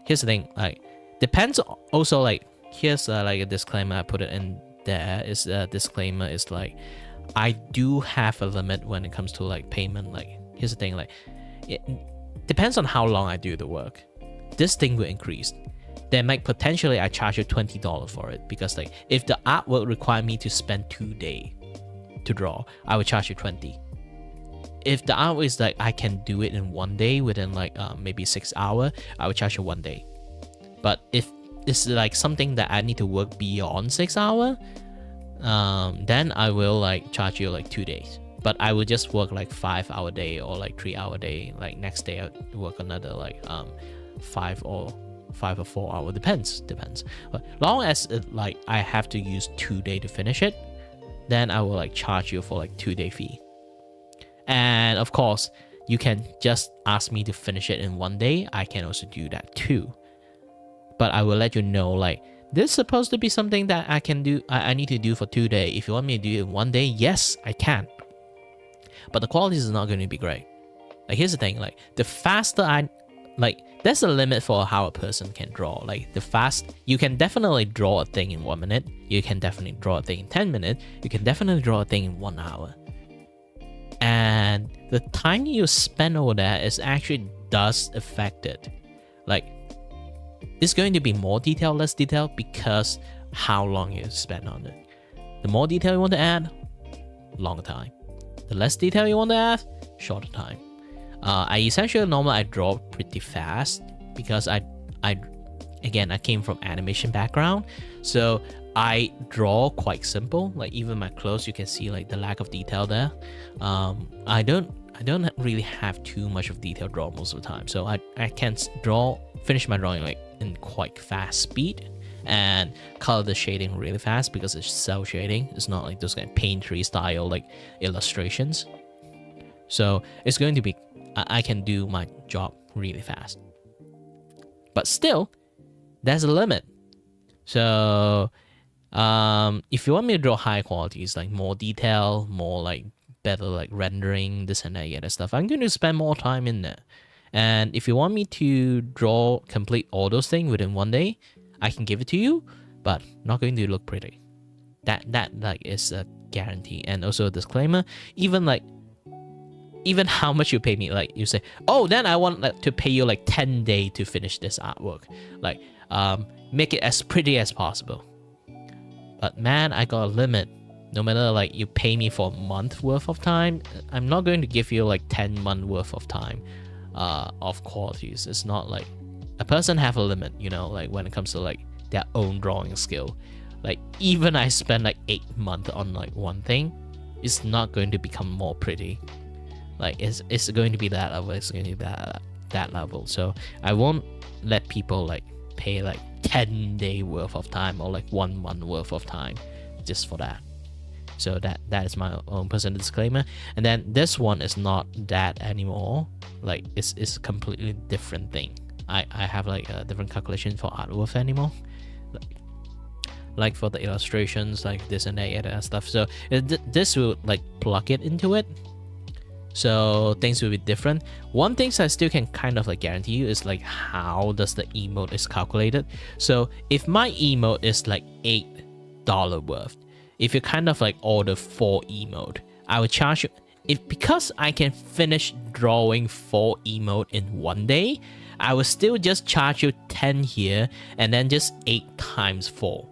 here's the thing, like depends also, like here's like a disclaimer I put it in there. Is a disclaimer is like I do have a limit when it comes to like payment. Like here's the thing, like it depends on how long I do the work. This thing will increase. Then like potentially I charge you $20 for it, because like if the artwork require me to spend 2 days to draw, I would charge you 20. If the artwork is like I can do it in 1 day within like maybe 6 hours, I would charge you 1 day. But if it's like something that I need to work beyond 6 hours, then I will like charge you like 2 days. But I will just work like 5 hour day or like 3 hour day. Like next day I work another like 5 or 4 hour, depends. But long as like I have to use 2 days to finish it, then I will like charge you for like 2 day fee. And of course you can just ask me to finish it in 1 day. I can also do that too, but I will let you know like this is supposed to be something that I can do. I need to do for 2 days. If you want me to do it in 1 day, yes, I can. But the quality is not going to be great. Like here's the thing, like the faster there's a limit for how a person can draw. Like you can definitely draw a thing in 1 minute. You can definitely draw a thing in 10 minutes. You can definitely draw a thing in 1 hour. And the time you spend over there is actually does affect it. Like it's going to be more detailed, less detailed, because how long you spend on it. The more detail you want to add, longer time. The less detail you want to add, shorter time. I normally draw pretty fast because I came from animation background, so I draw quite simple. Like even my clothes, you can see like the lack of detail there. I don't I don't really have too much of detailed draw most of the time, so I can finish my drawing like in quite fast speed and color the shading really fast because it's cell shading. It's not like those kind of painterly style like illustrations. So it's going to be, I can do my job really fast. But still, there's a limit. So if you want me to draw high qualities, like more detail, more like better like rendering, this and that other stuff, I'm going to spend more time in there. And if you want me to draw complete all those things within one day, I can give it to you, but not going to look pretty. That like is a guarantee. And also a disclaimer, even how much you pay me, like you say, oh, then I want like, to pay you like 10 days to finish this artwork. Like make it as pretty as possible. But man, I got a limit. No matter like you pay me for a month worth of time, I'm not going to give you like 10 months worth of time of qualities. It's not like a person have a limit, you know, like when it comes to like their own drawing skill. Like even I spend like 8 months on like one thing, it's not going to become more pretty. Like it's going to be that level, it's going to be that level. So I won't let people like pay like 10 day worth of time or like 1 month worth of time just for that. So that is my own personal disclaimer. And then this one is not that anymore. Like it's a completely different thing. I have like a different calculation for artwork anymore. Like for the illustrations, like this and that and stuff. So this will like plug it into it. So things will be different. One thing I still can kind of like guarantee you is like how does the emote is calculated. So if my emote is like $8 worth, if you kind of like order 4 emote, I will charge you, because I can finish drawing 4 emote in one day, I will still just charge you 10 here and then just 8 times 4.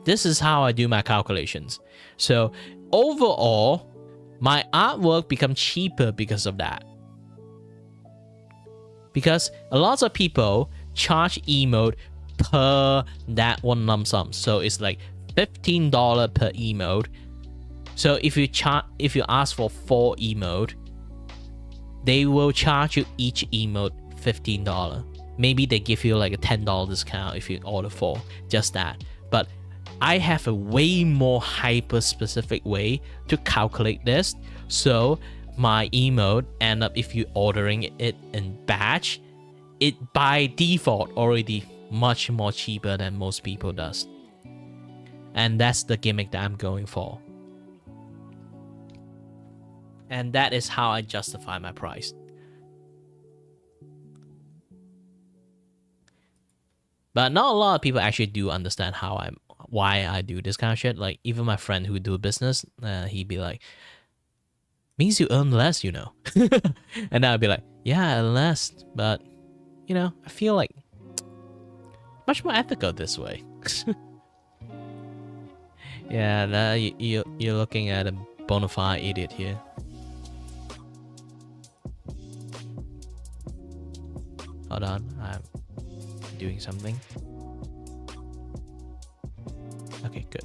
This is how I do my calculations. So overall, my artwork becomes cheaper because of that. Because a lot of people charge emote per that one lump sum. So it's like $15 per emote. So if you ask for 4 emote, they will charge you each emote $15. Maybe they give you like a $10 discount if you order 4, just that. But I have a way more hyper specific way to calculate this. So my emote end up, if you ordering it in batch, it by default already much more cheaper than most people does. And that's the gimmick that I'm going for. And that is how I justify my price. But not a lot of people actually do understand why I do this kind of shit. Like even my friend who do business, he'd be like, means you earn less, you know. And I'd be like, yeah, less, but you know, I feel like much more ethical this way. Yeah, you're looking at a bona fide idiot here. Hold on, I'm doing something. Okay, good.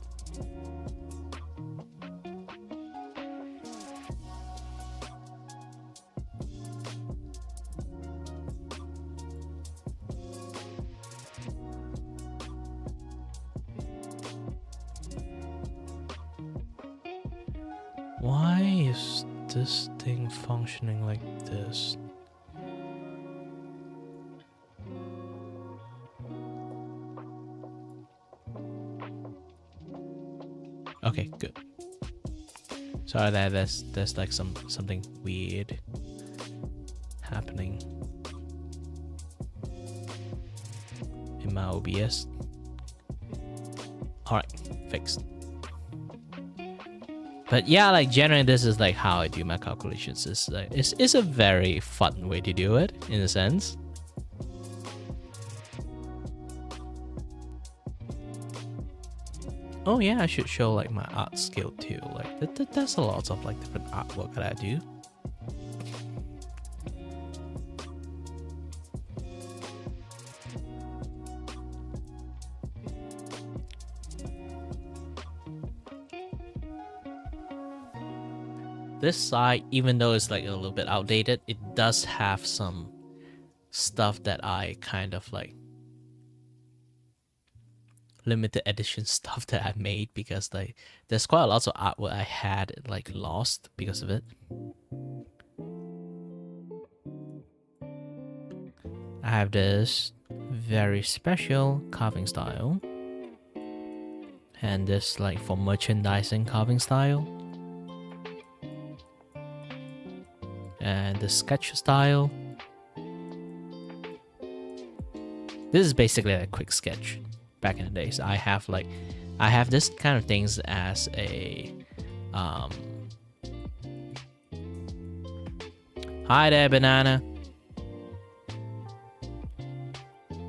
Why is this thing functioning like this? Okay, good. Sorry that there's like something weird happening in my OBS. Alright, fixed. But yeah, like generally this is like how I do my calculations. It's like it's a very fun way to do it in a sense. Oh yeah, I should show like my art skill too. Like there's a lot of like different artwork that I do. this side, even though it's like a little bit outdated, it does have some stuff that I kind of like limited edition stuff that I made, because like there's quite a lot of artwork I had like lost because of it. I have this very special carving style, and this like for merchandising carving style, and the sketch style. This is basically a quick sketch. Back in the days, I have this kind of things as a hi there, banana.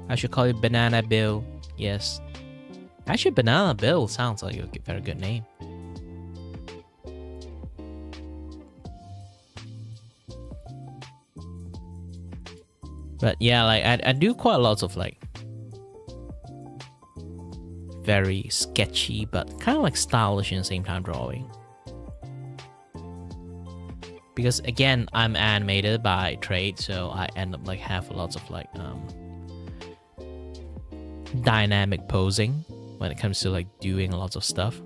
I should call you Banana Bill. Yes, actually Banana Bill sounds like a very good name. But yeah, like I do quite a lot of like very sketchy but kind of like stylish in the same time drawing. Because again, I'm animated by trade, so I end up like have lots of like dynamic posing when it comes to like doing lots of stuff.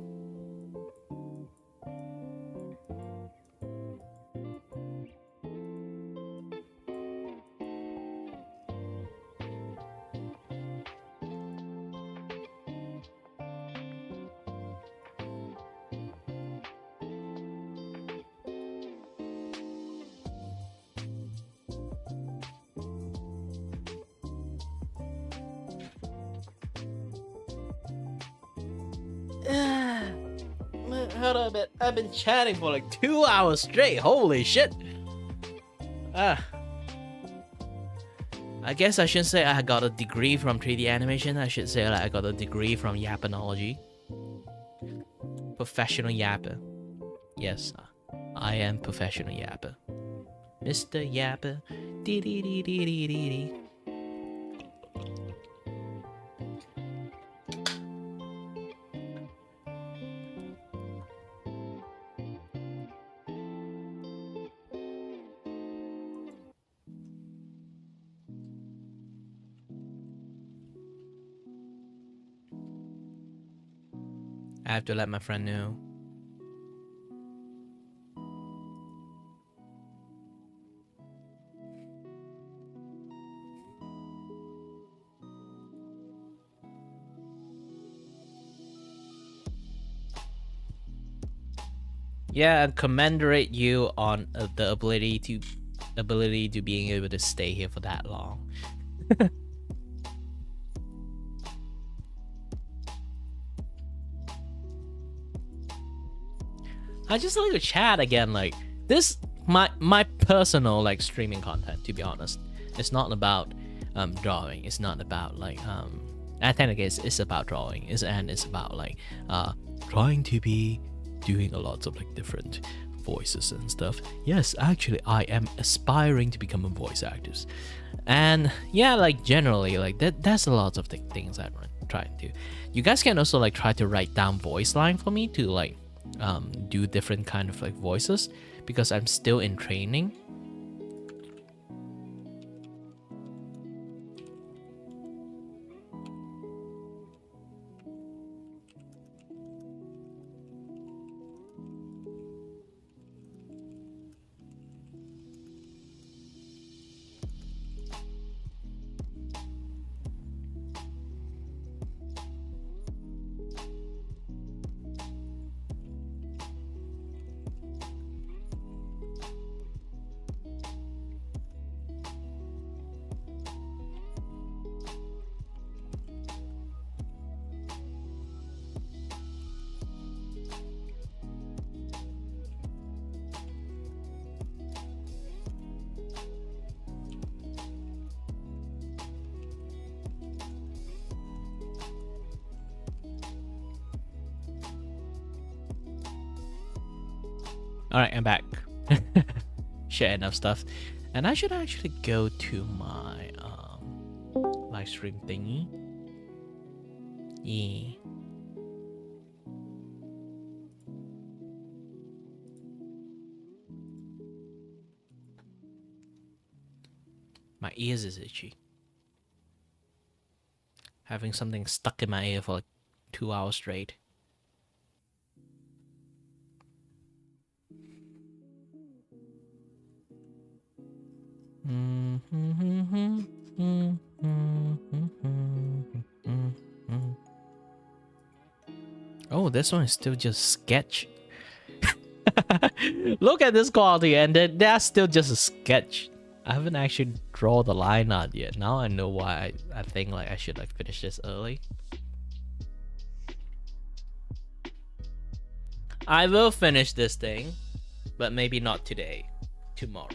Hold on a bit. I've been chatting for like 2 hours straight. Holy shit. I guess I shouldn't say I got a degree from 3D animation. I should say like I got a degree from Yapanology. Professional yapper. Yes, I am professional yapper. Mr. Yapper. Dee dee dee dee dee dee dee. I have to let my friend know. Yeah, and commendate you on the ability to being able to stay here for that long. I just like to chat again, like this my personal like streaming content, to be honest. It's not about drawing. It's not about like I think it's about drawing. It's about like trying to be doing a lot of like different voices and stuff. Yes, actually I am aspiring to become a voice actor. And yeah, like generally like that's a lot of the things I'm trying to do. You guys can also like try to write down voice line for me to like do different kind of like voices, because I'm still in training. Alright, I'm back. Share enough stuff. And I should actually go to my live stream thingy. Yeah. My ears is itchy. Having something stuck in my ear for like 2 hours straight. Oh, this one is still just sketch. Look at this quality, and that's still just a sketch. I haven't actually drawn the line out yet. Now I know why I think like I should like finish this early. I will finish this thing, but maybe not today. Tomorrow.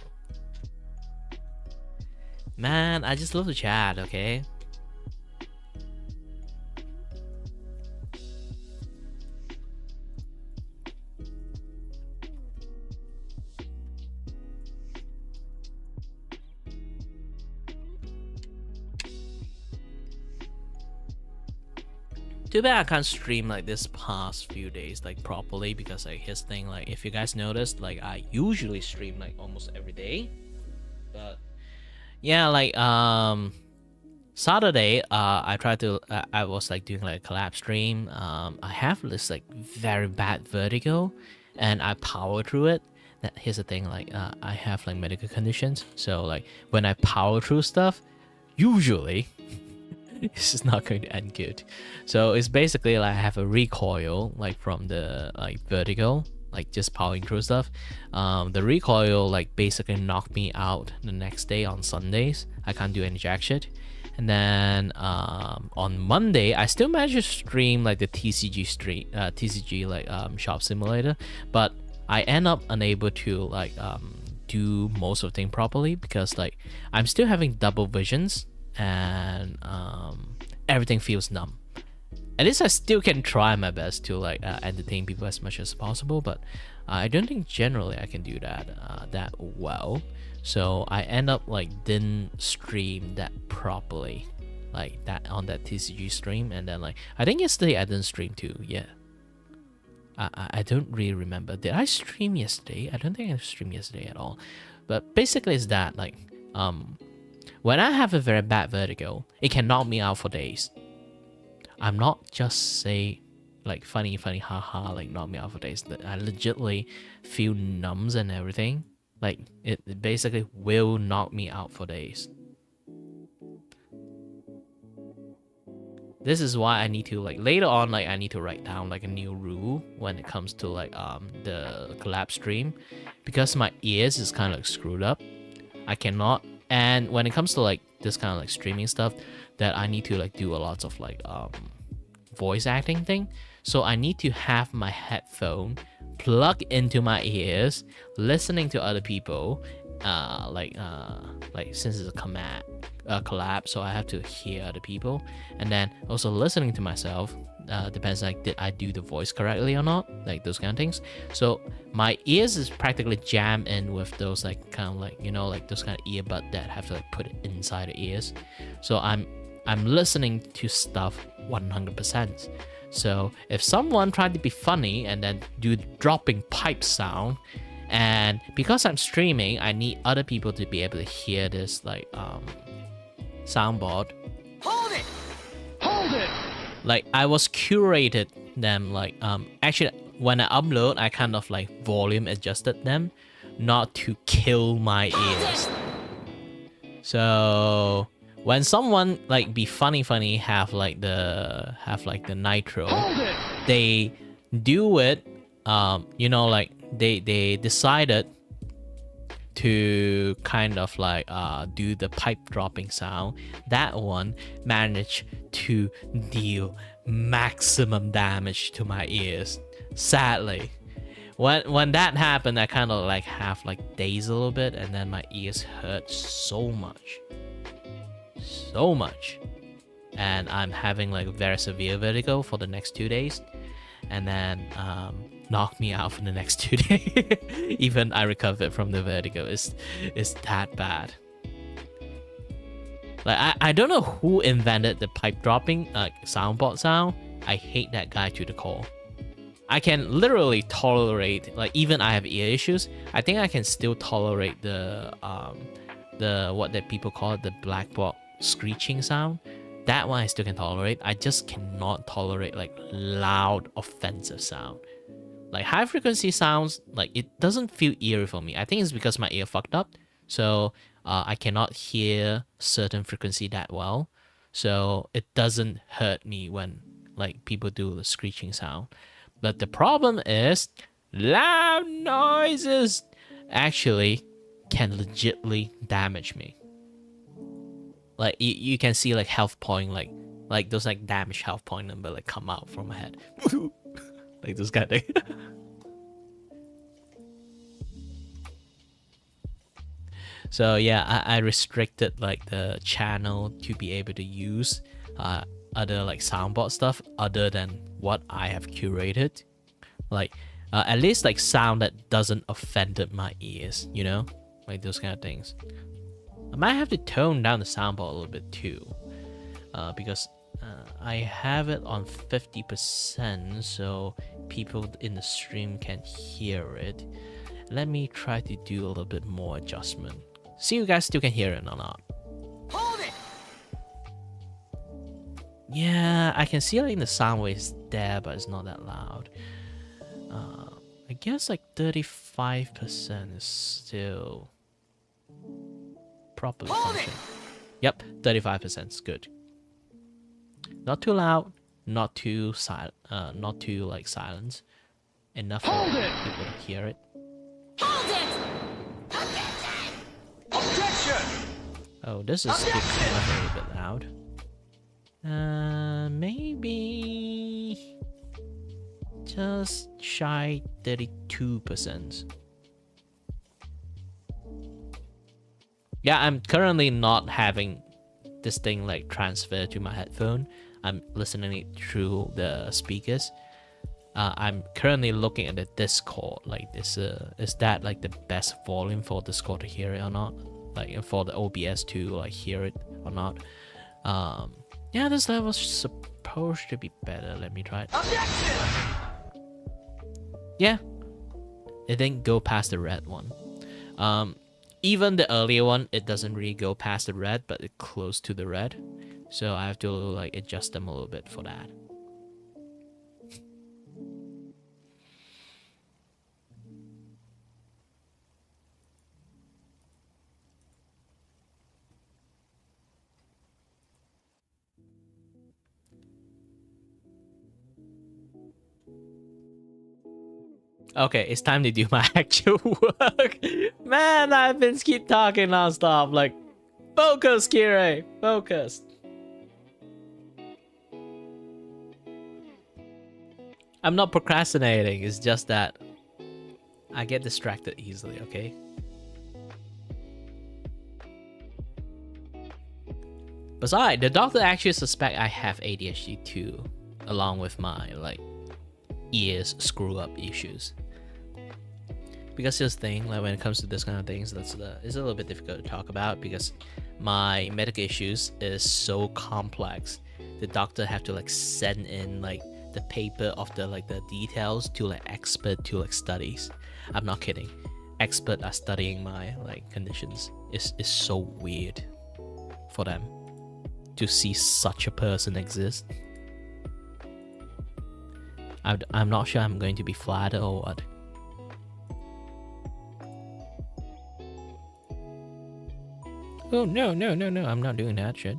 Man, I just love the chat, okay? Too bad I can't stream like this past few days like properly, because like his thing, like if you guys noticed, like I usually stream like almost every day, but yeah, like Saturday I tried to I was like doing like a collab stream. I have this like very bad vertigo and I power through it. Here's the thing, like I have like medical conditions, so like when I power through stuff, usually this is not going to end good. So it's basically like I have a recoil like from the like vertigo, like just powering through stuff. The recoil like basically knocked me out the next day on Sundays. I can't do any jack shit. And then on Monday I still managed to stream like the TCG like shop simulator, but I end up unable to like do most of the thing properly because like I'm still having double visions and everything feels numb. At least I still can try my best to like entertain people as much as possible, but I don't think generally I can do that that well. So I end up like didn't stream that properly, like that on that TCG stream, and then like I think yesterday I didn't stream too. Yeah, I don't really remember. Did I stream yesterday? I don't think I streamed yesterday at all. But basically, it's that like when I have a very bad vertigo, it can knock me out for days. I'm not just say like funny haha like knock me out for days. I legitimately feel numbs and everything. Like it basically will knock me out for days. This is why I need to like later on like I need to write down like a new rule when it comes to like the collab stream, because my ears is kind of like screwed up. I cannot, and when it comes to like this kind of like streaming stuff, that I need to like do a lot of like voice acting thing. So I need to have my headphone plug into my ears, listening to other people, like since it's a collab, so I have to hear other people, and then also listening to myself. Depends like did I do the voice correctly or not, like those kind of things. So my ears is practically jammed in with those like kind of like, you know, like those kind of earbud that have to like put it inside the ears. So I'm listening to stuff 100%. So if someone tried to be funny and then do the dropping pipe sound, and because I'm streaming, I need other people to be able to hear this like soundboard. Hold it! Hold it! Like I was curated them like actually when I upload I kind of like volume adjusted them not to kill my ears. So when someone like be funny have like the nitro, they do it you know, like they decided to kind of like do the pipe dropping sound. That one managed to deal maximum damage to my ears. Sadly, when that happened, I kind of like have like dazed a little bit, and then my ears hurt so much, and I'm having like very severe vertigo for the next 2 days, and then knocked me out for the next 2 days. Even I recovered from the vertigo. It's that bad. Like I don't know who invented the pipe dropping soundboard sound. I hate that guy to the core. I can literally tolerate, like even I have ear issues, I think I can still tolerate the the what that people call it, the black box screeching sound. That one I still can tolerate. I just cannot tolerate like loud, offensive sound. Like high frequency sounds, like it doesn't feel eerie for me. I think it's because my ear fucked up, so I cannot hear certain frequency that well. So it doesn't hurt me when like people do the screeching sound. But the problem is loud noises actually can legitly damage me. Like you can see like health point, like those like damage health point number like come out from my head. Like this kind of thing. So yeah, I restricted like the channel to be able to use other like soundboard stuff other than what I have curated. Like at least like sound that doesn't offend my ears, you know? Like those kind of things. I might have to tone down the soundboard a little bit too. Because I have it on 50% so people in the stream can hear it. Let me try to do a little bit more adjustment. See if you guys still can hear it or not. Hold it! Yeah, I can see like the sound waves there, but it's not that loud. I guess like 35% is still properly functioning. Yep, 35% is good. Not too loud, not too silent, not too like silent. Enough for people to hear it. Hold it! Objection! Oh, this is still kind of a little bit loud. Maybe just shy 32%. Yeah, I'm currently not having this thing like transfer to my headphone. I'm listening it through the speakers. I'm currently looking at the Discord. Like this, is that like the best volume for Discord to hear it or not? Like for the OBS to like hear it or not? Yeah, this level's supposed to be better. Let me try it. Yeah, it didn't go past the red one. Even the earlier one, it doesn't really go past the red, but it's close to the red. So I have to like adjust them a little bit for that. Okay, it's time to do my actual work. Man, I've been keep talking nonstop. Like, focus, Kire, focus. I'm not procrastinating. It's just that I get distracted easily. Okay. Besides, the doctor actually suspect I have ADHD too, along with my like ears screw up issues. Because this thing, like when it comes to this kind of things, it's a little bit difficult to talk about because my medical issues is so complex. The doctor have to like send in like the paper of the like the details to like expert to like studies. I'm not kidding. Expert are studying my like conditions. It's so weird for them to see such a person exist. I'm not sure I'm going to be flattered or what. Oh, no, I'm not doing that shit.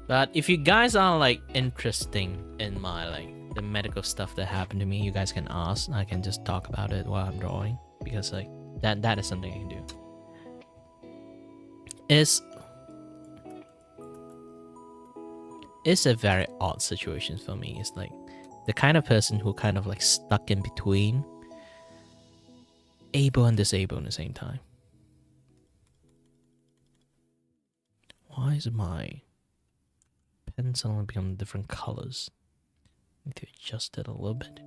But if you guys are like interesting in my like the medical stuff that happened to me, you guys can ask. I can just talk about it while I'm drawing because like that is something I can do. It's a very odd situation for me. It's like the kind of person who kind of like stuck in between able and disabled at the same time. Why is my pen suddenly become different colors? Need to adjust it a little bit.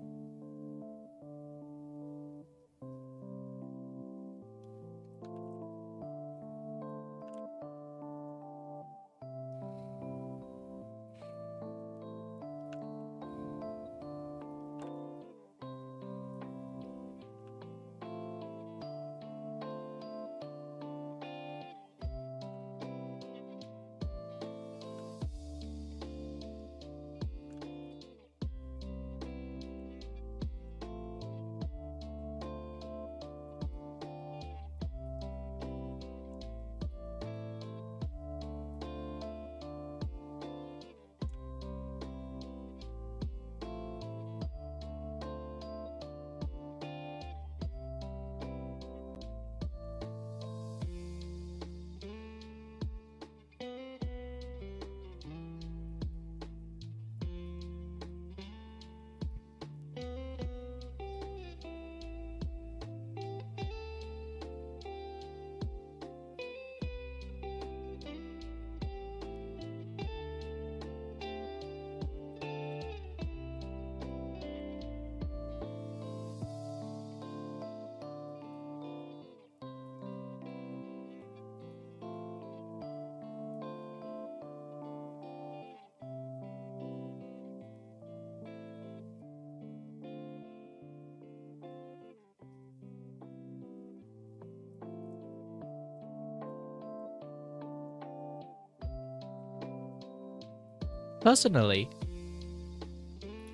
Personally,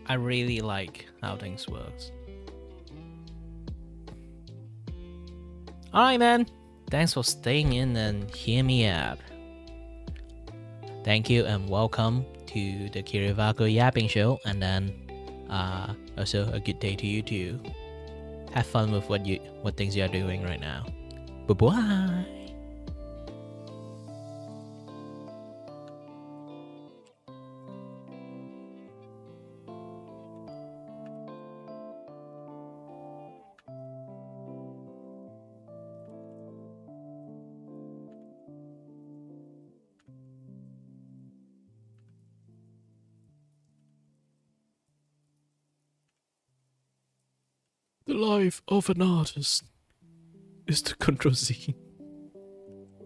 I really like how things works. Alright then, thanks for staying in and hear me out. Thank you and welcome to the Kirivaku Yapping Show, and then also a good day to you too. Have fun with what things you are doing right now. Bye bye. The life of an artist is to Ctrl Z.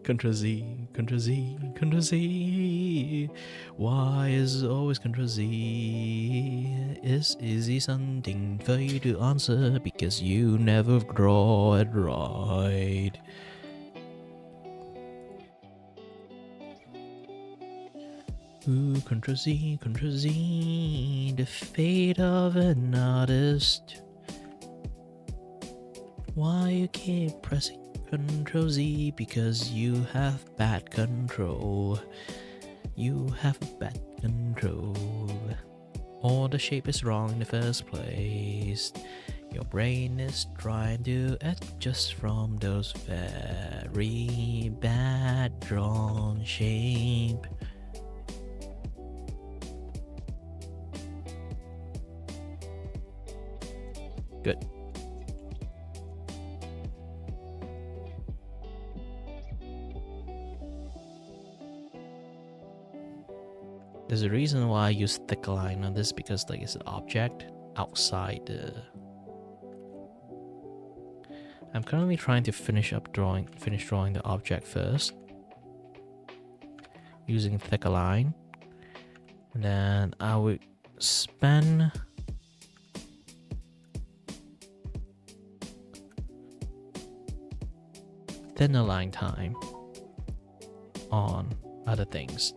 Ctrl Z, Ctrl Z, Ctrl Z. Why is always Ctrl Z? Is easy something for you to answer because you never draw it right. Ooh, Ctrl Z, Ctrl Z. The fate of an artist. Why you keep pressing Ctrl Z? Because you have bad control. You have bad control. Or the shape is wrong in the first place. Your brain is trying to adjust from those very bad drawn shape. Good. There's a reason why I use thick line on this, because like it's an object outside the... I'm currently trying to finish drawing the object first using thicker line, and then I would spend thinner line time on other things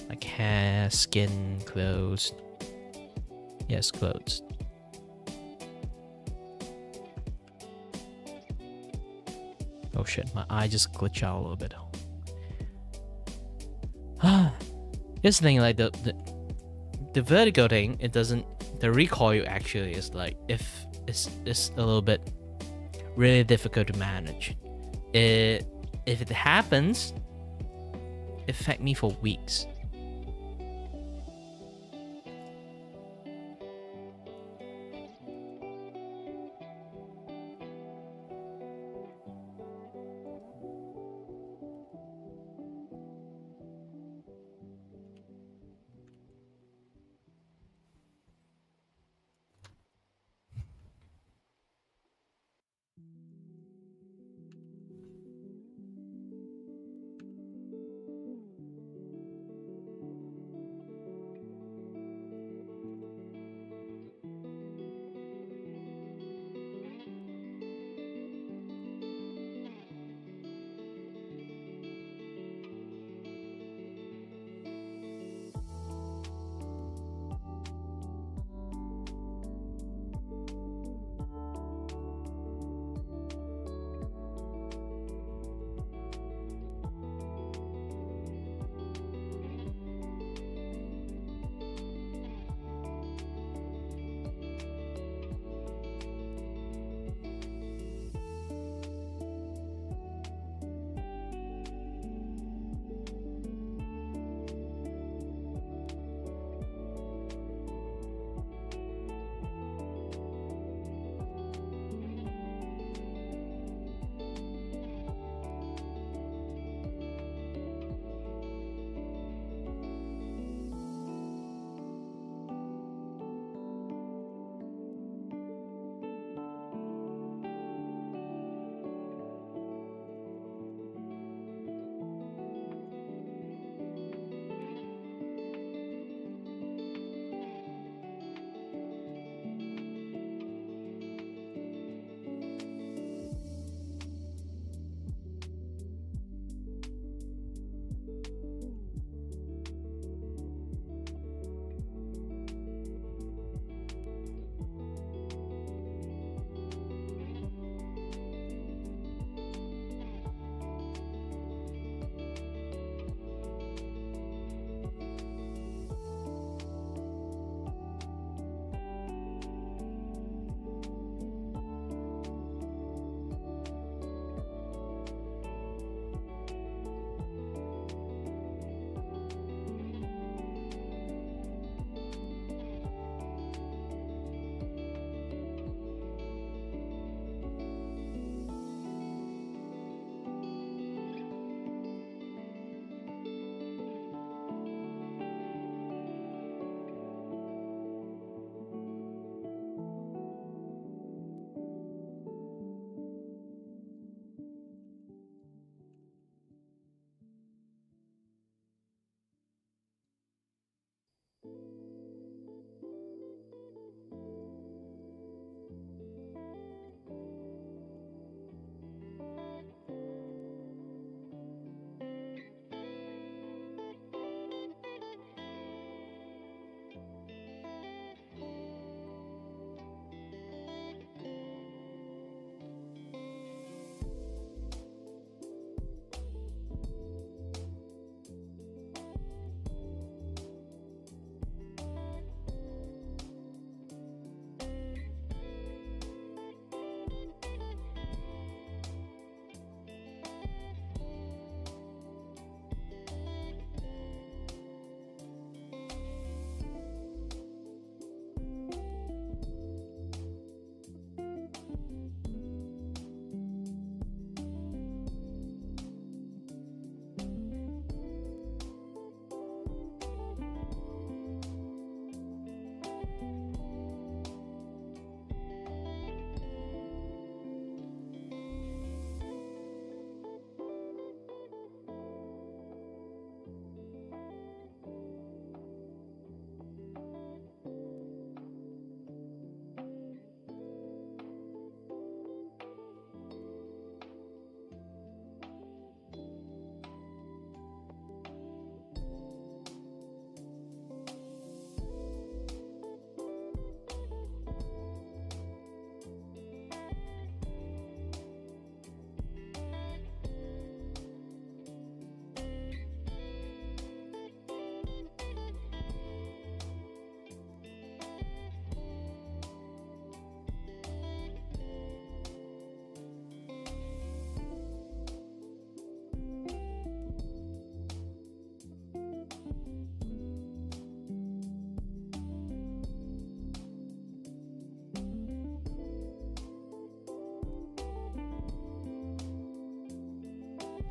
like hair, skin, clothes. Yes, clothes. Oh shit, my eye just glitched out a little bit. Here's the thing, like the vertigo thing, it doesn't, the recoil actually is like, if it's a little bit really difficult to manage. If it happens, it affects me for weeks.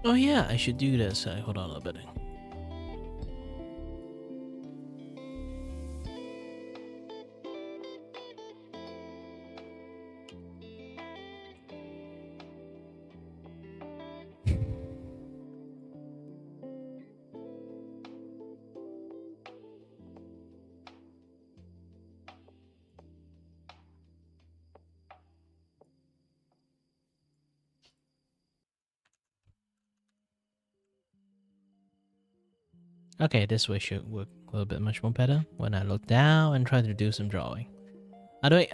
Oh yeah, I should do this. Hold on a little bit. Okay, this way should work a little bit much more better when I look down and try to do some drawing. Anyway,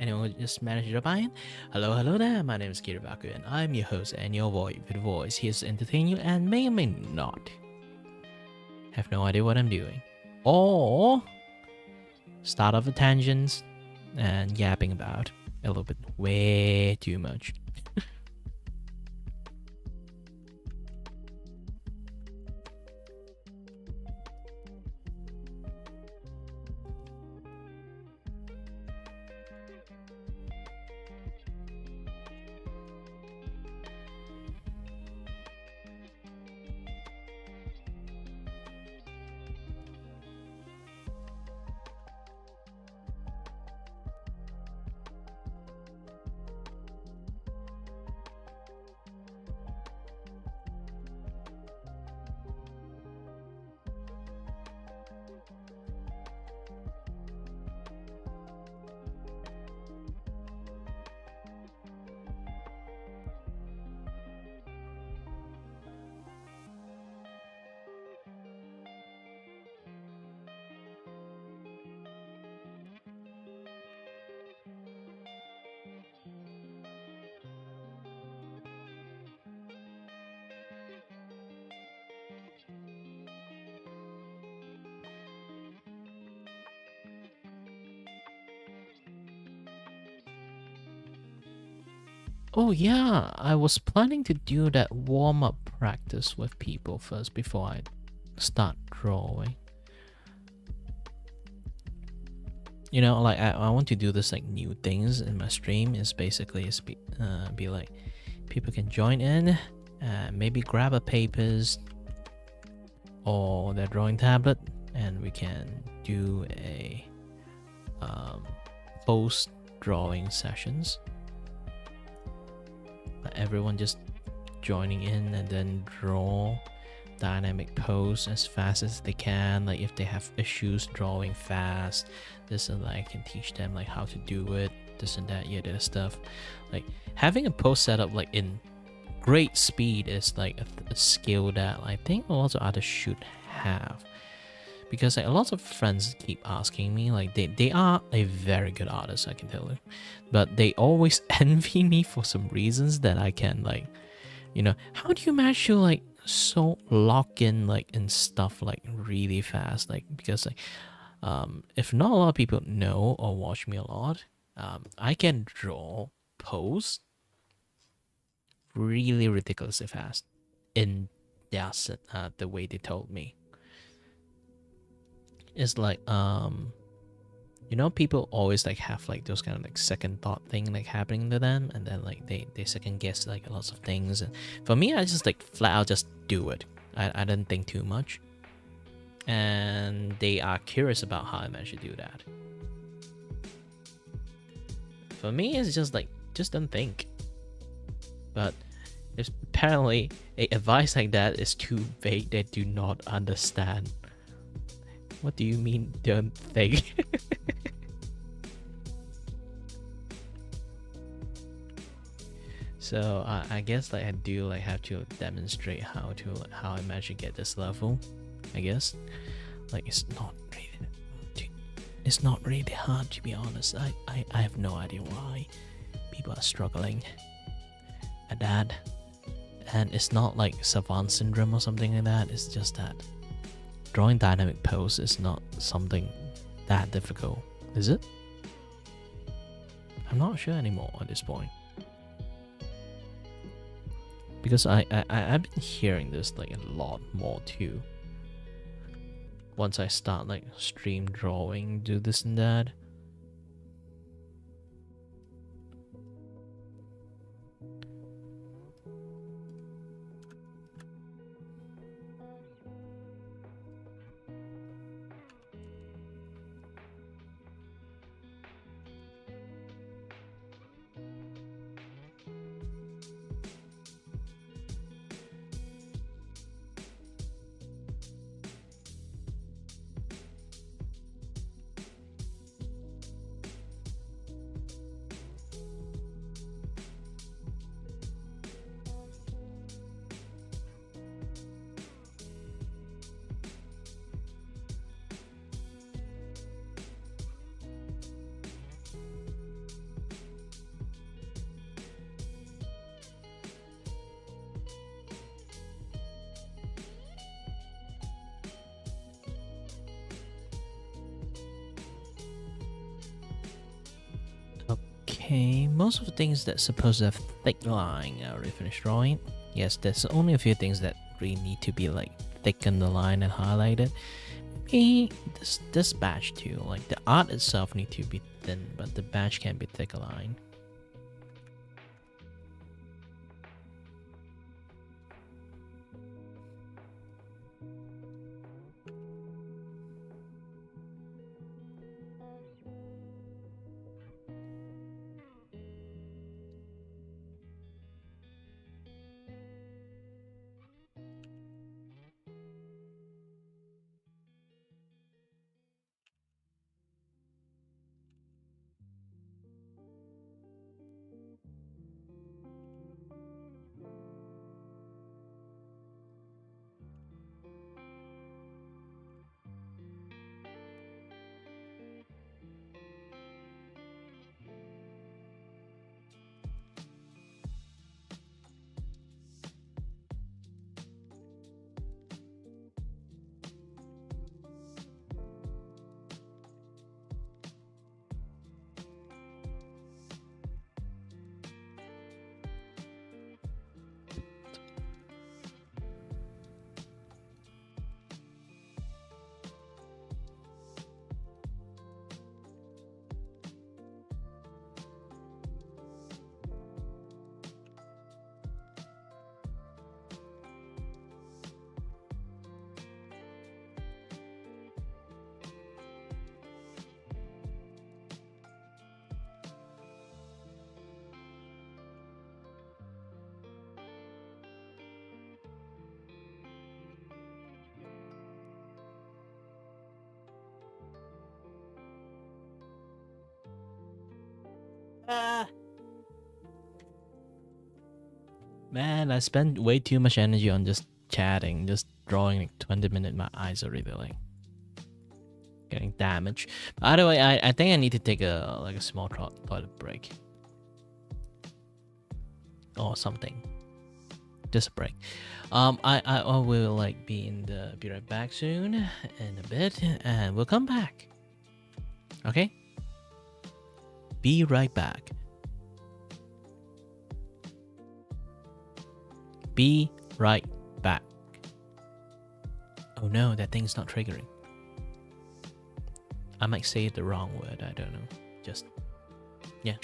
anyone who just managed to buy in? Hello there, my name is Kirabaku and I'm your host and your voice here to entertain you and may or may not have no idea what I'm doing. Or start off with tangents and yapping about a little bit way too much. Oh yeah, I was planning to do that warm-up practice with people first before I start drawing. You know, like I want to do this like new things in my stream. Is basically be like people can join in, maybe grab a papers or their drawing tablet, and we can do a post drawing sessions. Everyone just joining in and then draw dynamic pose as fast as they can. Like if they have issues drawing fast, this and I can teach them like how to do it, this and that, that stuff. Like having a pose set up like in great speed is like a skill that I think lots of others should have, because like a lot of friends keep asking me, like they are a very good artist, I can tell you, but they always envy me for some reasons that I can like, you know, how do you manage to like so lock in like in stuff like really fast? Like because like if not a lot of people know or watch me a lot, I can draw pose really ridiculously fast in the way they told me. It's like you know, people always like have like those kind of like second thought thing like happening to them, and then like they second guess like lots of things. And for me, I just like flat out just do it. I didn't think too much, and they are curious about how I managed to do that. For me, it's just like just don't think. But if apparently a advice like that is too vague, they do not understand. What do you mean don't think? So I guess like I do like have to demonstrate how I managed to get this level. I guess like it's not really hard, to be honest. I have no idea why people are struggling at that, and it's not like savant syndrome or something like that. It's just that drawing dynamic pose is not something that difficult, is it? I'm not sure anymore at this point, because I've been hearing this like a lot more too. Once I start like stream drawing, do this and that. Okay, most of the things that's supposed to have thick line I already finished drawing. Yes, there's only a few things that really need to be like thicken the line and highlighted. Maybe this badge too, like the art itself need to be thin, but the badge can be thicker line. Man, I spent way too much energy on just chatting, just drawing like 20 minutes. My eyes are really like getting damaged. By the way, I think I need to take a small toilet break or something. Just a break. I will like be right back soon in a bit, and we'll come back. Okay. Be right back. Be right back. Oh no, that thing's not triggering. I might say the wrong word, I don't know. Just, yeah.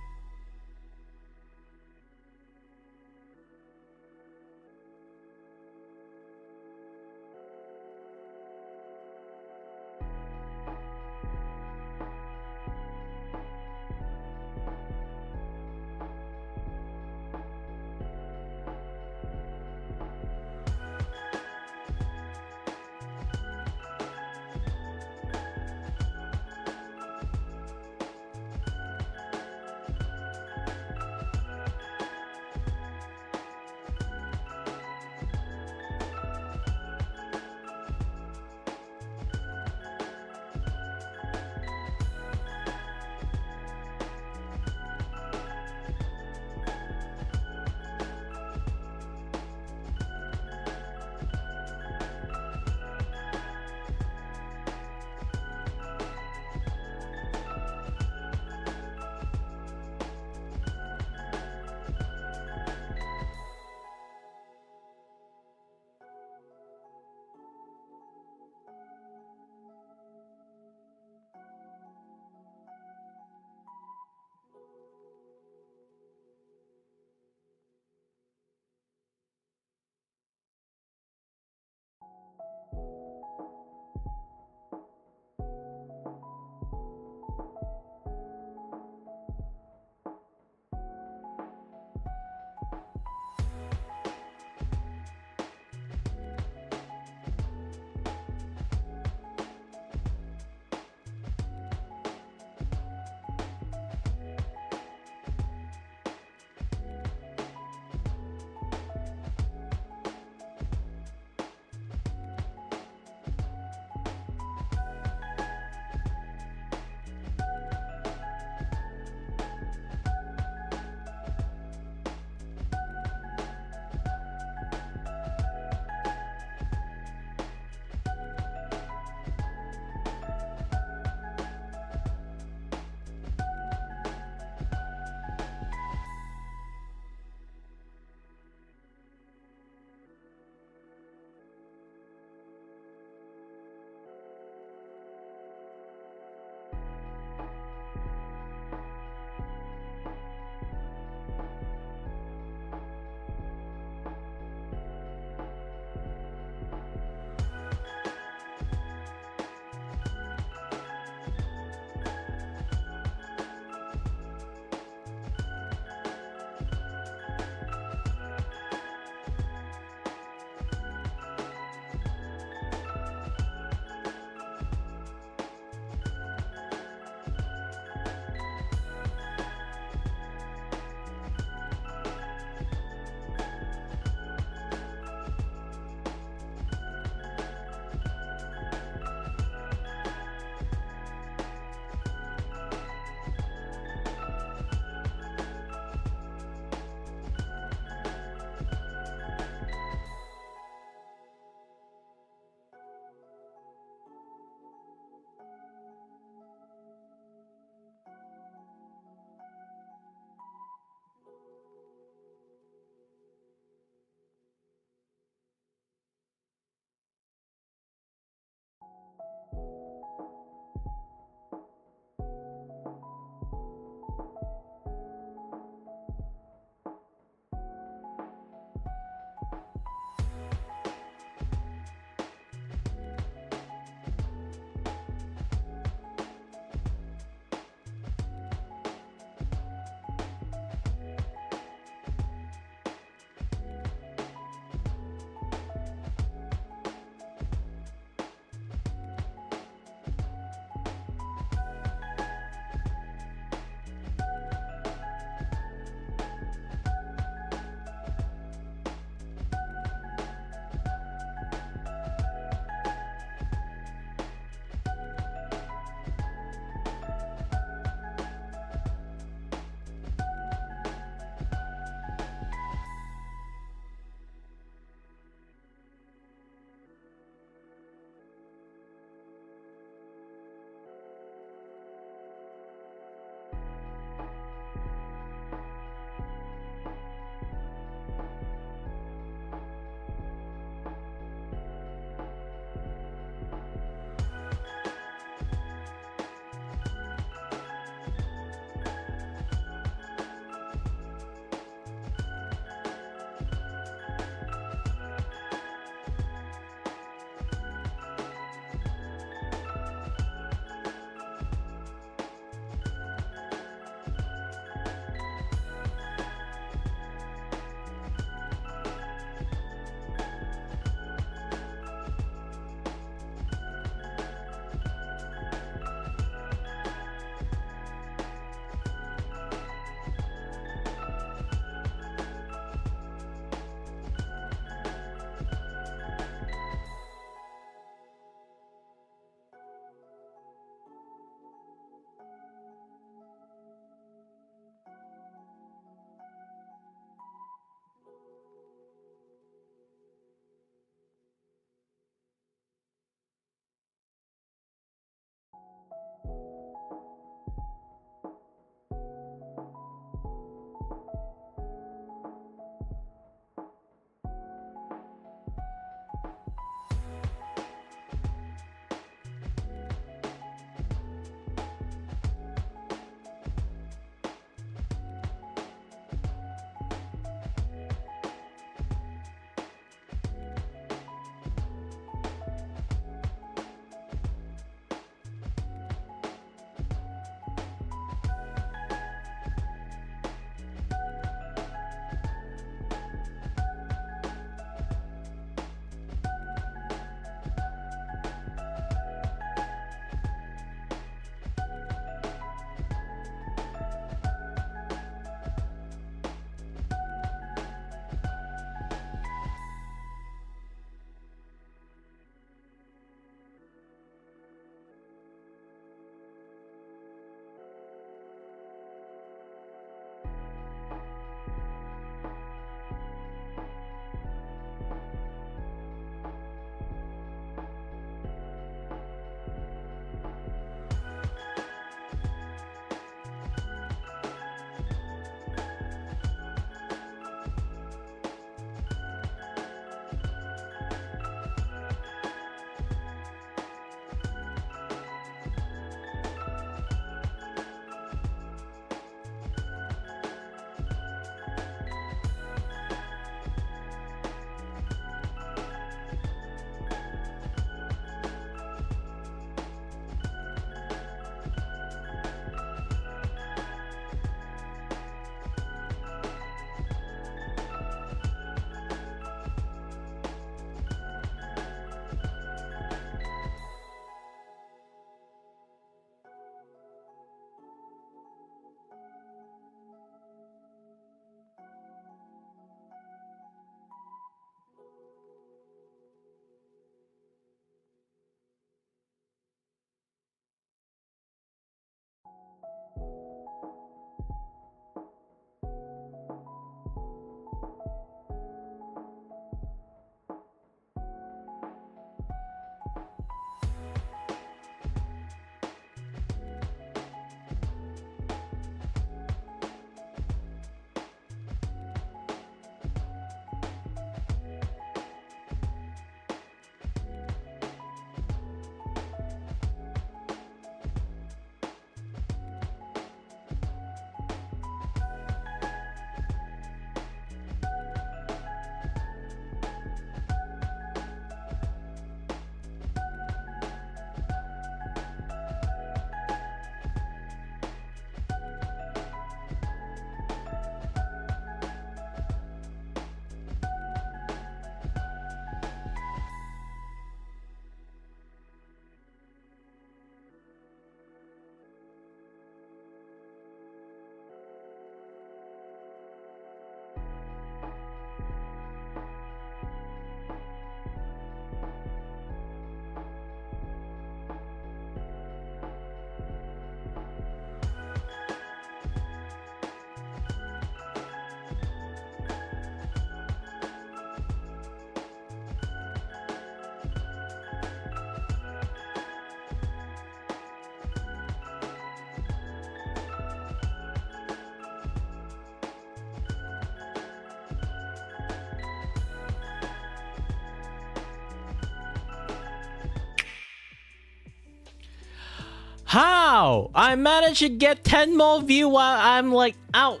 How? I managed to get 10 more view while I'm like out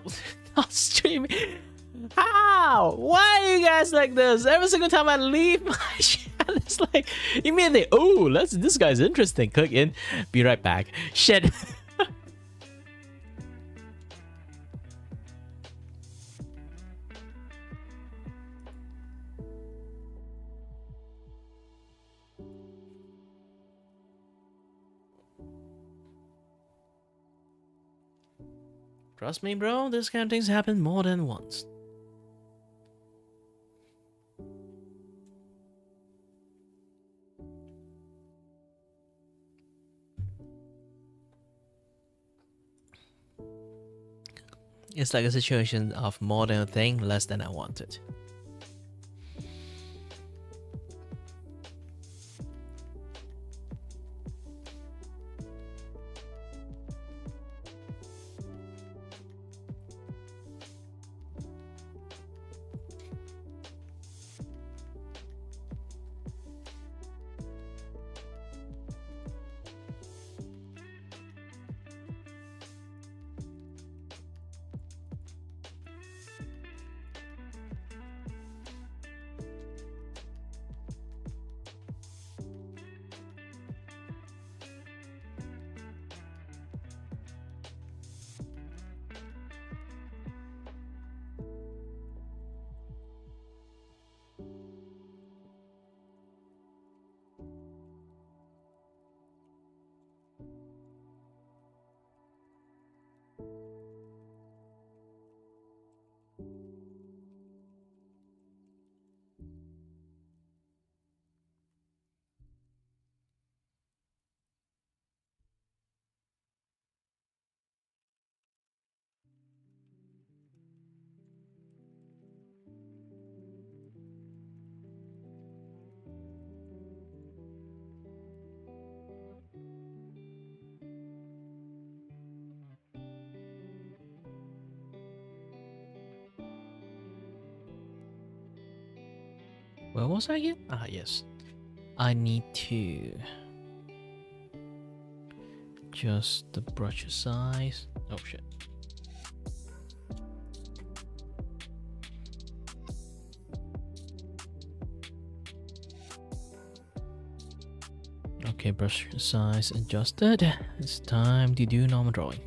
not streaming. How? Why are you guys like this? Every single time I leave my channel, it's like immediately, oh, this guy's interesting. Click in, be right back. Shit. Trust me, bro, this kind of things happen more than once. It's like a situation of more than a thing, less than I wanted. Where was I again? Ah, yes. I need to adjust the brush size. Oh shit. Okay, brush size adjusted. It's time to do normal drawing.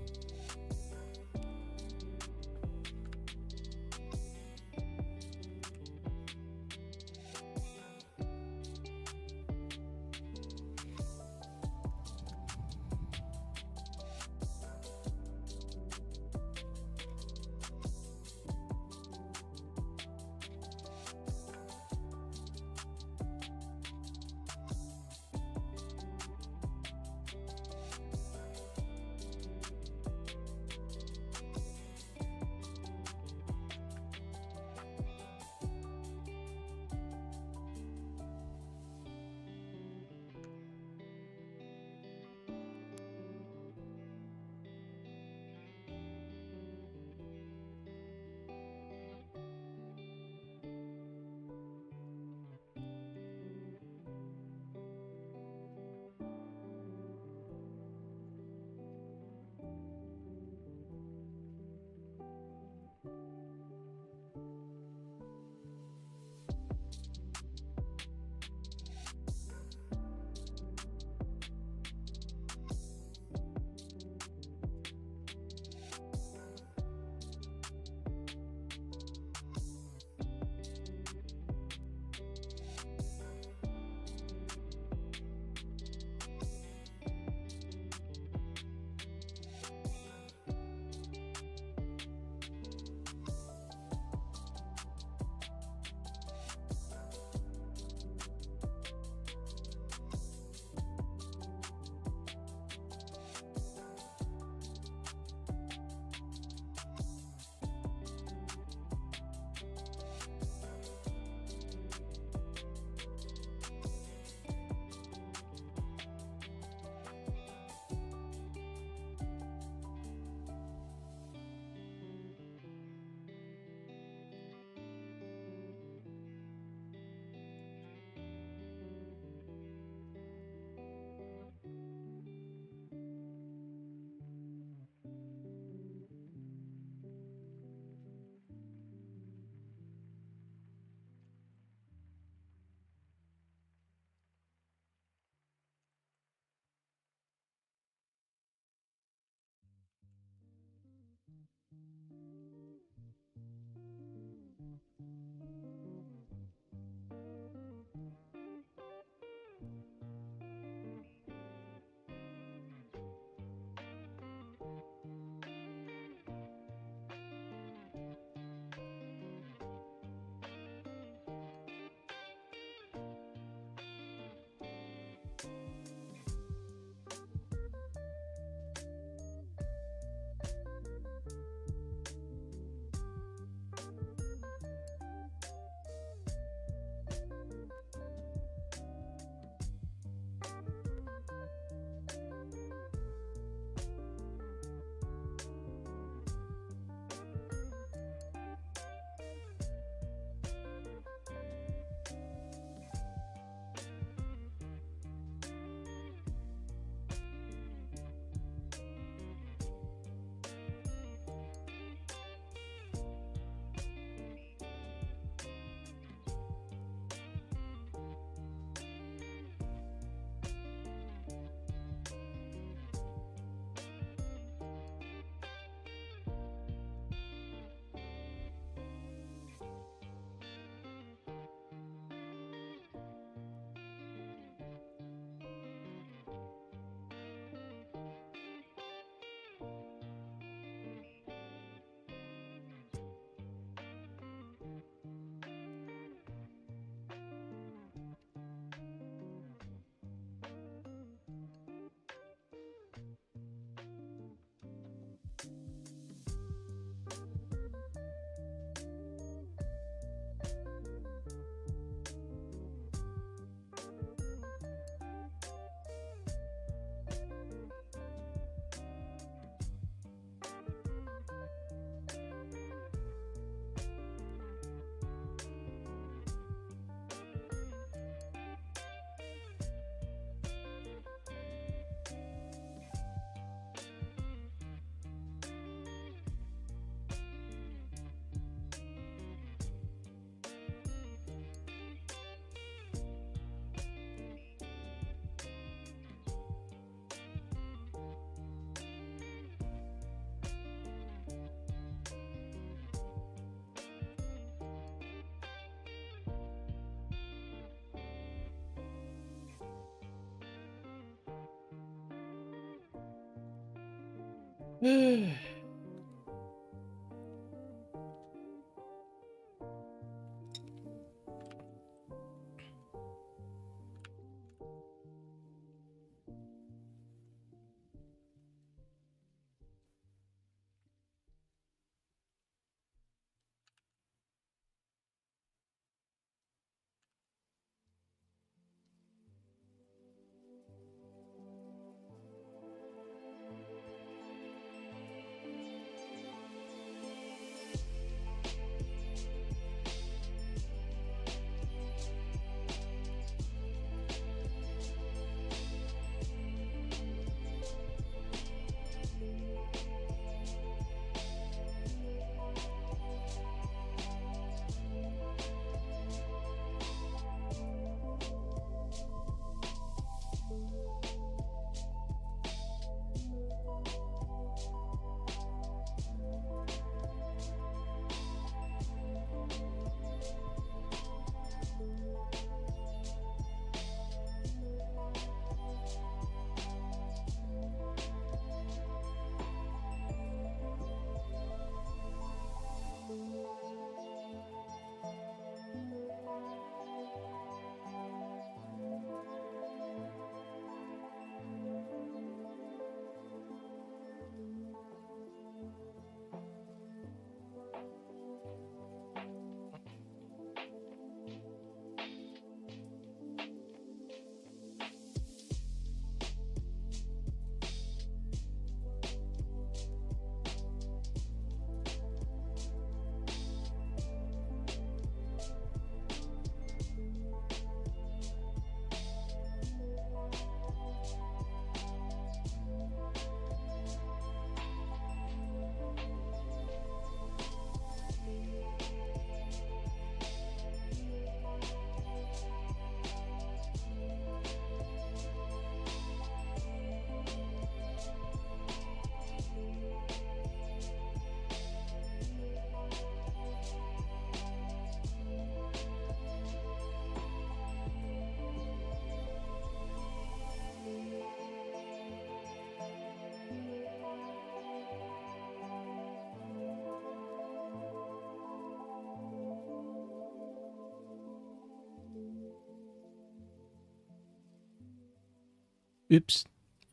Oops.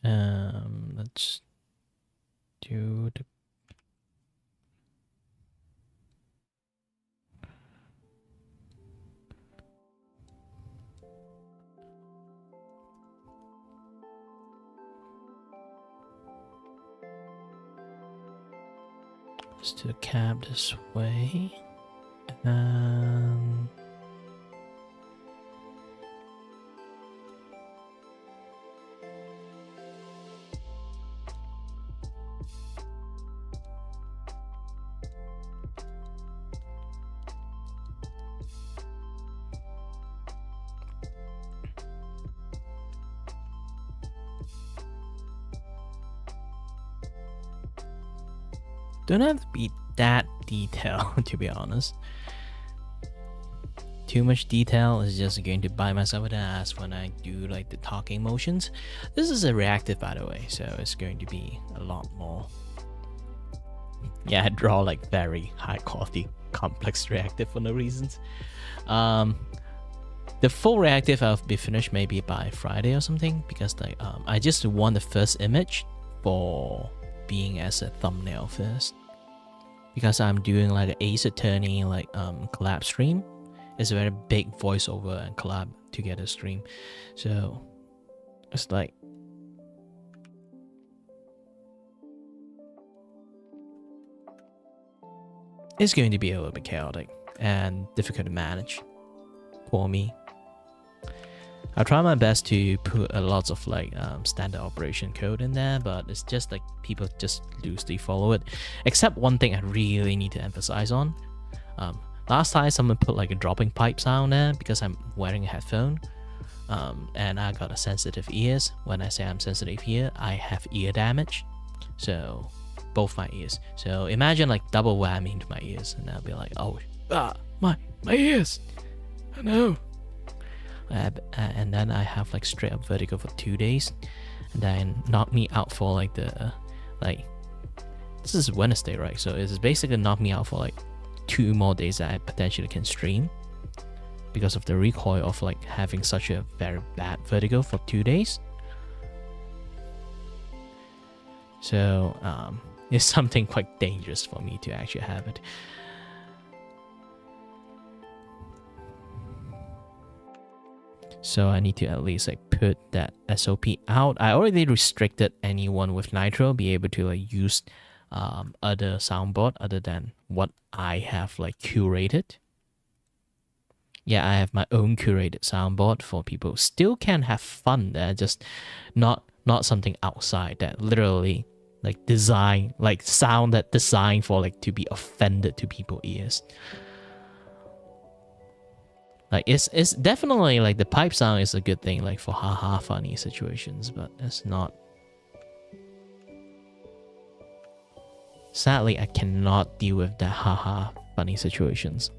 Let's do the. Let's do the cab this way. Don't have to be that detailed, to be honest. Too much detail is just going to bite myself in the ass when I do like the talking motions. This is a reactive, by the way, so it's going to be a lot more. Yeah, I draw like very high quality, complex reactive for no reasons. The full reactive I'll be finished maybe by Friday or something, because like I just want the first image for being as a thumbnail first, because I'm doing like an Ace Attorney like collab stream. It's a very big voiceover and collab together stream, so it's like it's going to be a little bit chaotic and difficult to manage for me. I'll try my best to put a lot of like standard operation code in there, but it's just like people just loosely follow it. Except one thing I really need to emphasize on. Last time someone put like a dropping pipe sound there because I'm wearing a headphone, and I got a sensitive ears. When I say I'm sensitive here, I have ear damage, so both my ears. So imagine like double whammy into my ears, and I'll be like, oh, my ears, I know. And then I have like straight up vertigo for 2 days, and then knocked me out for like the like this is Wednesday, right? So it's basically knocked me out for like 2 more days that I potentially can stream because of the recoil of like having such a very bad vertigo for 2 days. So it's something quite dangerous for me to actually have it. So I need to at least like put that SOP out. I already restricted anyone with Nitro be able to like use other soundboard other than what I have like curated. Yeah, I have my own curated soundboard for people. Still can have fun there, just not something outside that literally like design, like sound that designed for like to be offended to people's ears. Like it's definitely like the pipe sound is a good thing like for haha funny situations, but it's not. Sadly, I cannot deal with the haha funny situations.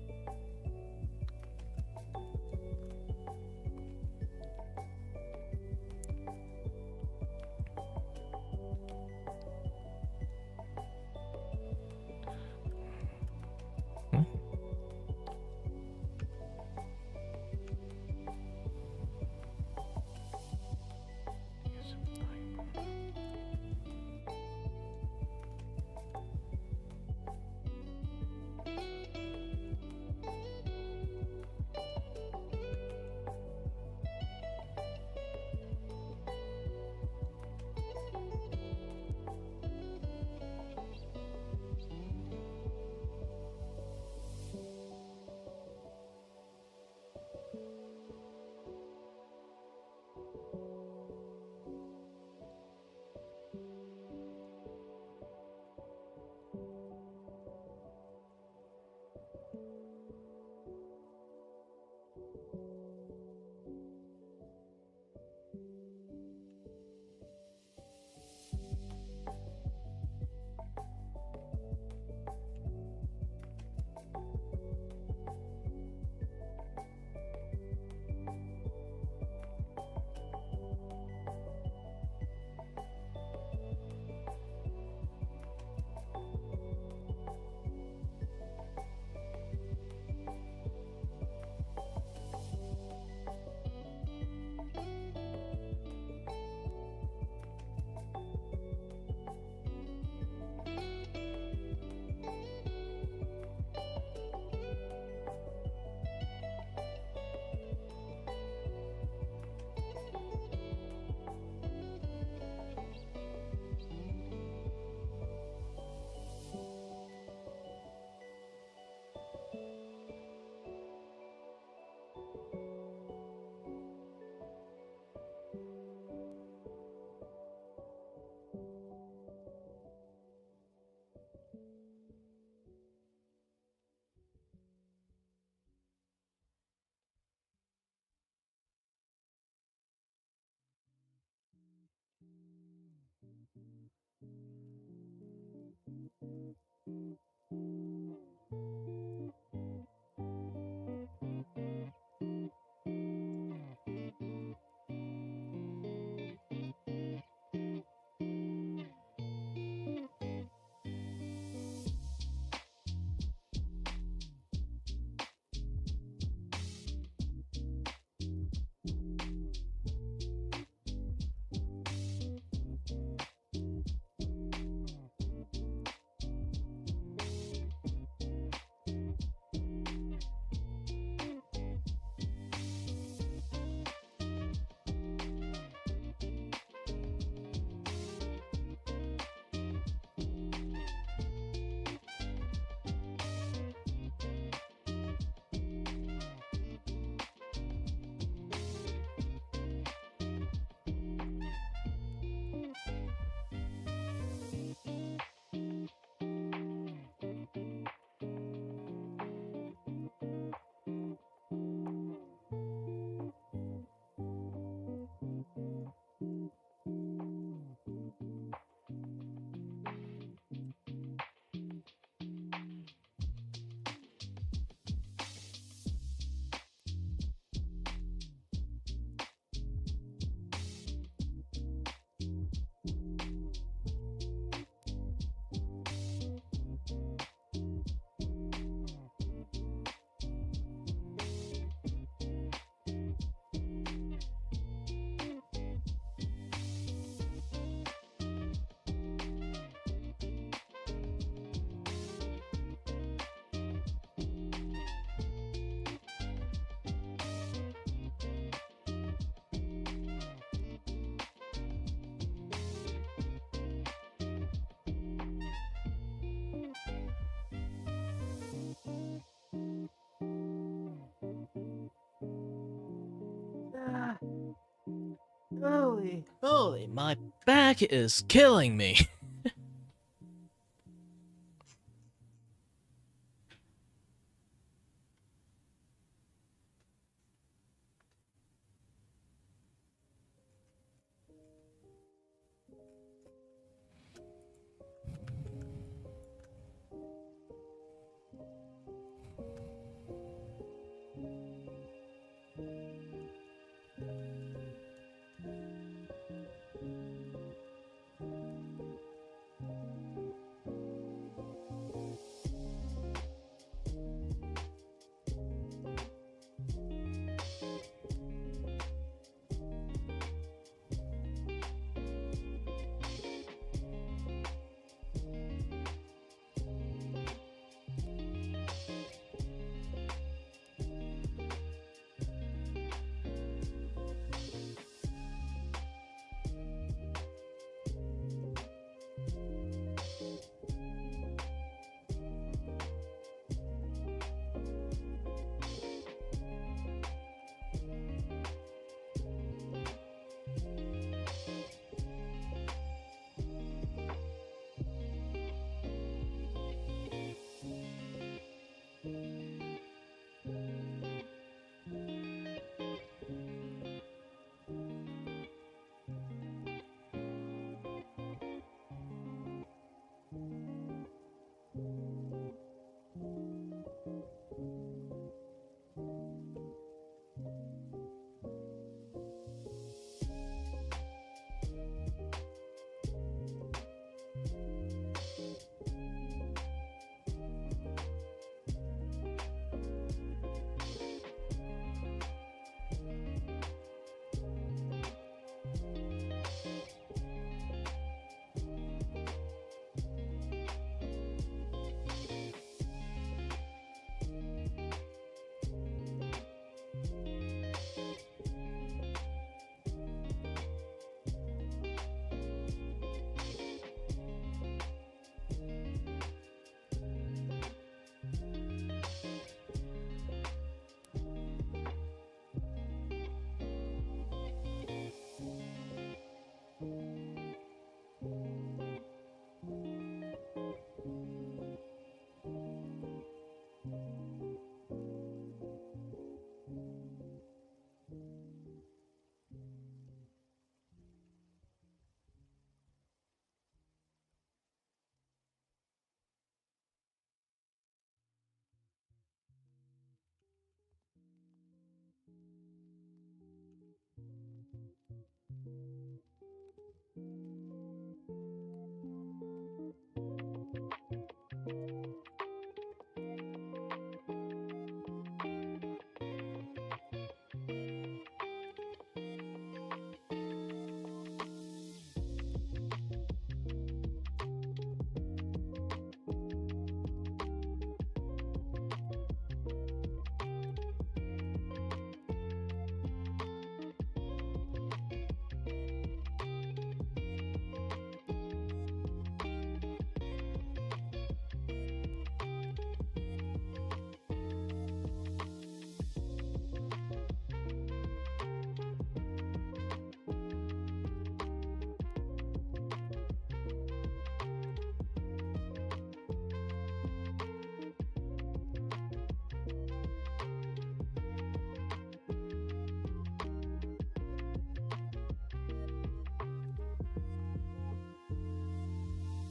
Holy, my back is killing me.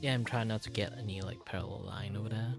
Yeah, I'm trying not to get any like parallel line over there.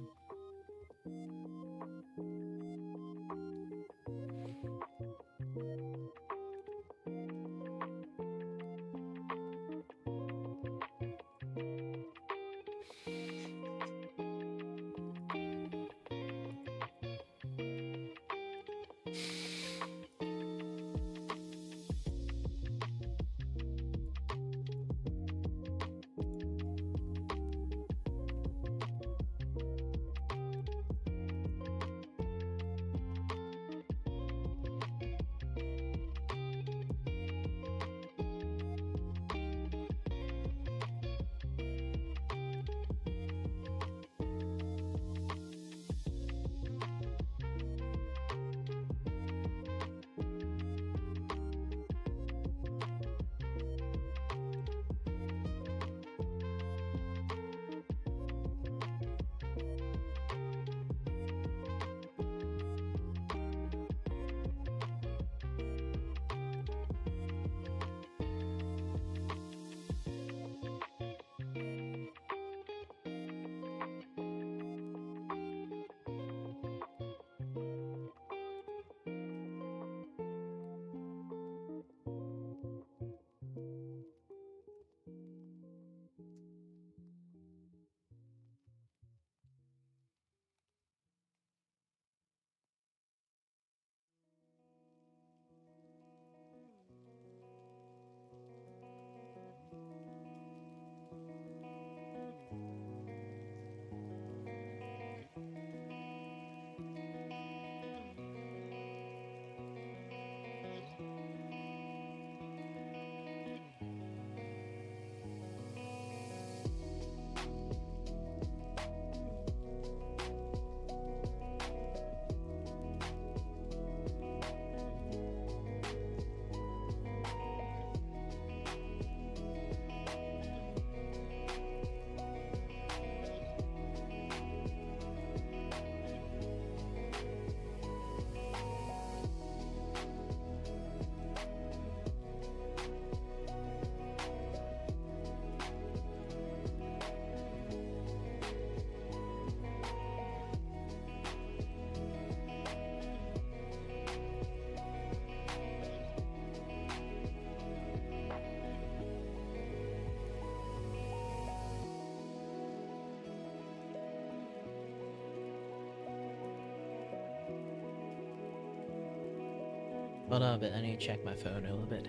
Hold on a bit, I need to check my phone a little bit.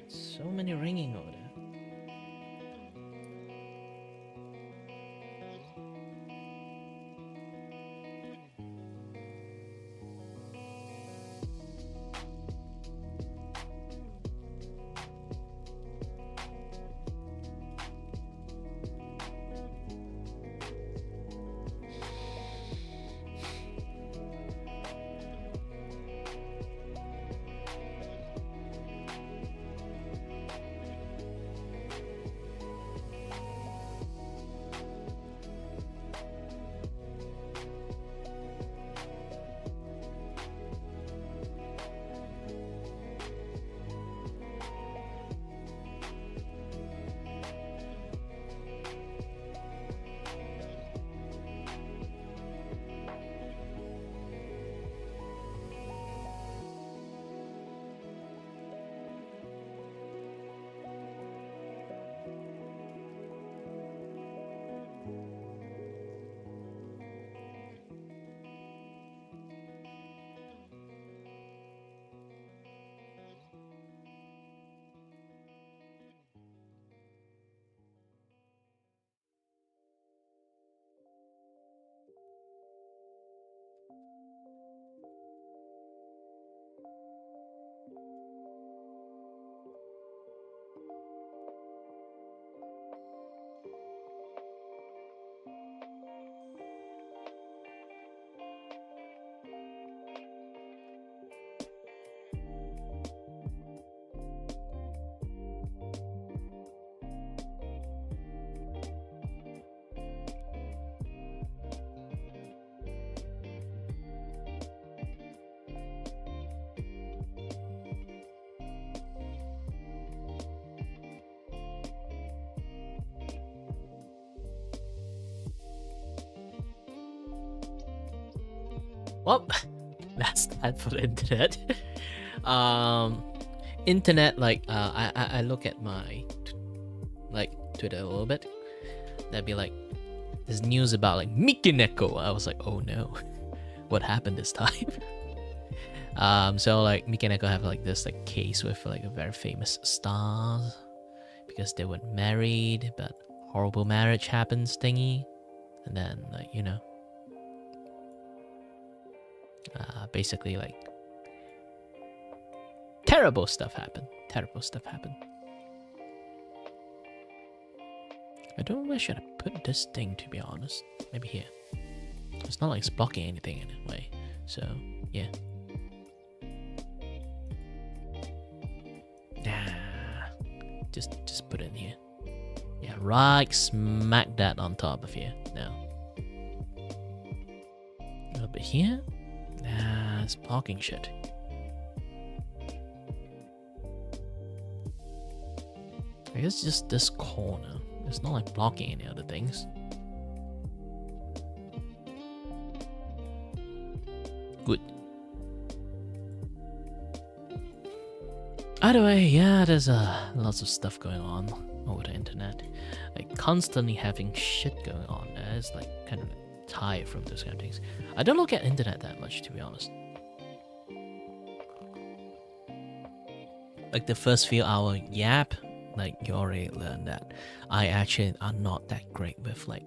So many ringing over there. Well, that's that for the internet. Internet, like I look at my like Twitter a little bit. That'd be like there's news about like Mikineko. I was like, oh no, what happened this time? So like Mikineko have like this like case with like a very famous star because they were married, but horrible marriage happens thingy, and then like basically like terrible stuff happened. Terrible stuff happened. I don't know where should I put this thing, to be honest. Maybe here. It's not like it's blocking anything in a way. So yeah. Nah. Just put it in here. Yeah, right smack that on top of here. No. A little bit here. Nah, it's blocking shit. I guess just this corner. It's not like blocking any other things. Good. Either way, yeah, there's lots of stuff going on over the internet. Like constantly having shit going on. It's like kind of tired from those kind of things. I don't look at internet that much, to be honest. Like the first few hour yap, like you already learned that I actually are not that great with like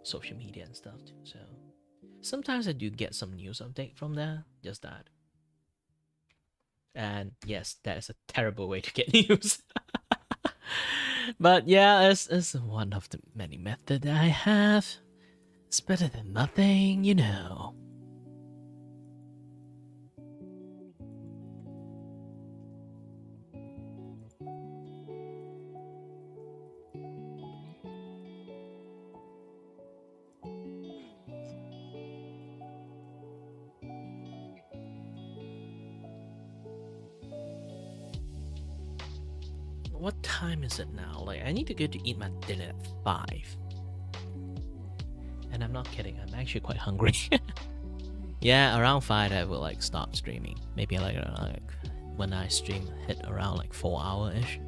social media and stuff. So sometimes I do get some news update from there, just that. And yes, that is a terrible way to get news. But yeah, it's one of the many methods I have. It's better than nothing, you know. What time is it now? Like, I need to go to eat my dinner at 5. And I'm not kidding, I'm actually quite hungry. Yeah, around 5 I will like stop streaming. Maybe like when I stream hit around like 4 hour-ish.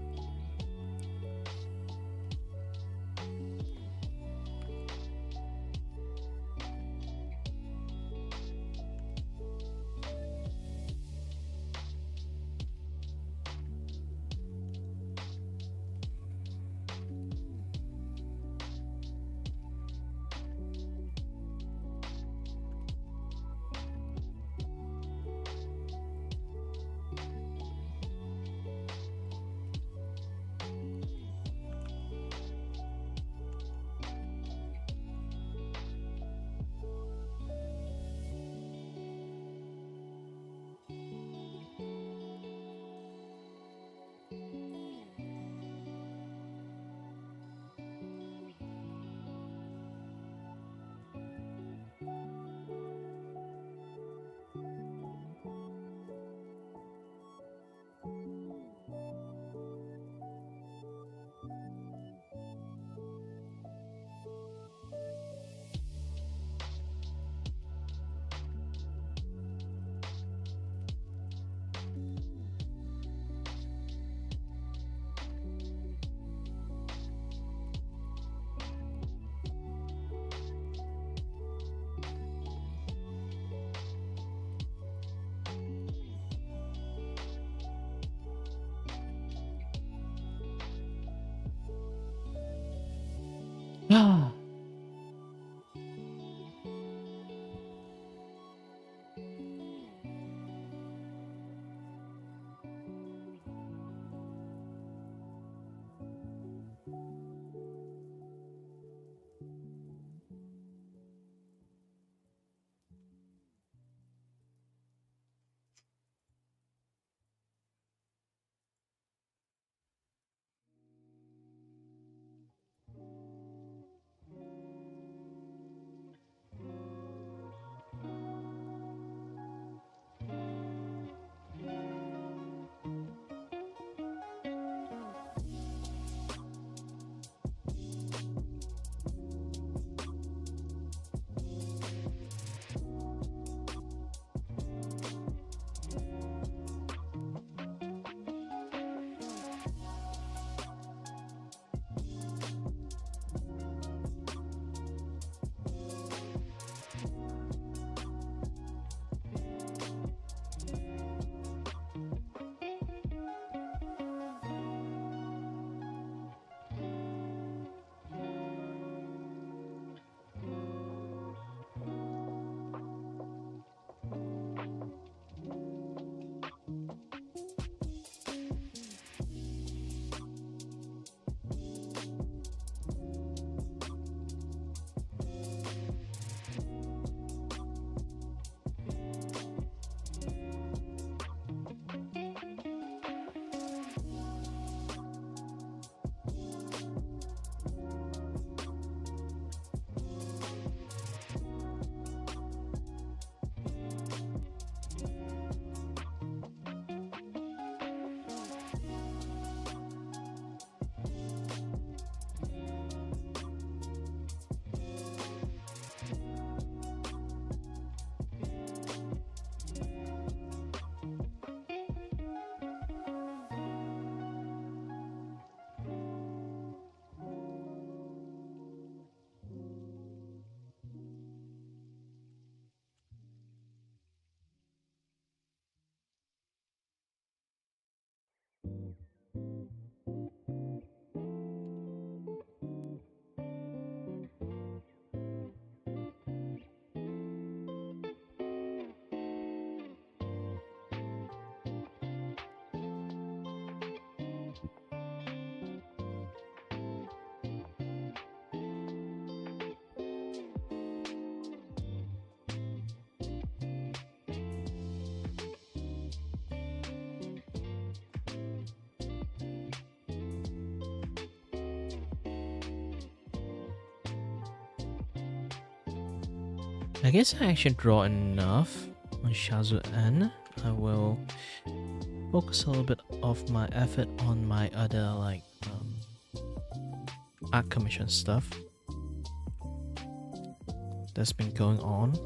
Ah. I guess I actually draw enough on Shazu N. I will focus a little bit of my effort on my other like art commission stuff that's been going on.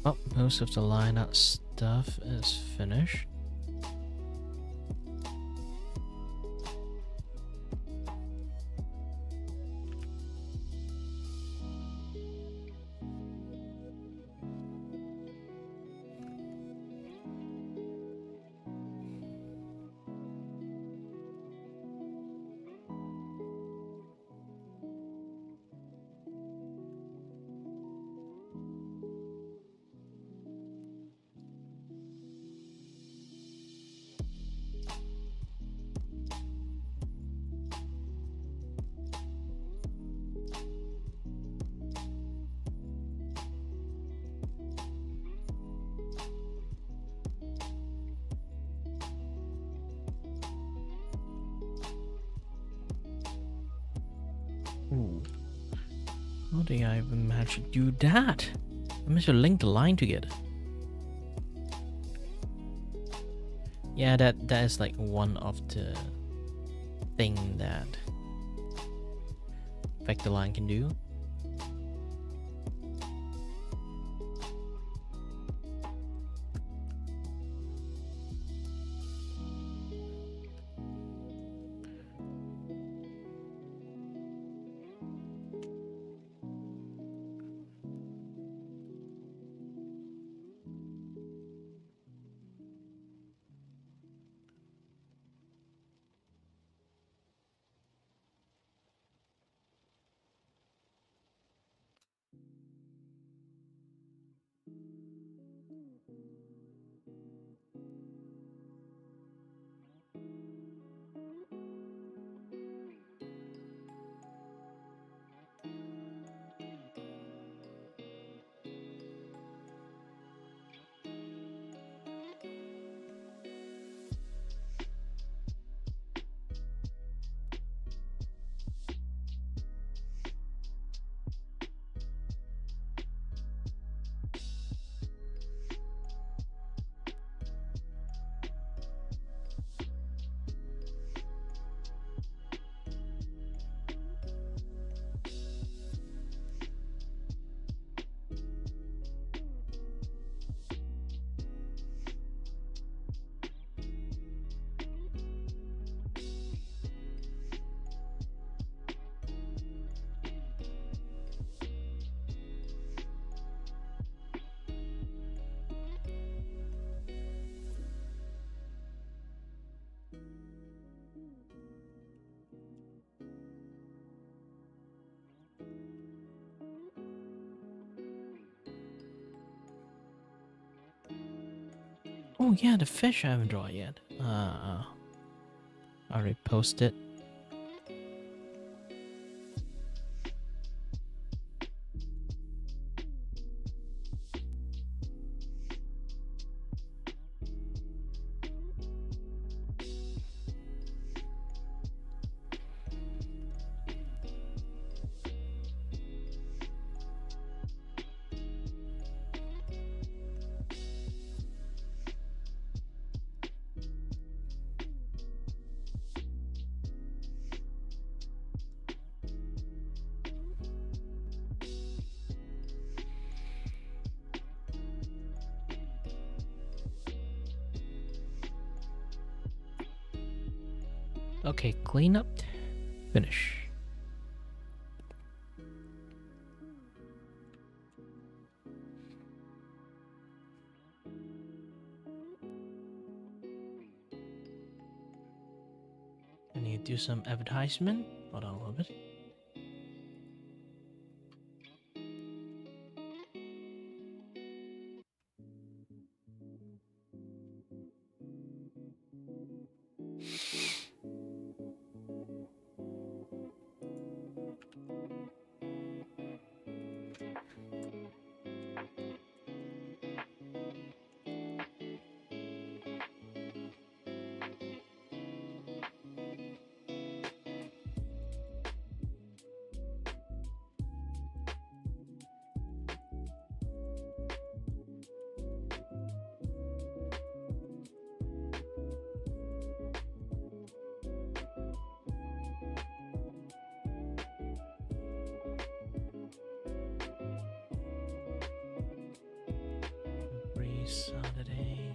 Oh, most of the line art stuff is finished. Ooh. How did I even manage to do that? I managed to link the line together. Yeah, that is like one of the thing that vector line can do. Oh yeah, the fish I haven't drawn yet. I already posted. Okay, clean up, finish. I need to do some advertisement. Hold on a little bit. Every Saturday.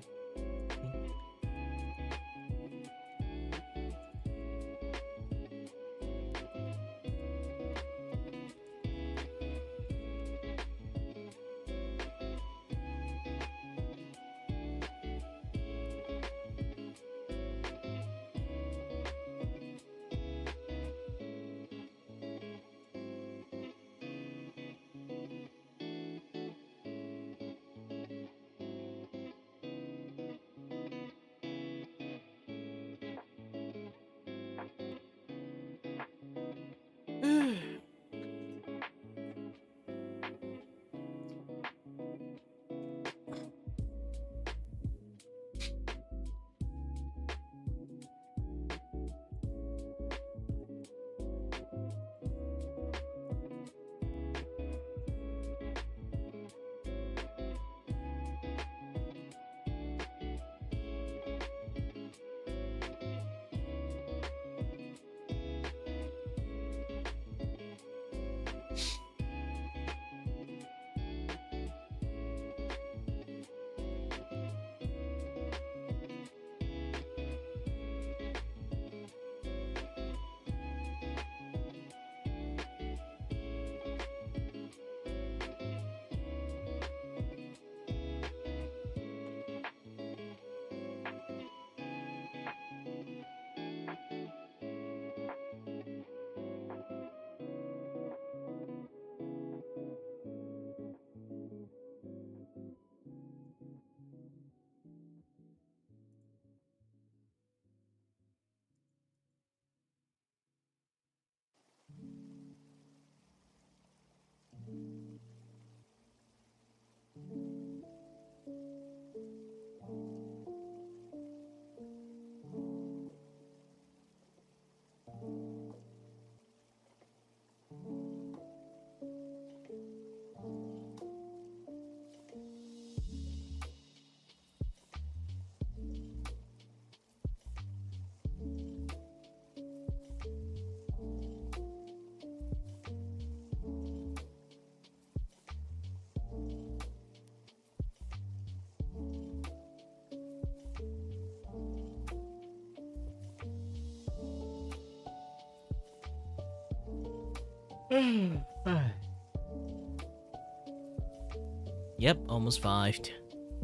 Yep, almost 5.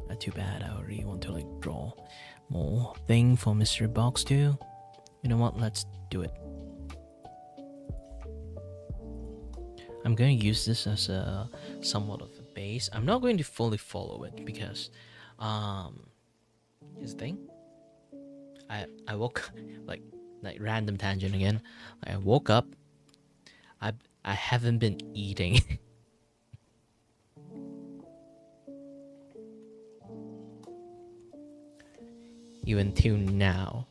Not too bad. I already want to like draw more thing for Mystery Box too. You know what? Let's do it. I'm going to use this as somewhat of a base. I'm not going to fully follow it because Here's the thing. I woke like random tangent again. I woke up. I haven't been eating. Even till now.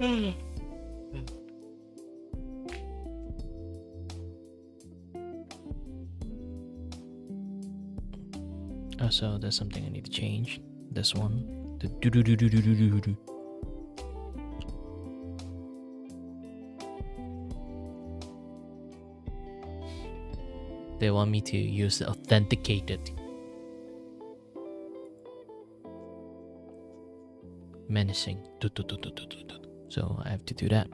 Oh, so there's something I need to change. This one. The do. They want me to use the authenticated menacing. So I have to do that.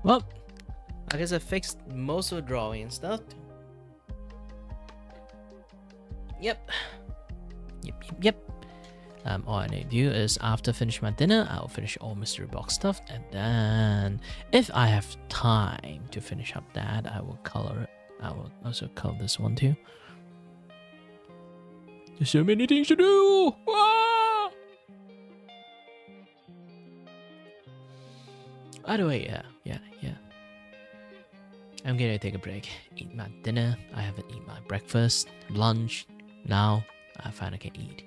Well, I guess I fixed most of the drawing and stuff. Yep. All I need to do is after finish my dinner, I'll finish all mystery box stuff, and then if I have time to finish up that, I will color it. I will also color this one too. There's so many things to do. Ah! By the way, yeah. I'm gonna take a break, eat my dinner. I haven't eaten my breakfast, lunch. Now I finally can eat.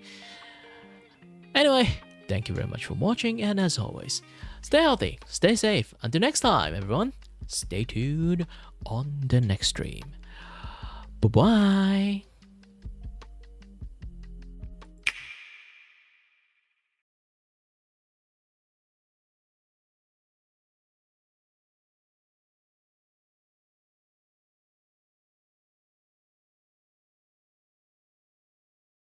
Anyway, thank you very much for watching, and as always, stay healthy, stay safe. Until next time, everyone, stay tuned on the next stream. Bye-bye.